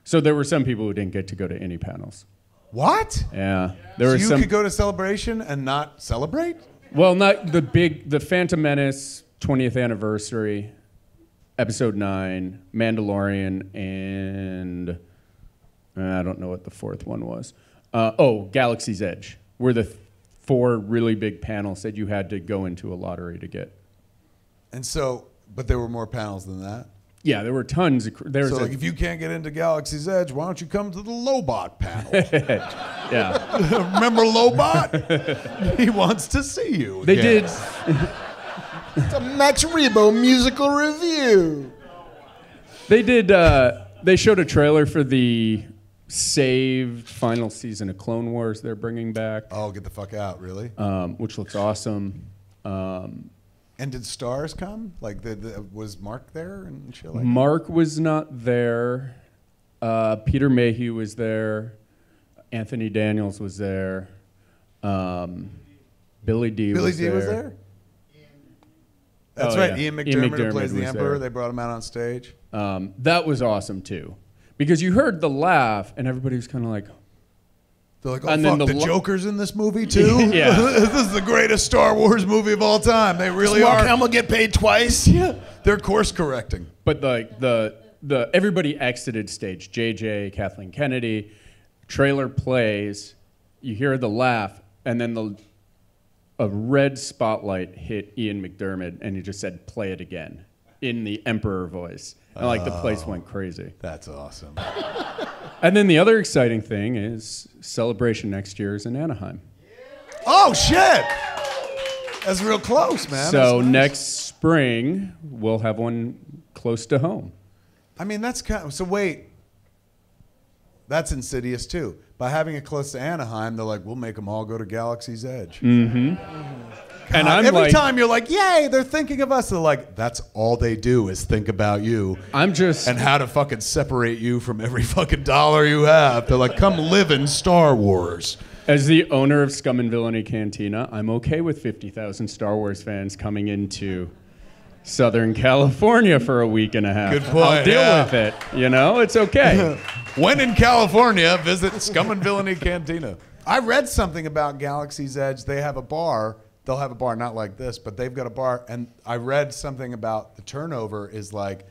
So there were some people who didn't get to go to any panels. What? Yeah, there So were you some. could go to Celebration and not celebrate? Well, not the Phantom Menace 20th anniversary, Episode 9, Mandalorian, and I don't know what the fourth one was. Galaxy's Edge were the 4 really big panels that you had to go into a lottery to get. And so, but there were more panels than that. Yeah, there were tons. So like if you can't get into Galaxy's Edge, why don't you come to the Lobot panel? yeah, Remember Lobot? He wants to see you. they again. did. It's a Max Rebo musical review. They did. They showed a trailer for the saved final season of Clone Wars they're bringing back, Oh, get the fuck out, really? which looks awesome. And did stars come? Like, was Marc there and shit like that? Marc was not there. Peter Mayhew was there. Anthony Daniels was there. Billy D. Billy was D there. was there? That's Oh, right. yeah. Ian McDermott, who plays the was Emperor. there. They brought him out on stage. That was awesome too, because you heard the laugh and everybody was kind of like, They're like, oh, And fuck, then the the Joker's in this movie, too? Yeah. This is the greatest Star Wars movie of all time. They really Mark are. Hamill get paid twice? Yeah. They're course correcting. but like the everybody exited stage. JJ, Kathleen Kennedy, trailer plays, you hear the laugh, and then a red spotlight hit Ian McDermott, and he just said, "Play it again," in the Emperor voice, and like the place went crazy. That's awesome. And then the other exciting thing is Celebration next year is in Anaheim. Oh, shit. That's real close, man. So That's nice. next spring we'll have one close to home. I mean, that's kind of, so wait. That's insidious, too. By having it close to Anaheim, they're like, we'll make them all go to Galaxy's Edge. And I'm Every like, time you're like, yay, they're thinking of us. They're like, that's all they do is think about you. I'm just And how to fucking separate you from every fucking dollar you have. They're like, come live in Star Wars. as the owner of Scum and Villainy Cantina, I'm okay with 50,000 Star Wars fans coming into Southern California for a week and a half. Good point, I'll deal yeah. with it. You know, it's okay. When in California, visit Scum and Villainy Cantina. I read something about Galaxy's Edge. They have a bar. They'll have a bar, not like this, but they've got a bar. And I read something about the turnover is like,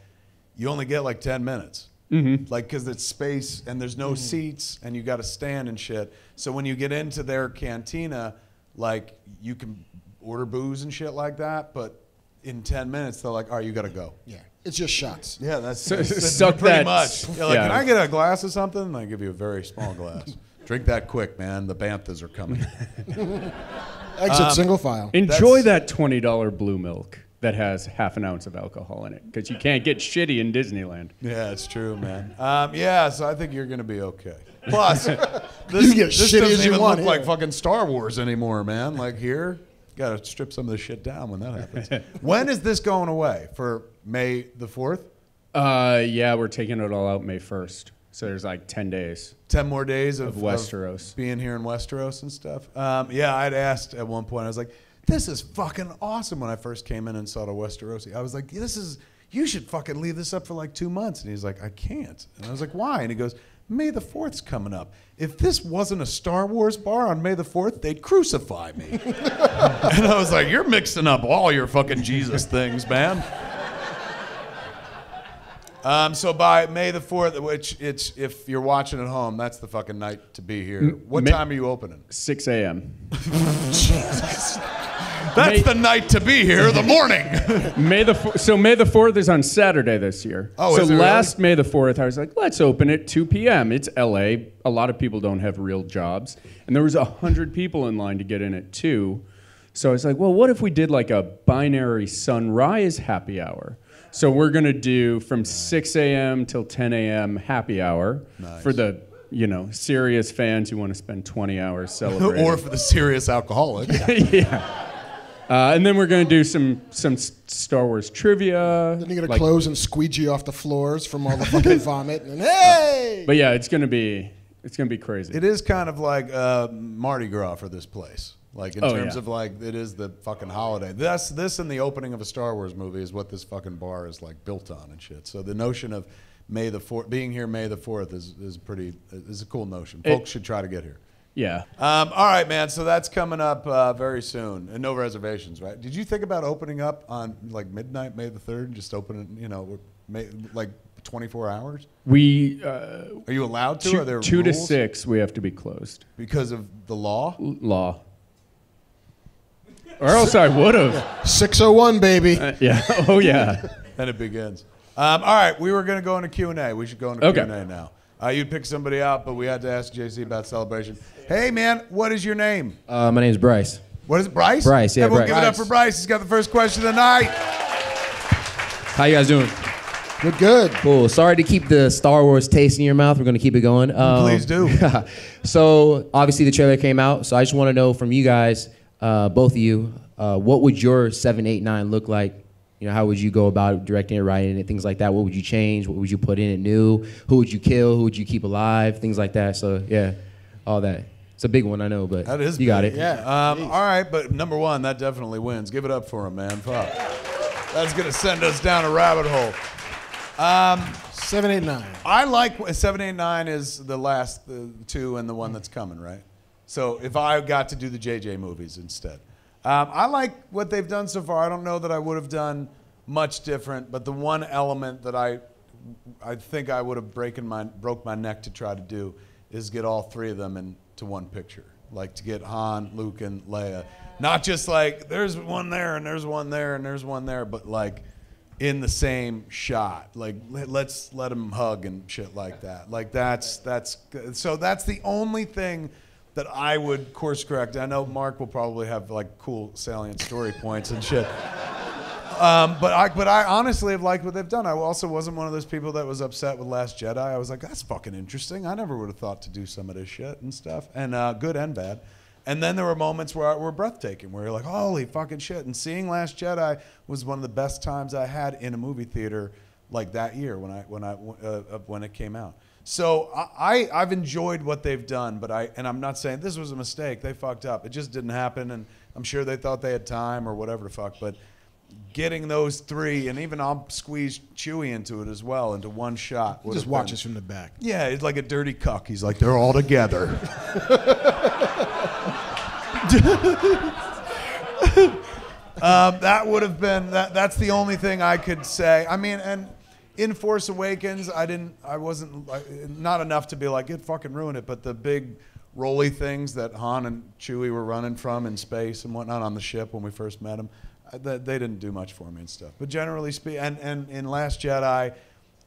you only get like 10 minutes. Like, because it's space and there's no seats and you got to stand and shit. So when you get into their cantina, like, you can order booze and shit like that, but in 10 minutes, they're like, all right, you got to go. Yeah, it's just shots. Yeah, that's Suck pretty that. much. You're like, Yeah. can I get a glass of something? And I give you a very small glass. Drink that quick, man. The Banthas are coming. Exit single file. Enjoy that $20 blue milk that has half an ounce of alcohol in it, because you can't get shitty in Disneyland. Yeah, it's true, man. Yeah, so I think you're going to be okay. Plus, You this get shitty doesn't as you even want look like here. fucking Star Wars anymore, man. Like here, got to strip some of this shit down when that happens. When is this going away? For May the 4th? Yeah, we're taking it all out May 1st. So there's like 10 days. 10 more days of Westeros. being here in Westeros and stuff. Yeah, I'd asked at one point, I was like, this is fucking awesome when I first came in and saw the Westerosi. I was like, you should fucking leave this up for like 2 months. And he's like, I can't. And I was like, why? And he goes, May the 4th's coming up. If this wasn't a Star Wars bar on May the 4th, they'd crucify me. And I was like, you're mixing up all your fucking Jesus things, man. So by May the 4th, which it's, if you're watching at home, that's the fucking night to be here. What time are you opening? 6 a.m. That's the night to be here, the morning. May the 4th is on Saturday this year. Oh, so is it last May the 4th, I was like, let's open it 2 p.m. It's LA. A lot of people don't have real jobs, and there was 100 people in line to get in at 2. So I was like, well, what if we did like a binary sunrise happy hour? So we're gonna do from 6 a.m. till 10 a.m. happy hour for the serious fans who want to spend 20 hours celebrating. Or for the serious alcoholic. Yeah. And then we're going to do some Star Wars trivia. Then you're going to close and squeegee off the floors from all the fucking vomit. And hey! But yeah, it's going to be crazy. It is kind of like Mardi Gras for this place. Like in terms of like, it is the fucking holiday. This and the opening of a Star Wars movie is what this fucking bar is like built on and shit. So the notion of May the 4th, being here May the 4th is a cool notion. Folks should try to get here. Yeah. All right, man. So that's coming up very soon, and no reservations, right? Did you think about opening up on like midnight, May the 3rd, and just opening, like 24 hours? Are you allowed to? Are there 2 to rules? 6? We have to be closed Because of the law. Law. Or else I would have. 601, baby. Yeah. Oh yeah. And it begins. All right, we were going to go into Q&A. We should go into Q&A now. You'd pick somebody out, but we had to ask JC about celebration. Hey, man, what is your name? My name's Bryce. What is it, Bryce? Bryce, yeah, Everyone Bryce. give it up for Bryce. He's got the first question of the night. How you guys doing? Good. Cool. Sorry to keep the Star Wars taste in your mouth. We're going to keep it going. Please do. So, obviously, the trailer came out, so I just want to know from you guys, both of you, what would your 7, 8, 9 look like? You know, how would you go about directing it, writing it, things like that? What would you change? What would you put in it new? Who would you kill? Who would you keep alive? Things like that. So, yeah, all that. It's a big one, I know, but that is you got it. Yeah. All right, but number one, that definitely wins. Give it up for him, man. Fuck. That's going to send us down a rabbit hole. 7, 8, 9. I like 7, 8, 9 is the last two and the one that's coming, right? So if I got to do the JJ movies instead. I like what they've done so far. I don't know that I would have done much different, but the one element that I think I would have broke my neck to try to do is get all three of them into one picture. Like to get Han, Luke, and Leia. Not just like, there's one there, and there's one there, and there's one there, but like in the same shot. Like, let's let them hug and shit like that. Like so that's the only thing that I would course correct. I know Marc will probably have like cool salient story points and shit. But I honestly have liked what they've done. I also wasn't one of those people that was upset with Last Jedi. I was like, that's fucking interesting. I never would have thought to do some of this shit and stuff, and good and bad. And then there were moments where were breathtaking, where you're like, holy fucking shit. And seeing Last Jedi was one of the best times I had in a movie theater like that year when it came out. So I've enjoyed what they've done, and I'm not saying this was a mistake. They fucked up. It just didn't happen, and I'm sure they thought they had time or whatever the fuck. But getting those three, and even I'll squeeze Chewie into it as well, into one shot. He just watches from the back. Yeah, it's like a dirty cuck. He's like, they're all together. That would have been that's the only thing I could say. I mean, and in Force Awakens, I wasn't not enough to be like, it fucking ruined it, but the big rolly things that Han and Chewie were running from in space and whatnot on the ship when we first met them, they didn't do much for me and stuff. But generally speaking, and in Last Jedi,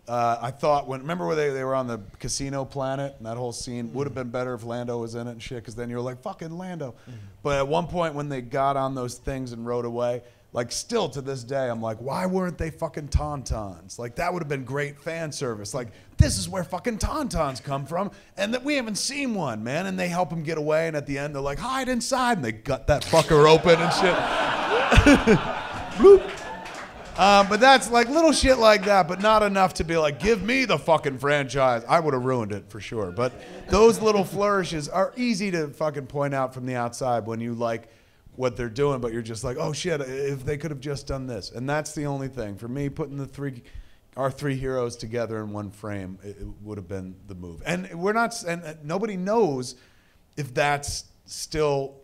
I thought remember where they were on the casino planet, and that whole scene would have been better if Lando was in it and shit, because then you're like, fucking Lando. But at one point when they got on those things and rode away, like still to this day, I'm like, why weren't they fucking Tauntauns? Like that would have been great fan service. Like, this is where fucking Tauntauns come from, and that we haven't seen one, man. And they help him get away, and at the end they're like, hide inside, and they gut that fucker open and shit. Bloop. But that's like little shit like that, but not enough to be like, give me the fucking franchise. I would have ruined it for sure. But those little flourishes are easy to fucking point out from the outside when you like what they're doing, but you're just like, oh shit, if they could have just done this. And that's the only thing. For me, putting our three heroes together in one frame, it would have been the move. And nobody knows if that's still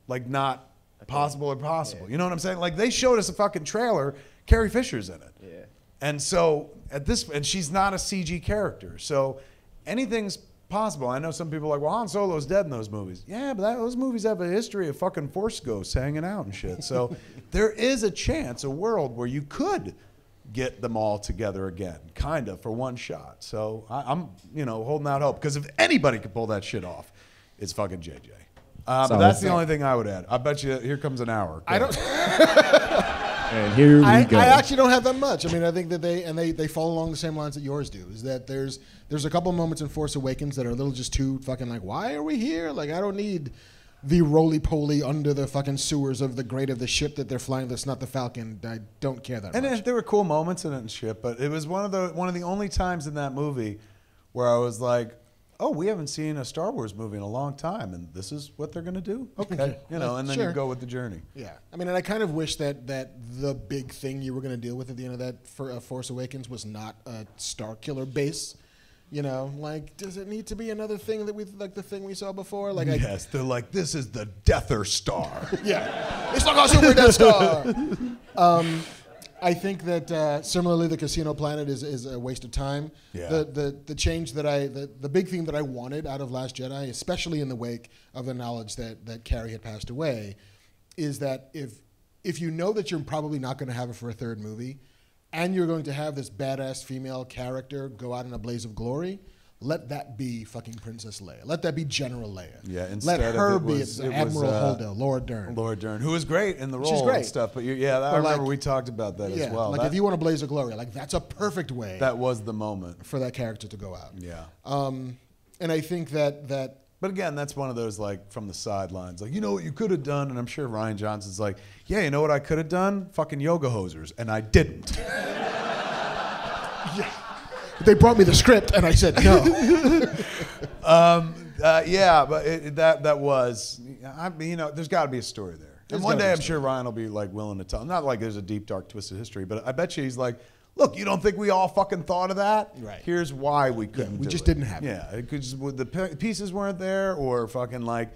like not possible or possible. Yeah. You know what I'm saying? Like they showed us a fucking trailer, Carrie Fisher's in it. Yeah. And so and she's not a CG character. So anything's possible. I know some people are like, well, Han Solo's dead in those movies. Yeah, but those movies have a history of fucking Force ghosts hanging out and shit. So there is a chance, a world where you could get them all together again, kind of, for one shot. So I'm holding out hope, because if anybody could pull that shit off, it's fucking JJ. But that's the only thing I would add. I bet you here comes an hour. I don't. And here we go. I actually don't have that much. I mean, I think that they fall along the same lines that yours do. Is that there's a couple moments in Force Awakens that are a little just too fucking like, why are we here? Like, I don't need the roly-poly under the fucking sewers of the grate of the ship that they're flying that's not the Falcon. I don't care that much. And there were cool moments in it and shit, but it was one of the only times in that movie where I was like, oh, we haven't seen a Star Wars movie in a long time, and this is what they're gonna do? Okay. And then you go with the journey. Yeah. I mean, and I kind of wish that the big thing you were gonna deal with at the end of that for Force Awakens was not a Star Killer base. You know, like, does it need to be another thing that like the thing we saw before? Like, yes, they're like, this is the Deather Star. Yeah, it's like a Super Death Star. I think that similarly, the Casino Planet is a waste of time. Yeah. The change that the big thing that I wanted out of Last Jedi, especially in the wake of the knowledge that Carrie had passed away, is that if you know that you're probably not going to have it for a third movie, and you're going to have this badass female character go out in a blaze of glory, let that be fucking Princess Leia. Let that be General Leia. Yeah, instead let her of be Admiral Holdo, Laura Dern. Laura Dern, who was great in the role She's great. and stuff. But I remember we talked about that as well. Like if you want a blaze of glory, like that's a perfect way. That was the moment for that character to go out. Yeah. And I think that. But again, that's one of those like from the sidelines, like, you know what you could have done, and I'm sure Ryan Johnson's like, yeah, you know what I could have done? Fucking yoga hosers, and I didn't. Yeah. They brought me the script, and I said no. Yeah, but that was, there's got to be a story there. And one day I'm sure Ryan will be like willing to tell. Not like there's a deep, dark, twisted history, but I bet you he's like, look, you don't think we all fucking thought of that? Right. Here's why we couldn't. We just do it. didn't have it. Yeah, it could just, the pieces weren't there, or fucking like,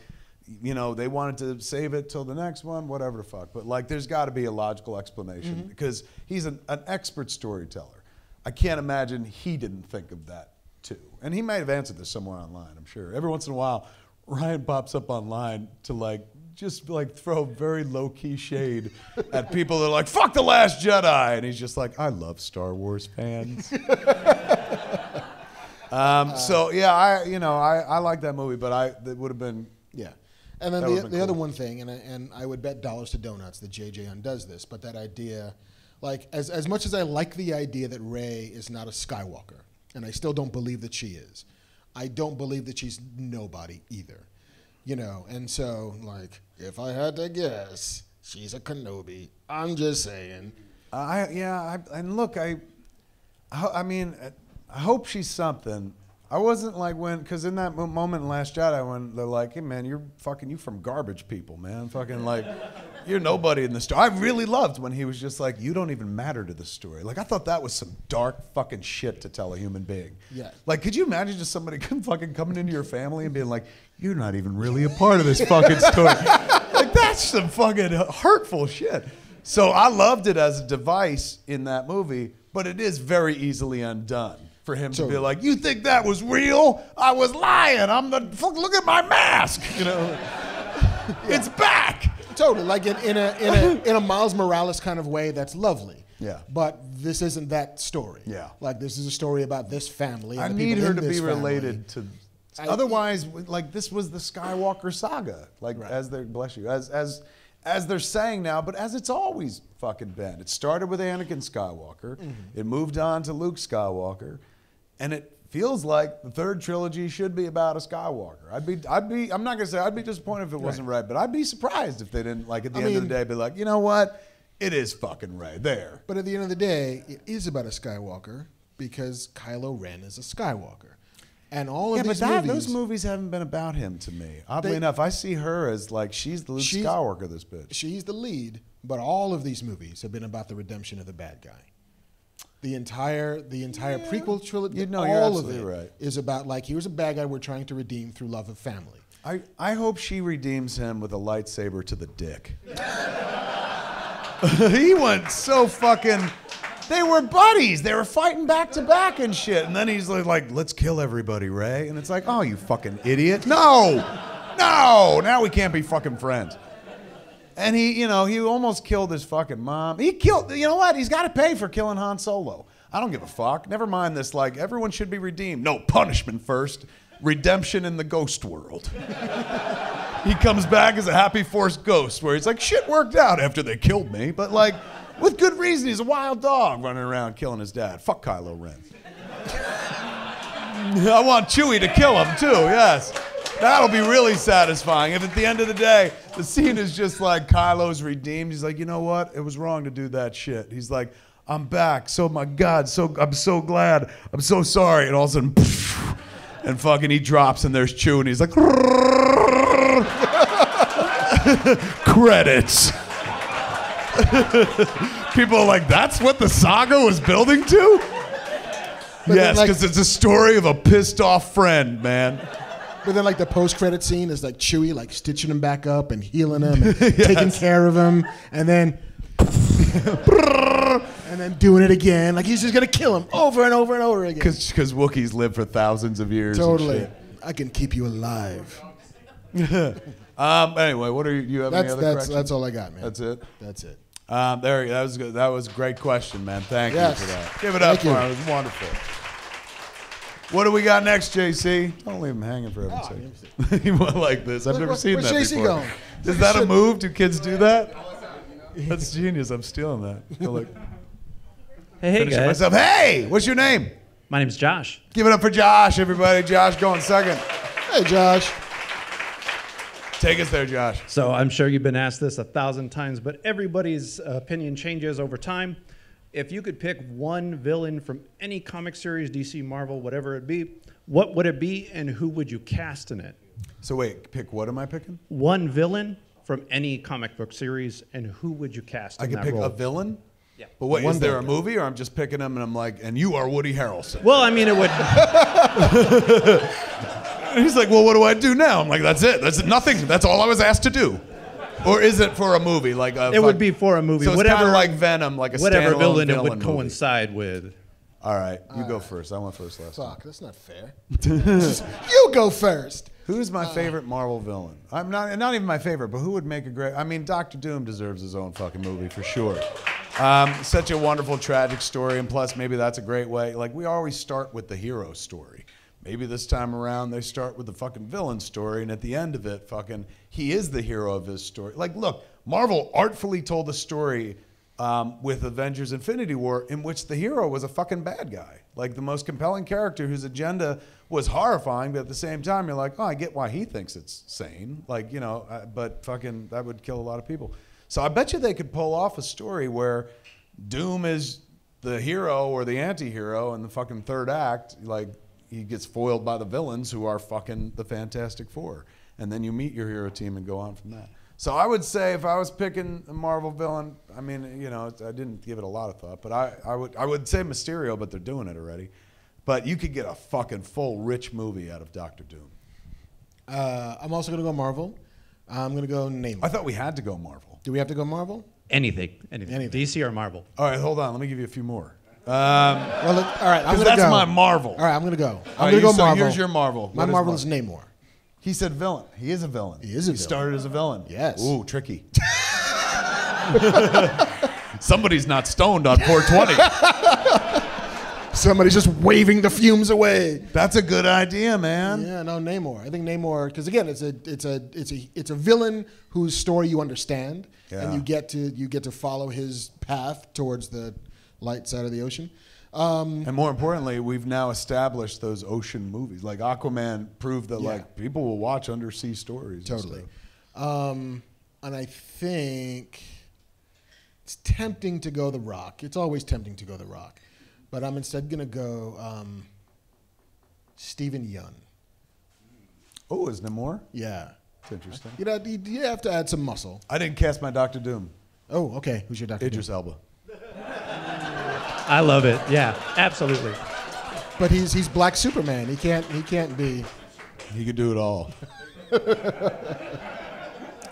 they wanted to save it till the next one, whatever the fuck. But like, there's got to be a logical explanation because he's an expert storyteller. I can't imagine he didn't think of that too. And he might have answered this somewhere online, I'm sure. Every once in a while, Ryan pops up online to like just like throw very low-key shade at people that are like, fuck The Last Jedi. And he's just like, I love Star Wars fans. So yeah, I like that movie, but it would have been. Yeah. And then the other one thing, and I would bet dollars to donuts that JJ undoes this, but that idea, like as much as I like the idea that Rey is not a Skywalker, and I still don't believe that she is, I don't believe that she's nobody either. And so, like, if I had to guess, she's a Kenobi. I'm just saying. And look, I mean, I hope she's something. I wasn't like because in that moment in Last Jedi when they're like, hey man, you from garbage people, man. Fucking like, you're nobody in the story. I really loved when he was just like, you don't even matter to the story. Like, I thought that was some dark fucking shit to tell a human being. Yeah. Like, could you imagine just somebody fucking coming into your family and being like, you're not even really a part of this fucking story. Like, that's some fucking hurtful shit. So I loved it as a device in that movie, but it is very easily undone. For him to be like, you think that was real? I was lying. Look at my mask. It's back. Totally, like in a Miles Morales kind of way. That's lovely. Yeah. But this isn't that story. Yeah. Like this is a story about this family. And I need her to be related to. Otherwise, like this was the Skywalker saga. Like as they're as they're saying now, but as it's always fucking been. It started with Anakin Skywalker. It moved on to Luke Skywalker. And it feels like the third trilogy should be about a Skywalker. I'm not gonna say I'd be disappointed if it wasn't right, but I'd be surprised if they didn't, like, at the end of the day, be like, you know what? It is fucking right there. But at the end of the day, it is about a Skywalker because Kylo Ren is a Skywalker. And all of these movies, those movies haven't been about him to me. Oddly enough, I see her as like she's the Luke Skywalker, this bitch. She's the lead, but all of these movies have been about the redemption of the bad guy. The entire prequel trilogy, all of it is about, like, he was a bad guy we're trying to redeem through love of family. I hope she redeems him with a lightsaber to the dick. He went so fucking. They were buddies. They were fighting back to back and shit. And then he's like, let's kill everybody, Rey. And it's like, oh, you fucking idiot. No. Now we can't be fucking friends. And he almost killed his fucking mom. You know what? He's got to pay for killing Han Solo. I don't give a fuck. Never mind this, like, everyone should be redeemed. No, punishment first. Redemption in the ghost world. He comes back as a happy Force ghost where he's like, shit worked out after they killed me. But, like, with good reason, he's a wild dog running around killing his dad. Fuck Kylo Ren. I want Chewie to kill him, too, yes. That'll be really satisfying. If at the end of the day, the scene is just like Kylo's redeemed. He's like, you know what? It was wrong to do that shit. He's like, I'm back. So my God, I'm so glad. I'm so sorry. And all of a sudden, poof, and fucking he drops and there's Chew and he's like, credits. People are like, that's what the saga was building to? But yes, like, because it's a story of a pissed off friend, man. But then like the post-credit scene is like Chewie like stitching him back up and healing him and taking care of him, and then doing it again. Like he's just gonna kill him over and over and over again. Because Wookiees live for thousands of years. Totally. And shit. I can keep you alive. Anyway, what are you have any other questions? That's all I got, man. That's it. That's it. There, that was good. That was a great question, man. Thank Yes. you for that. Give it up for him. It was wonderful. What do we got next, JC? Don't leave him hanging for every second. He went like this. I've never seen where's that JC before. going? Is that a move? Do kids do that? That's genius. I'm stealing that. Go look. Hey Finishing guys. myself. Hey, what's your name? My name's Josh. Give it up for Josh, everybody. Josh going second. Hey, Josh. Take us there, Josh. So I'm sure you've been asked this 1,000 times, but everybody's opinion changes over time. If you could pick one villain from any comic series, DC, Marvel, whatever it be, what would it be and who would you cast in it? So wait, pick what am I picking? One villain from any comic book series and who would you cast I in can that pick role? a villain? Yeah. But what, One is there a villain. movie or I'm just picking them and I'm like, and you are Woody Harrelson? Well, I mean, it would. And he's like, well, what do I do now? I'm like, that's it. That's nothing. That's all I was asked to do. Or is it for a movie? Like a It would be for a movie. So it's whatever, kind of like Venom, like a whatever standalone villain it villain would movie. coincide with. All right, you go first. I went first last time. Fuck, that's not fair. You go first. Who's my favorite Marvel villain? I'm not even my favorite, but who would make a great? I mean, Doctor Doom deserves his own fucking movie for sure. Such a wonderful, tragic story, and plus maybe that's a great way. Like we always start with the hero story. Maybe this time around they start with the fucking villain story, and at the end of it, fucking he is the hero of his story. Like, look, Marvel artfully told the story with Avengers: Infinity War, in which the hero was a fucking bad guy, like the most compelling character whose agenda was horrifying, but at the same time, you're like, oh, I get why he thinks it's sane, like, you know, but fucking that would kill a lot of people. So I bet you they could pull off a story where Doom is the hero or the anti-hero in the fucking third act, like he gets foiled by the villains who are fucking the Fantastic Four, and then you meet your hero team and go on from that. So I would say if I was picking a Marvel villain, I mean, you know, I didn't give it a lot of thought, but I would say Mysterio, but they're doing it already. But you could get a fucking full rich movie out of Doctor Doom. I'm also gonna go Marvel. I'm gonna go Namor. I thought we had to go Marvel. Do we have to go Marvel? Anything. Anything. DC or Marvel. All right, hold on. Let me give you a few more. Well, look, all right. I'm Because gonna that's go. my Marvel. All right, I'm gonna go. All I'm right, gonna go so Marvel. here's your Marvel. My What is Marvel is Marvel? Namor. He said villain. He is a villain. He is a He villain. started as a villain. Yes. Ooh, tricky. Somebody's not stoned on 420. Somebody's just waving the fumes away. That's a good idea, man. Yeah, no, Namor. I think Namor, because again, it's a villain whose story you understand, Yeah. and you get to follow his path towards the light side of the ocean. And more importantly, we've now established those ocean movies. Like Aquaman proved that Yeah. like people will watch undersea stories. and Totally. stuff. And I think it's tempting to go The Rock. It's always tempting to go The Rock. But I'm instead going to go Stephen Yeun. Oh, is Namor? Yeah. That's interesting. You have to add some muscle. I didn't cast my Doctor Doom. Oh, okay. Who's your doctor? Idris Elba. I love it. Yeah, absolutely. But he's Black Superman. He can't be. He could do it all.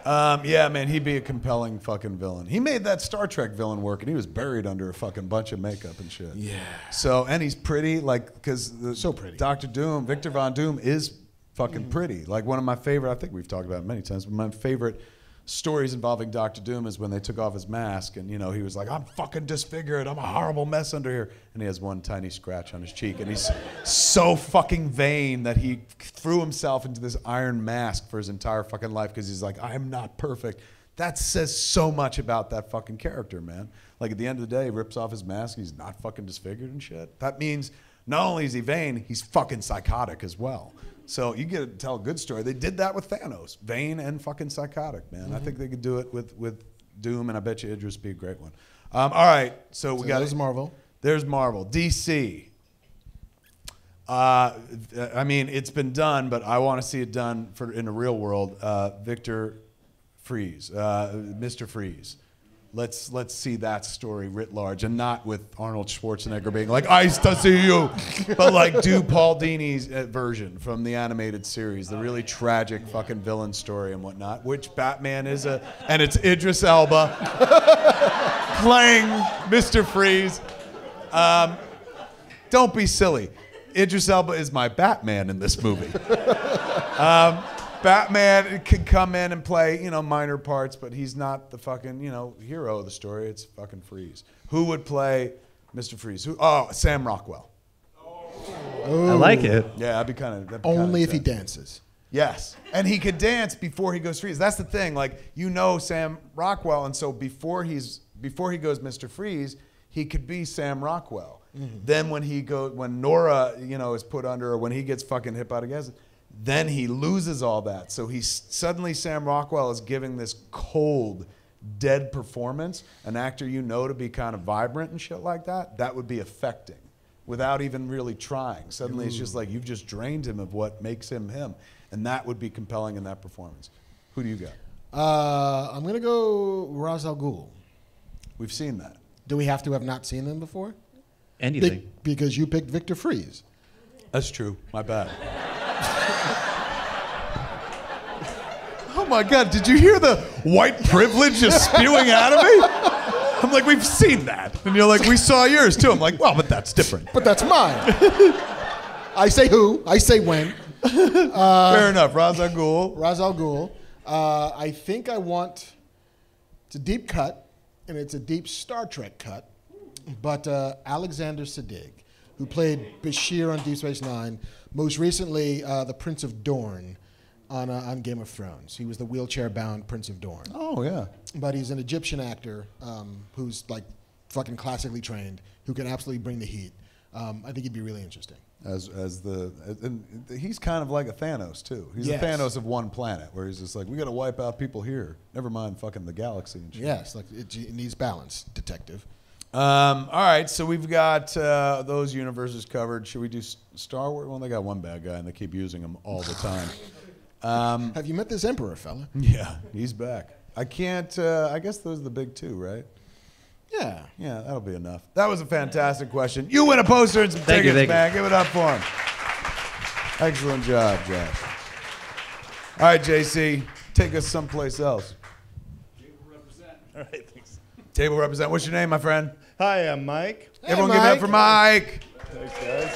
Yeah, man, he'd be a compelling fucking villain. He made that Star Trek villain work, and he was buried under a fucking bunch of makeup and shit. Yeah. So, and he's pretty, like, because So pretty. Doctor Doom, Victor Von Doom, is fucking pretty. Like one of my favorite, I think we've talked about it many times, but my favorite stories involving Doctor Doom is when they took off his mask, and you know he was like, "I'm fucking disfigured. I'm a horrible mess under here," and he has one tiny scratch on his cheek, and he's so fucking vain that he threw himself into this iron mask for his entire fucking life because he's like, "I am not perfect." That says so much about that fucking character, man. Like at the end of the day, he rips off his mask, and he's not fucking disfigured and shit. That means not only is he vain, he's fucking psychotic as well. So you get to tell a good story. They did that with Thanos, vain and fucking psychotic, man. I think they could do it with Doom, and I bet you Idris would be a great one. All right, so we got There's Marvel. There's Marvel. DC. I mean, it's been done, but I want to see it done in the real world. Victor Freeze, Mr. Freeze. Let's see that story writ large, and not with Arnold Schwarzenegger being like, "I to see you," but like do Paul Dini's version from the animated series, the really tragic fucking villain story and whatnot. Which Batman is and it's Idris Elba playing Mr. Freeze. Don't be silly. Idris Elba is my Batman in this movie. Batman can come in and play, minor parts, but he's not the fucking, hero of the story. It's fucking Freeze. Who would play Mr. Freeze? Sam Rockwell. I like it. Yeah, that'd be kind of Only if he dances. Yes, and he could dance before he goes Freeze. That's the thing. Like, Sam Rockwell, and so before he goes Mr. Freeze, he could be Sam Rockwell. Mm-hmm. Then when Nora, is put under, or when he gets fucking hit by the gas, then he loses all that. So suddenly Sam Rockwell is giving this cold, dead performance. An actor to be kind of vibrant and shit like that. That would be affecting, without even really trying. Suddenly it's just like you've just drained him of what makes him him, and that would be compelling in that performance. Who do you got? I'm gonna go Ra's al Ghul. We've seen that. Do we have to have not seen them before? Anything. Because you picked Victor Freeze. That's true. My bad. Oh my God, did you hear the white privilege just spewing out of me? I'm like, we've seen that. And you're like, we saw yours too. I'm like, well, but that's different. But that's mine. I say who, I say when. Fair enough, Ra's al Ghul. Ra's al Ghul. I think I want, it's a deep cut, and it's a deep Star Trek cut, but Alexander Siddig, who played Bashir on Deep Space Nine, most recently the Prince of Dorne on Game of Thrones. He was the wheelchair-bound Prince of Dorne. Oh, yeah. But he's an Egyptian actor who's like fucking classically trained, who can absolutely bring the heat. I think he'd be really interesting. And he's kind of like a Thanos too. He's Yes. a Thanos of one planet, where he's just like, we got to wipe out people here. Never mind fucking the galaxy and shit. Yes, like it needs balance, detective. All right, so we've got those universes covered. Should we do Star Wars? Well, they got one bad guy, and they keep using him all the time. Have you met this Emperor fella? Yeah, he's back. I can't. I guess those are the big two, right? Yeah. Yeah, that'll be enough. That was a fantastic question. You win a poster and some Thank you, tickets, thank man. Give it up for him. Excellent job, Josh. All right, JC, take us someplace else. Table represent. All right, thanks. Table represent. What's your name, my friend? Hi, I'm Mike. Hey, Everyone give it up for Mike. Thanks, guys.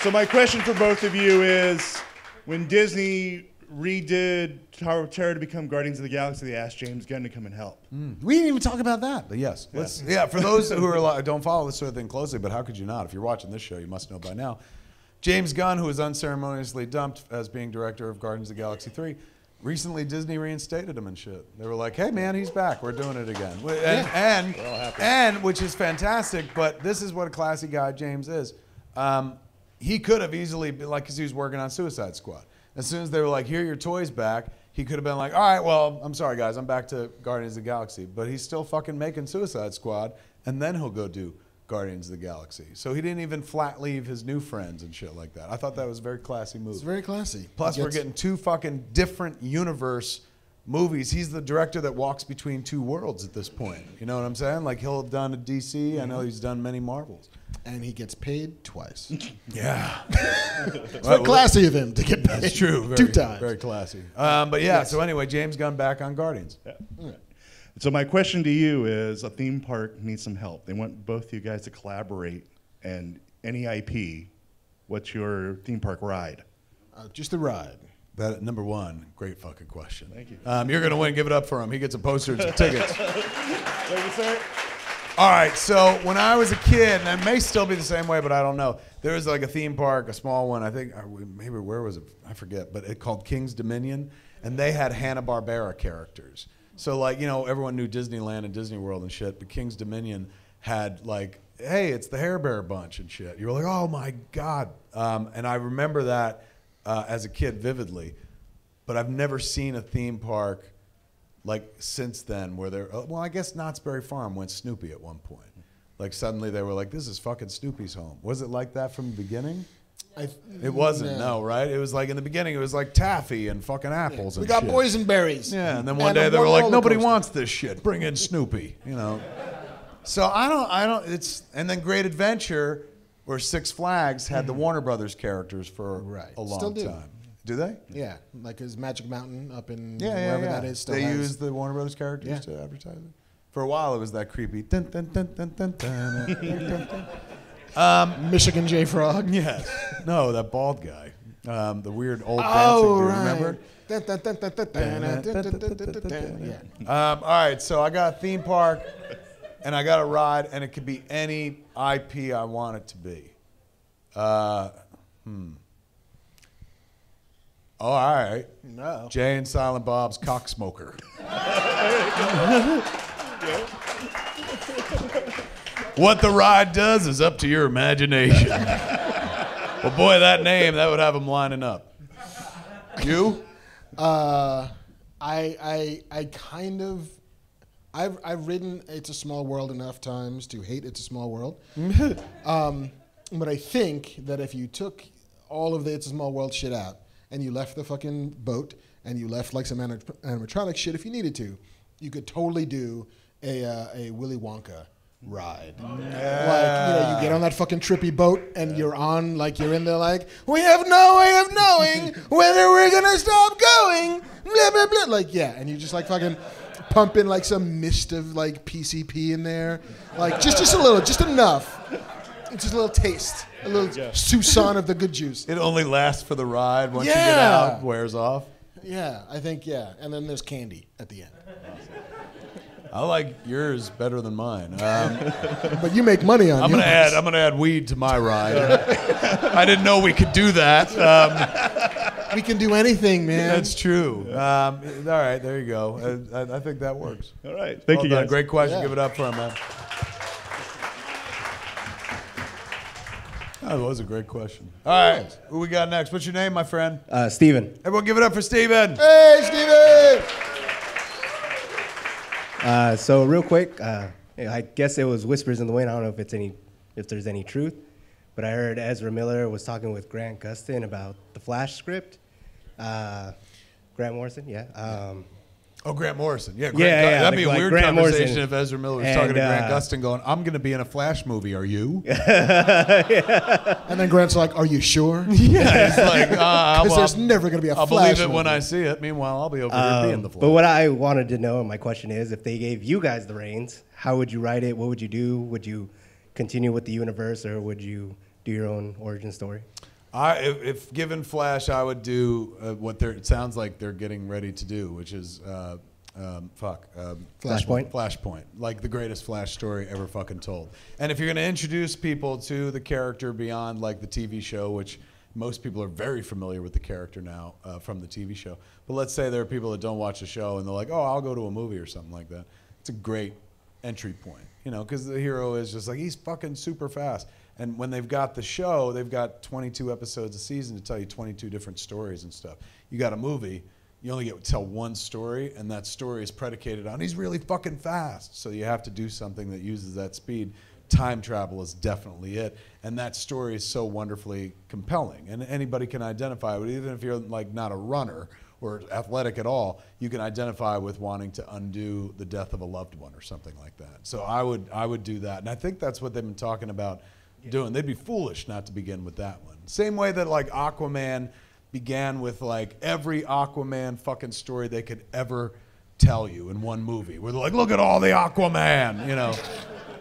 So my question for both of you is, when Disney redid Tower of Terror to become Guardians of the Galaxy, they asked James Gunn to come and help. We didn't even talk about that, but yes. For those who are don't follow this sort of thing closely, but how could you not? If you're watching this show, you must know by now. James Gunn, who was unceremoniously dumped as being director of Guardians of the Galaxy 3, recently Disney reinstated him and shit. They were like, hey man, he's back. We're doing it again. And which is fantastic, but this is what a classy guy James is. He could have easily been like, because he was working on Suicide Squad. As soon as they were like, here are your toys back, he could have been like, all right, well, I'm sorry guys, I'm back to Guardians of the Galaxy. But he's still fucking making Suicide Squad, and then he'll go do Guardians of the Galaxy. So he didn't even flat leave his new friends and shit like that. I thought that was a very classy move. It's very classy. Plus, we're getting two fucking different universe movies. He's the director that walks between two worlds at this point. You know what I'm saying? Like, he'll have done a DC. I know he's done many Marvels. And he gets paid twice. Yeah. It's very classy of him to get paid. That's true. Two times. Very classy. But yeah, so anyway, James Gunn back on Guardians. Yeah. So my question to you is, a theme park needs some help. They want both you guys to collaborate, and any IP, what's your theme park ride? Just the ride. That number one, great fucking question. Thank you. You're gonna win. Give it up for him. He gets a poster and some tickets. Thank you, sir. All right. So when I was a kid, and it may still be the same way, but I don't know. There was like a theme park, a small one. I think maybe where was it? I forget. But it called King's Dominion, and they had Hanna-Barbera characters. So like everyone knew Disneyland and Disney World and shit, but King's Dominion had like, hey, it's the Hair Bear Bunch and shit. You were like, oh my god. And I remember that as a kid vividly, but I've never seen a theme park like since then where they're, well, I guess Knott's Berry Farm went Snoopy at one point. Like suddenly they were like, this is fucking Snoopy's home. Was it like that from the beginning? It wasn't, no, right? It was like in the beginning, it was like taffy and fucking apples and We got shit. boysenberries. Yeah, and then one day they were like, nobody wants this shit. Bring in Snoopy, you know. So I don't, it's, and then Great Adventure, where Six Flags had the Warner Brothers characters for a long Still do. time. Do they? Yeah, like his Magic Mountain up in Yeah, wherever that is. Still they has. use the Warner Brothers characters Yeah. to advertise it. For a while, it was that creepy. Dun, dun, dun, dun, dun, dun, dun, dun. Michigan J Frog. Yes. No, that bald guy. The weird old Oh, dancing dude, right. remember? Yeah. All right, so I got a theme park, and I got a ride, and it could be any IP I want it to be. Oh, all right. No. Jay and Silent Bob's Cocksmoker. What the ride does is up to your imagination. Well, boy, that name, that would have them lining up. You? I kind of, I've ridden It's a Small World enough times to hate It's a Small World. But I think that if you took all of the It's a Small World shit out and you left the fucking boat and you left like some animatronic shit if you needed to, you could totally do a Willy Wonka ride. Like, you know, you get on that fucking trippy boat and you're on, like, you're in there like, we have no way of knowing whether we're gonna stop going, blah, blah, blah. Like, yeah, and you just like fucking pump in like some mist of like PCP in there. Like, just a little, just enough. Just a little taste. A little Susan of the good juice. It only lasts for the ride. Once you get out, it wears off. Yeah, I think, yeah. And then there's candy at the end. I like yours better than mine. But you make money on I'm yours. gonna add weed to my ride. I didn't know we could do that. We can do anything, man. That's true. All right, there you go. I think that works. All right. Thank you, Well done. guys. Great question. Yeah. Give it up for him, man. That was a great question. All right, who we got next? What's your name, my friend? Steven. Everyone give it up for Steven. Hey, Steven! So real quick, I guess it was whispers in the wind. I don't know if there's any truth, but I heard Ezra Miller was talking with Grant Gustin about the Flash script. Grant Morrison, yeah. Grant Morrison. Yeah, Yeah, that'd be a like weird Grant conversation Morrison. if Ezra Miller was And, talking to Grant Gustin going, I'm going to be in a Flash movie. Are you? And then Grant's like, are you sure? Yeah, it's like, Because there's never going to be a I'll Flash believe it when movie. I see it. Meanwhile, I'll be over here being the Flash. But what I wanted to know, and my question is, if they gave you guys the reins, how would you write it? What would you do? Would you continue with the universe, or would you do your own origin story? If given Flash, I would do what it sounds like they're getting ready to do, which is Flashpoint, like the greatest Flash story ever fucking told. And if you're going to introduce people to the character beyond like the TV show, which most people are very familiar with the character now from the TV show, but let's say there are people that don't watch the show and they're like, oh, I'll go to a movie or something like that. It's a great entry point, you know, because the hero is just like, he's fucking super fast. And when they've got the show, they've got 22 episodes a season to tell you 22 different stories and stuff. You got a movie, you only get to tell one story, and that story is predicated on he's really fucking fast. So you have to do something that uses that speed. Time travel is definitely it. And that story is so wonderfully compelling. And anybody can identify with it, even if you're like not a runner or athletic at all, you can identify with wanting to undo the death of a loved one or something like that. So I would do that. And I think that's what they've been talking about doing. They'd be foolish not to begin with that one. Same way that like Aquaman began with like every Aquaman fucking story they could ever tell you in one movie. Where they're like, look at all the Aquaman, you know,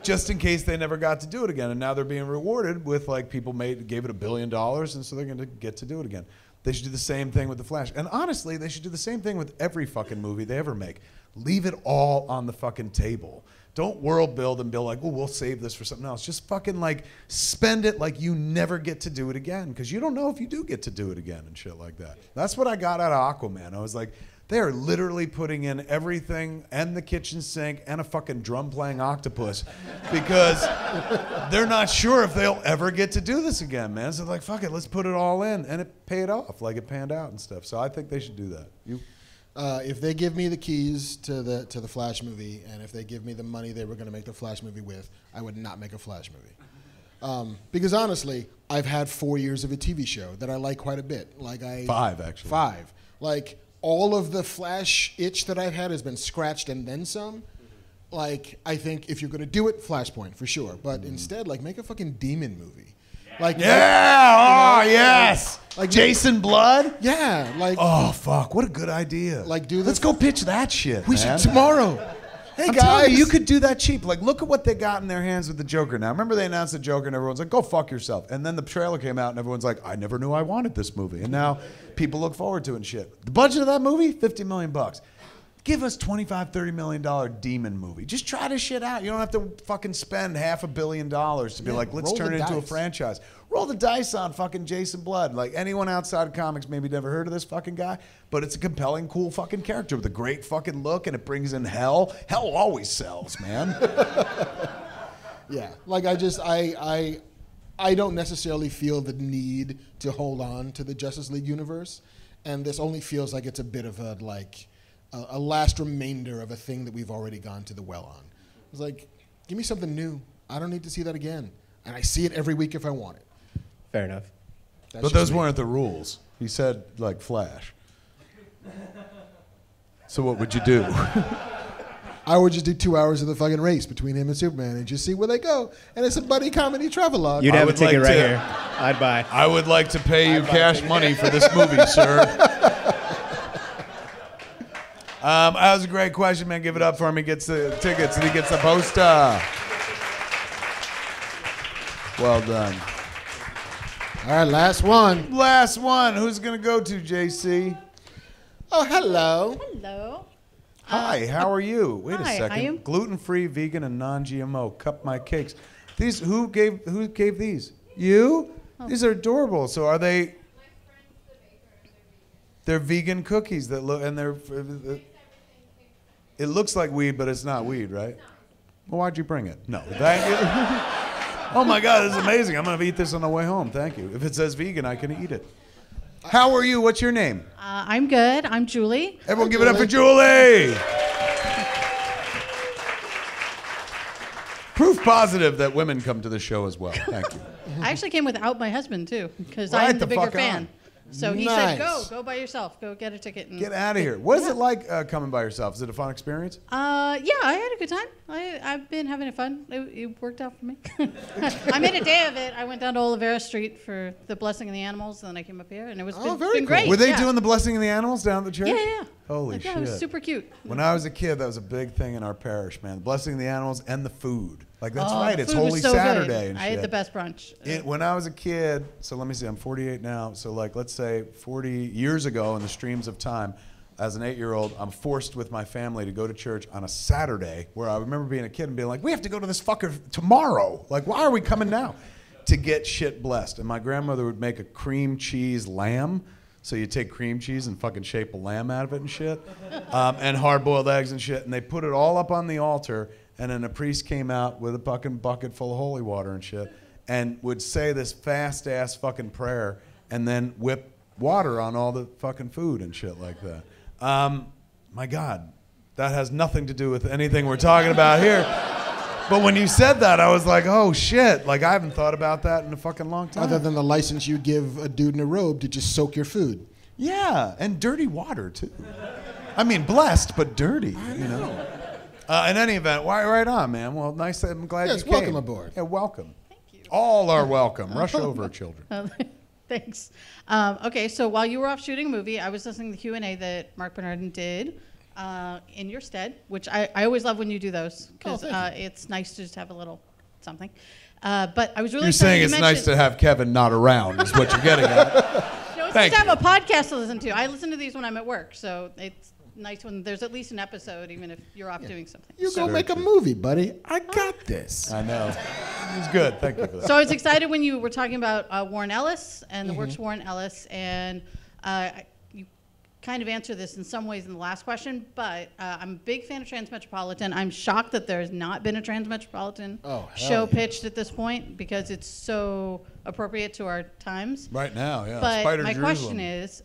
just in case they never got to do it again. And now they're being rewarded with like people gave it $1 billion, and so they're going to get to do it again. They should do the same thing with the Flash. And honestly, they should do the same thing with every fucking movie they ever make. Leave it all on the fucking table. Don't world build and be like, oh, we'll save this for something else. Just fucking like spend it like you never get to do it again, because you don't know if you do get to do it again and shit like that. That's what I got out of Aquaman. I was like, They are literally putting in everything and the kitchen sink and a fucking drum playing octopus because they're not sure if they'll ever get to do this again, man. So they're like, fuck it, let's put it all in. And it paid off, like it panned out and stuff. So I think they should do that. You? If they give me the keys to the Flash movie, and if they give me the money they were going to make the Flash movie with, I would not make a Flash movie. Because honestly, I've had 4 years of a TV show that I like quite a bit. 5, actually. 5. Like, all of the Flash itch that I've had has been scratched and then some. Like, I think if you're going to do it, Flashpoint, for sure. But instead, like, make a fucking demon movie. Like, yes! Like Jason Blood? Yeah, like... Oh, fuck, what a good idea. Like, do Let's go pitch that shit, We man. should tomorrow. Hey, I'm guys. telling you could do that cheap. Like, look at what they got in their hands with the Joker now. Remember they announced the Joker and everyone's like, go fuck yourself. And then the trailer came out and everyone's like, I never knew I wanted this movie. And now people look forward to it and shit. The budget of that movie, $50 million. Give us $25, $30 million demon movie. Just try this shit out. You don't have to fucking spend $500 million to be like, let's roll turn the it into a dice. franchise. Roll the dice on fucking Jason Blood. Like, anyone outside of comics maybe never heard of this fucking guy, but it's a compelling, cool fucking character with a great fucking look, and it brings in hell. Hell always sells, man. Yeah, like I don't necessarily feel the need to hold on to the Justice League universe, and this only feels like it's a bit of a last remainder of a thing that we've already gone to the well on. It's like, give me something new. I don't need to see that again, and I see it every week if I want it. Fair enough. That's But just those me. weren't the rules. He said, like, Flash. So what would you do? I would just do 2 hours of the fucking race between him and Superman and just see where they go. And it's a buddy comedy travelogue. You'd I have a would ticket like right to- here. I'd buy. I would like to pay you cash money for this movie, sir. That was a great question, man. Give it up for him. He gets the tickets and he gets the poster. Well done. All right, last one. Last one. Who's going to go to, JC? Oh, hello. Hello. Hi, how are you? Wait a hi, second. I am- Gluten-free, vegan, and non-GMO. Cup my cakes. These who gave these? You? These are adorable. So are they? They're vegan cookies that look and they're. It looks like weed, but it's not weed, right? Well, why'd you bring it? No, thank you. Oh my God, this is amazing. I'm gonna eat this on the way home. Thank you. If it says vegan, I can eat it. How are you? What's your name? I'm good. I'm Julie. Everyone give it up for Julie. Proof positive that women come to the show as well. Thank you. I actually came without my husband too, because Right I'm the the bigger fuck fan. on. So he Nice. said, "Go by yourself. Go get a ticket." And Get out of here. What is Yeah. it like coming by yourself? Is it a fun experience? Yeah, I had a good time. I've been having it fun. It worked out for me. I made a day of it. I went down to Olivera Street for the Blessing of the Animals, and then I came up here, and it was Oh, been, very been cool. great. Were they yeah. doing the blessing of the animals down at the church? Yeah, yeah. Holy Yeah, shit. it was super cute. When I was a kid, that was a big thing in our parish, man. The blessing of the animals and the food. Like, that's Oh, right. the It's food was Holy so good. Saturday and shit. I had the best brunch. When I was a kid, so let me see, I'm 48 now. So, like, let's say 40 years ago in the streams of time, as an 8-year-old, I'm forced with my family to go to church on a Saturday where I remember being a kid and being like, we have to go to this fucker tomorrow. Like, why are we coming now? To get shit blessed. And my grandmother would make a cream cheese lamb. So you take cream cheese and fucking shape a lamb out of it and shit. And hard-boiled eggs and shit. And they put it all up on the altar. And then a priest came out with a fucking bucket full of holy water and shit. And would say this fast-ass fucking prayer. And then whip water on all the fucking food and shit like that. My God, that has nothing to do with anything we're talking about here. But when you said that, I was like, oh shit, like I haven't thought about that in a fucking long time. Other than the license you give a dude in a robe to just soak your food. Yeah, and dirty water too. I mean, blessed, but dirty, you know. In any event, right on, man. Well, nice, I'm glad Yes, you came. welcome aboard. Yeah, welcome. Thank you. All are welcome. Rush over, children. Thanks. Okay, so while you were off shooting a movie, I was listening to the Q&A that Marc Bernardin did in your stead, which I always love when you do those because it's nice to just have a little something. But I was really You're excited saying you it's nice mentioned- to have Kevin not around, is what you're getting at. No, it's Thank nice to have a podcast to listen to. I listen to these when I'm at work, so it's nice when there's at least an episode, even if you're off doing something. You go make a movie, buddy. I got this. I know. It was good. Thank you for that. So I was excited when you were talking about Warren Ellis and the works of Warren Ellis, and kind of answered this in some ways in the last question, but I'm a big fan of Transmetropolitan. I'm shocked that there has not been a Transmetropolitan show pitched at this point because it's so appropriate to our times. Right now, yeah. But Spider my Jerusalem. question is,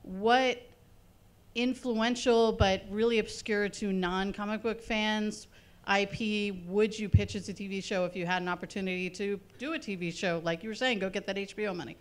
what influential but really obscure to non-comic book fans IP would you pitch as a TV show if you had an opportunity to do a TV show? Like you were saying, go get that HBO money.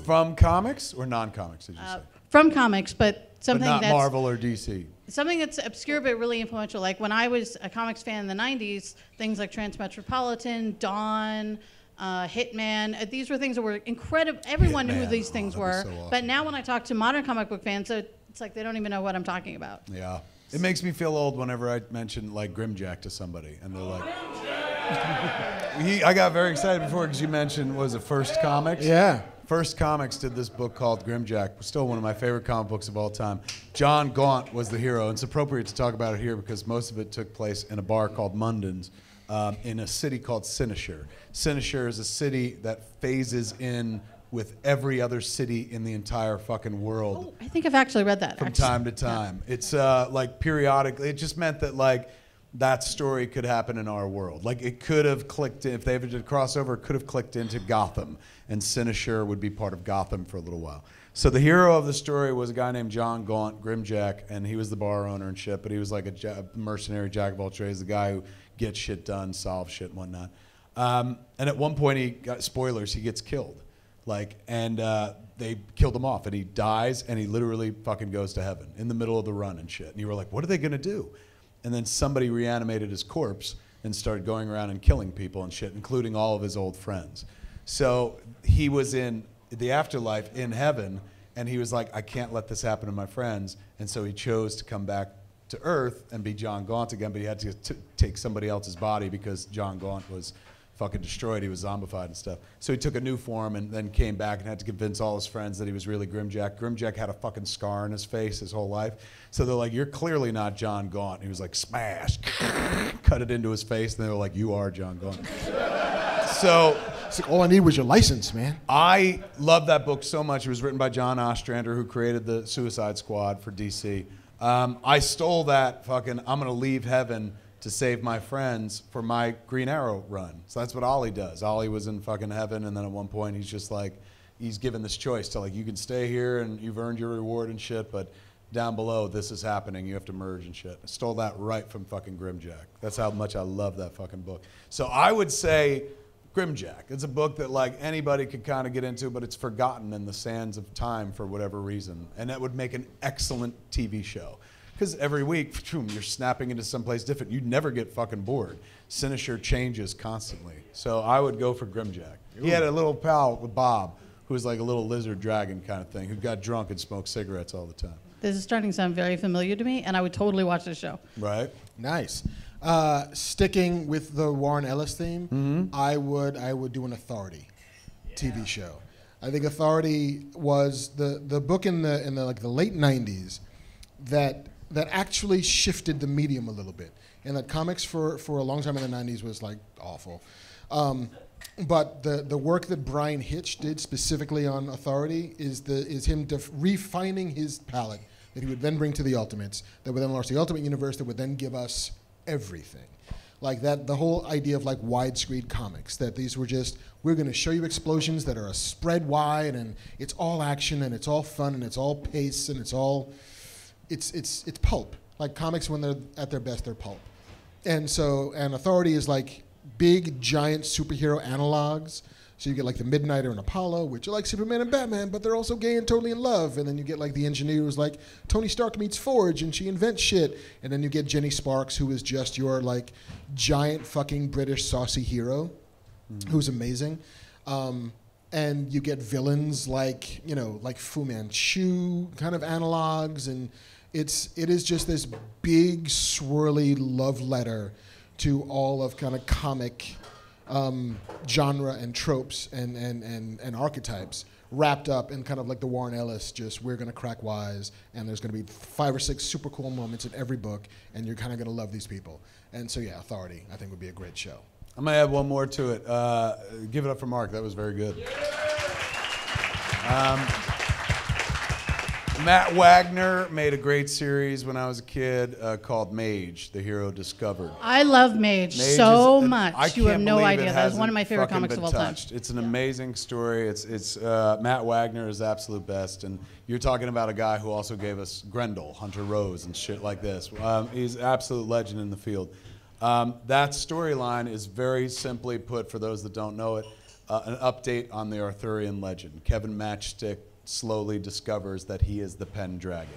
From comics or non-comics, did you say? From comics, but something But not that's Marvel or DC. something that's obscure but really influential. Like when I was a comics fan in the 90s, things like Transmetropolitan, Dawn, Hitman, these were things that were incredible. Everyone knew who Hitman. these things Oh, that'd were. be so awesome. But now when I talk to modern comic book fans, it's like they don't even know what I'm talking about. Yeah. It makes me feel old whenever I mention like Grimjack to somebody, and they're like, I got very excited before because you mentioned, was it First Comics? Yeah. First Comics did this book called Grimjack, still one of my favorite comic books of all time. John Gaunt was the hero, and it's appropriate to talk about it here because most of it took place in a bar called Munden's in a city called Cynosure. Cynosure is a city that phases in with every other city in the entire fucking world. Oh, I think I've actually read that. From time to time. It's like periodically, it just meant that like that story could happen in our world. Like it could have clicked in, if they ever did a crossover, it could have clicked into Gotham, and Cynosure would be part of Gotham for a little while. So the hero of the story was a guy named John Gaunt, Grimjack, and he was the bar owner and shit, but he was like a mercenary jack of all trades, the guy who gets shit done, solves shit and whatnot. And at one point he got, spoilers, he gets killed. Like, and they killed him off, and he dies, and he literally fucking goes to heaven in the middle of the run and shit. And you were like, what are they gonna do? And then somebody reanimated his corpse and started going around and killing people and shit, including all of his old friends. So he was in the afterlife in heaven, and he was like, I can't let this happen to my friends. And so he chose to come back to Earth and be John Gaunt again, but he had to take somebody else's body because John Gaunt was fucking destroyed. He was zombified and stuff. So he took a new form and then came back and had to convince all his friends that he was really Grimjack. Grimjack had a fucking scar on his face his whole life. So they're like, you're clearly not John Gaunt. He was like, smash, cut it into his face. And they were like, you are John Gaunt. So it's like, all I need was your license, man. I love that book so much. It was written by John Ostrander, who created the Suicide Squad for DC. I stole that fucking, I'm going to leave heaven to save my friends for my Green Arrow run. So that's what Ollie does. Ollie was in fucking heaven, and then at one point he's just like, he's given this choice to like, you can stay here and you've earned your reward and shit, but down below this is happening. You have to merge and shit. I stole that right from fucking Grimjack. That's how much I love that fucking book. So I would say Grimjack. It's a book that like anybody could kind of get into, but it's forgotten in the sands of time for whatever reason. And that would make an excellent TV show. Because every week, you're snapping into someplace different. You'd never get fucking bored. Cynosure changes constantly. So I would go for Grimjack. He had a little pal with Bob, who was like a little lizard dragon kind of thing, who got drunk and smoked cigarettes all the time. This is starting to sound very familiar to me, and I would totally watch this show. Right? Nice. Sticking with the Warren Ellis theme, I would do an Authority TV show. I think Authority was the book in the like the late 90s that actually shifted the medium a little bit. And that comics for a long time in the 90s was like awful. But the work that Brian Hitch did specifically on Authority is him refining his palette that he would then bring to the Ultimates, that would then launch the Ultimate Universe, that would then give us everything. Like that, the whole idea of like widescreen comics, that these were just, we're gonna show you explosions that are spread wide, and it's all action, and it's all fun, and it's all pace, and it's all, it's pulp. Like comics, when they're at their best, they're pulp. And so, and Authority is like big, giant superhero analogs. So you get like the Midnighter and Apollo, which are like Superman and Batman, but they're also gay and totally in love. And then you get like the Engineer, who's like Tony Stark meets Forge, and she invents shit. And then you get Jenny Sparks, who is just your like giant fucking British saucy hero, who's amazing. And you get villains like, you know, like Fu Manchu kind of analogs, and it is just this big swirly love letter to all of kind of comic genre and tropes and archetypes wrapped up in kind of like the Warren Ellis, just we're gonna crack wise, and there's gonna be 5 or 6 super cool moments in every book, and you're kind of gonna love these people. And so yeah, Authority I think would be a great show. I'm gonna add one more to it. Give it up for Marc. That was very good. Matt Wagner made a great series when I was a kid called Mage, The Hero Discovered. I love Mage Mage so is, much. I You have can't no believe idea. it That is one hasn't of my favorite fucking comics been of all time. touched. It's an amazing story. It's Matt Wagner is absolute best, and you're talking about a guy who also gave us Grendel, Hunter Rose, and shit like this. He's an absolute legend in the field. That storyline is very simply put, for those that don't know it, an update on the Arthurian legend. Kevin Matchstick slowly discovers that he is the Pendragon.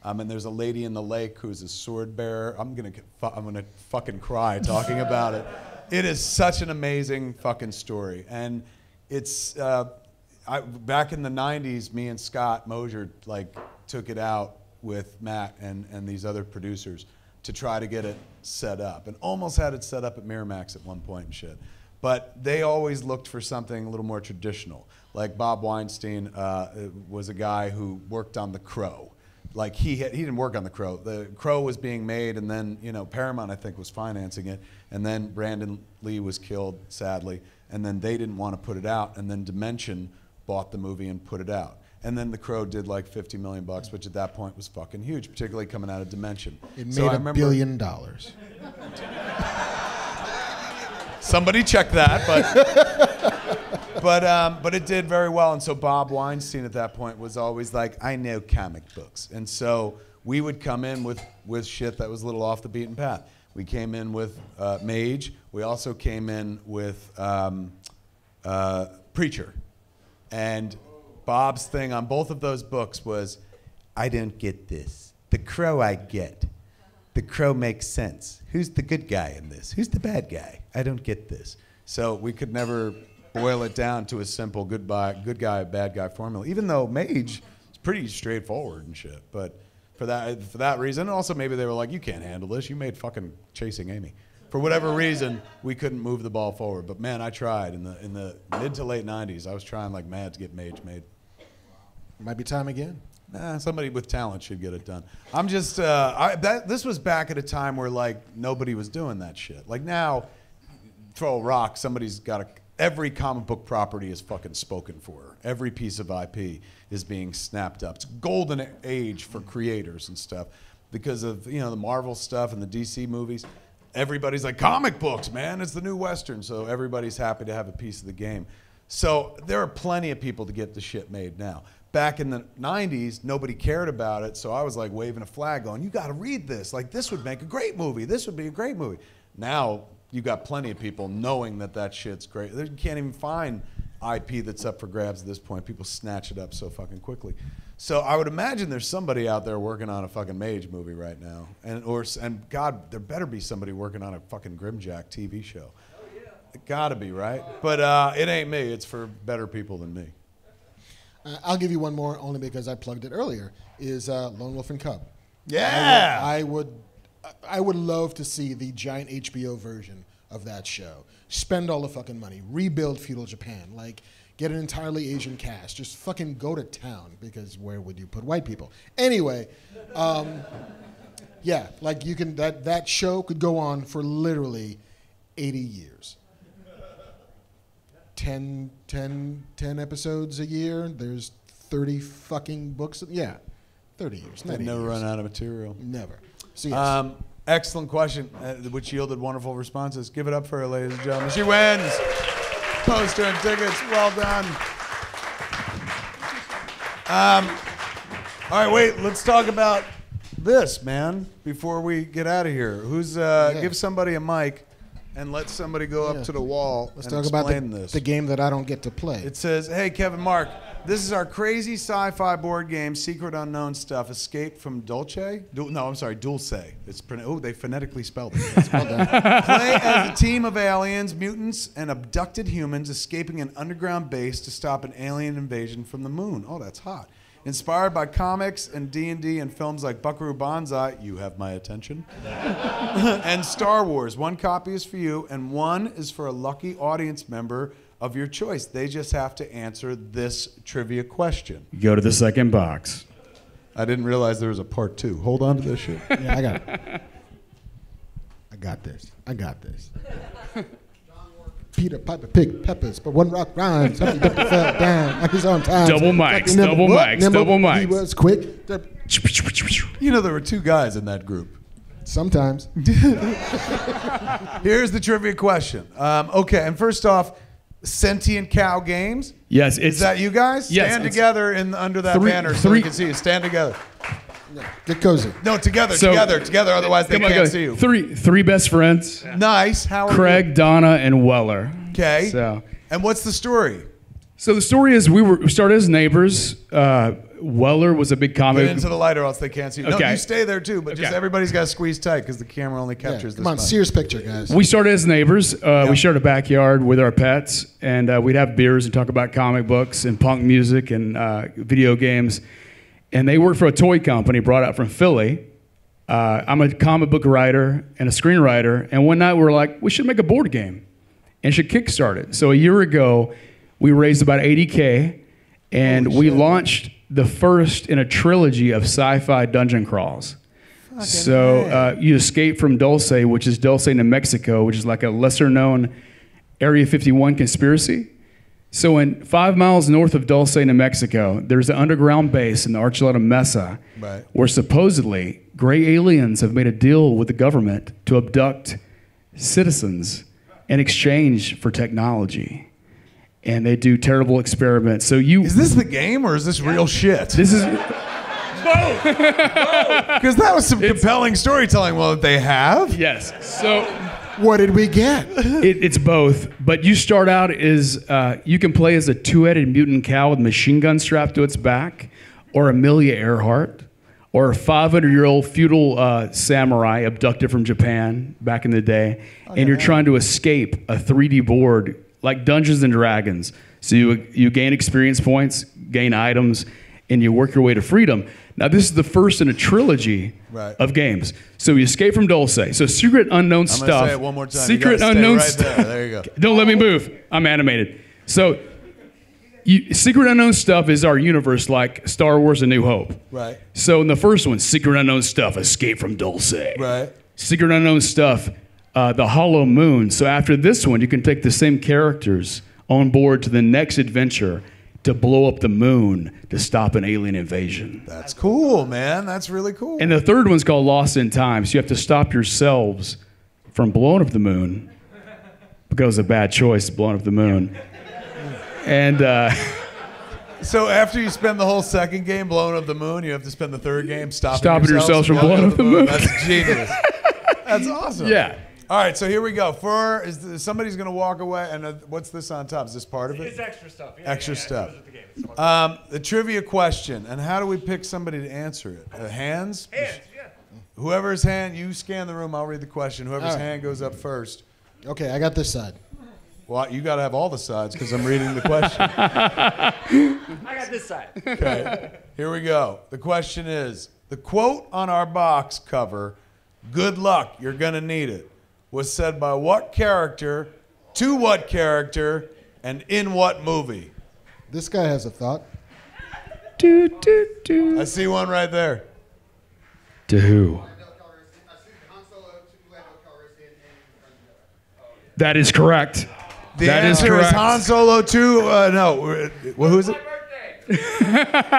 And there's a lady in the lake who's a sword bearer. I'm gonna fucking cry talking about it. It is such an amazing fucking story, and it's back in the '90s. Me and Scott Mosier took it out with Matt and these other producers to try to get it set up, and almost had it set up at Miramax at one point and shit. But they always looked for something a little more traditional. Like Bob Weinstein was a guy who worked on The Crow. Like he didn't work on The Crow. The Crow was being made, and then Paramount I think was financing it, and then Brandon Lee was killed sadly, and then they didn't want to put it out, and then Dimension bought the movie and put it out. And then The Crow did like $50 million, which at that point was fucking huge, particularly coming out of Dimension. It made $1 billion. Somebody check that, but it did very well. And so Bob Weinstein at that point was always like, I know comic books. And so we would come in with shit that was a little off the beaten path. We came in with Mage. We also came in with Preacher. And Bob's thing on both of those books was, I don't get this. The Crow I get. The Crow makes sense. Who's the good guy in this? Who's the bad guy? I don't get this. So we could never boil it down to a simple good guy, bad guy formula, even though Mage is pretty straightforward and shit. But for that reason, and also maybe they were like, you can't handle this. You made fucking Chasing Amy. For whatever reason, we couldn't move the ball forward. But man, I tried in the mid to late 90s. I was trying like mad to get Mage made. Might be time again. Nah, somebody with talent should get it done. I'm just, this was back at a time where like nobody was doing that shit. Like now, throw a rock, somebody's got every comic book property is fucking spoken for. Every piece of IP is being snapped up. It's a golden age for creators and stuff because of, the Marvel stuff and the DC movies. Everybody's like, comic books, man, it's the new Western. So everybody's happy to have a piece of the game. So there are plenty of people to get the shit made now. Back in the 90s, nobody cared about it, so I was like waving a flag going, you gotta read this. Like, this would make a great movie. This would be a great movie. Now, you got plenty of people knowing that shit's great. You can't even find IP that's up for grabs at this point. People snatch it up so fucking quickly. So I would imagine there's somebody out there working on a fucking Mage movie right now. And God, there better be somebody working on a fucking Grimjack TV show. Oh, yeah. It gotta be, right? But it ain't me. It's for better people than me. I'll give you one more, only because I plugged it earlier, is Lone Wolf and Cub. Yeah! I would love to see the giant HBO version of that show. Spend all the fucking money. Rebuild feudal Japan. Like, get an entirely Asian cast. Just fucking go to town, because where would you put white people? Anyway, yeah, like you can, that show could go on for literally 80 years. 10 episodes a year. There's 30 fucking books. Yeah, 30 years. They never run out of material. Never. So yes. Excellent question, which yielded wonderful responses. Give it up for her, ladies and gentlemen. She wins. Poster and tickets. Well done. All right, wait. Let's talk about this, man, before we get out of here. Give somebody a mic. And let somebody go up to the wall and talk about this. The game that I don't get to play. It says, hey, Kevin, Marc, this is our crazy sci-fi board game, Secret Unknown stuff, Escape from Dulce. Dulce. They phonetically spelled it. Play as a team of aliens, mutants, and abducted humans escaping an underground base to stop an alien invasion from the moon. Oh, that's hot. Inspired by comics and D&D and films like Buckaroo Banzai, you have my attention, and Star Wars. One copy is for you, and one is for a lucky audience member of your choice. They just have to answer this trivia question. Go to the second box. I didn't realize there was a part 2. Hold on to this shit. Yeah, I got it. I got this. Peter Piper picked peppers, but one rock rhymes. Humpty Dumpty fell down on his own time. Double mics, double mics, double mics. He was quick. You know, there were 2 guys in that group. Sometimes. Here's the trivia question. Okay, and first off, Sentient Cow Games. Yes, Is that you guys? Yes, Stand it's- together under that banner so we can see you. Stand together. Get cozy. No, together, So- together. Otherwise, they Come on, can't guys. see you. Three best friends. Nice. How are Craig, Donna, and Weller. you? Okay. So And what's the story? the story is we started as neighbors. Weller was a big comic. Get into the light or else they can't see you. No, Okay. you stay there too, but just Okay. everybody's got to squeeze tight because the camera only Yeah, captures come this on, much. Sears picture, guys. We started as neighbors. We shared a backyard with our pets, and we'd have beers and talk about comic books and punk music and video games. And they worked for a toy company brought out from Philly. I'm a comic book writer and a screenwriter. And one night we were like, we should make a board game and should kickstart it. So a year ago, we raised about $80K, and we launched the first in a trilogy of sci-fi dungeon crawls. So you escape from Dulce, which is Dulce, New Mexico, which is like a lesser-known Area 51 conspiracy. So in 5 miles north of Dulce, New Mexico, there's an underground base in the Archuleta Mesa Right. where supposedly gray aliens have made a deal with the government to abduct citizens in exchange for technology. And they do terrible experiments. So Is this the game or is this real shit? this is Because that was some compelling storytelling. Well, they have. yes. So What did we get? it's both, but you start out as you can play as a 2-headed mutant cow with a machine gun strapped to its back, or Amelia Earhart, or a 500-year-old feudal samurai abducted from Japan back in the day, and you're trying to escape a 3D board like Dungeons and Dragons. So you gain experience points, gain items, and you work your way to freedom. Now, this is the first in a trilogy Right. of games. So you escape from Dulce. So secret unknown I'm stuff. gonna say it one more time. You Secret gotta stay unknown right stuff. there. There you go. Don't let me move. I'm animated. So secret unknown stuff is our universe, like Star Wars: A New Hope. Right. So in the first one, secret unknown stuff, escape from Dulce. Right. Secret unknown stuff, the Hollow Moon. So after this one, you can take the same characters on board to the next adventure to blow up the moon to stop an alien invasion. That's cool, man. That's really cool. And the third one's called Lost in Time. So you have to stop yourselves from blowing up the moon because of a bad choice, blowing up the moon. And So after you spend the whole second game blowing up the moon, you have to spend the third game Stopping yourselves from blowing up the moon. That's genius. That's awesome. yeah. All right, so here we go. Somebody's going to walk away, and what's this on top? Is this part of it? It's extra stuff. Yeah, Extra yeah, stuff. It goes with the game. It's fun. The trivia question, and how do we pick somebody to answer it? Hands? Hands, yeah. Whoever's hand, you scan the room, I'll read the question. Whoever's All right. hand goes up first. Okay, I got this side. Well, you got to have all the sides because I'm reading the question. I got this side. Okay, here we go. The question is, the quote on our box cover, "Good luck, you're gonna need it," was said by what character, to what character, and in what movie? This guy has a thought. I see one right there. To who? That is correct. The That is answer is correct. Han Solo 2. No, well, who is it?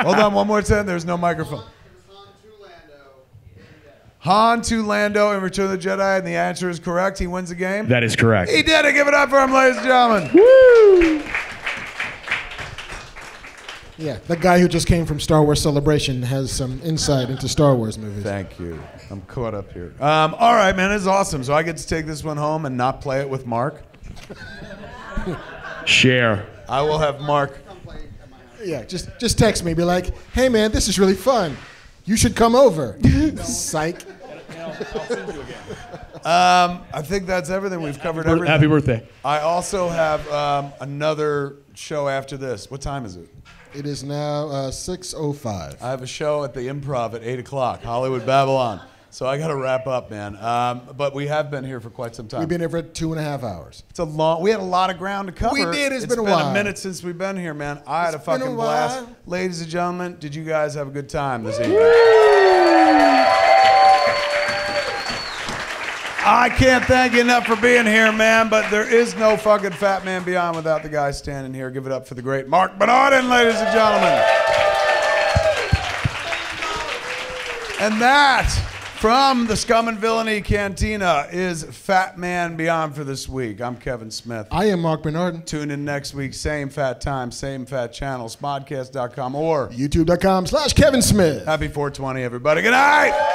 Hold on, one more time. There's no microphone. Han to Lando in Return of the Jedi, and the answer is correct. He wins the game. That is correct. He did it. Give it up for him, ladies and gentlemen. Woo! Yeah, the guy who just came from Star Wars Celebration has some insight into Star Wars movies. Thank you. I'm caught up here. All right, man. It's awesome. So I get to take this one home and not play it with Mark. Share. I will have Mark. Yeah, just text me. Be like, hey, man, this is really fun. You should come over. Psych. I think that's everything. We've covered everything. Happy birthday. I also have another show after this. What time is it? It is now 6:05. I have a show at the Improv at 8 o'clock, Hollywood Babylon. So I got to wrap up, man. But we have been here for quite some time. We've been here for 2.5 hours. It's a long. We had a lot of ground to cover. We did. It's been a been while. a minute since we've been here, man. I had a It's been a fucking blast. while. Ladies and gentlemen, did you guys have a good time this evening? I can't thank you enough for being here, man, but there is no fucking Fat Man Beyond without the guy standing here. Give it up for the great Marc Bernardin, ladies and gentlemen. And that, from the Scum and Villainy Cantina, is Fat Man Beyond for this week. I'm Kevin Smith. I am Marc Bernardin. Tune in next week, same fat time, same fat channel, smodcast.com or YouTube.com/Kevin Smith. Happy 420, everybody. Good night.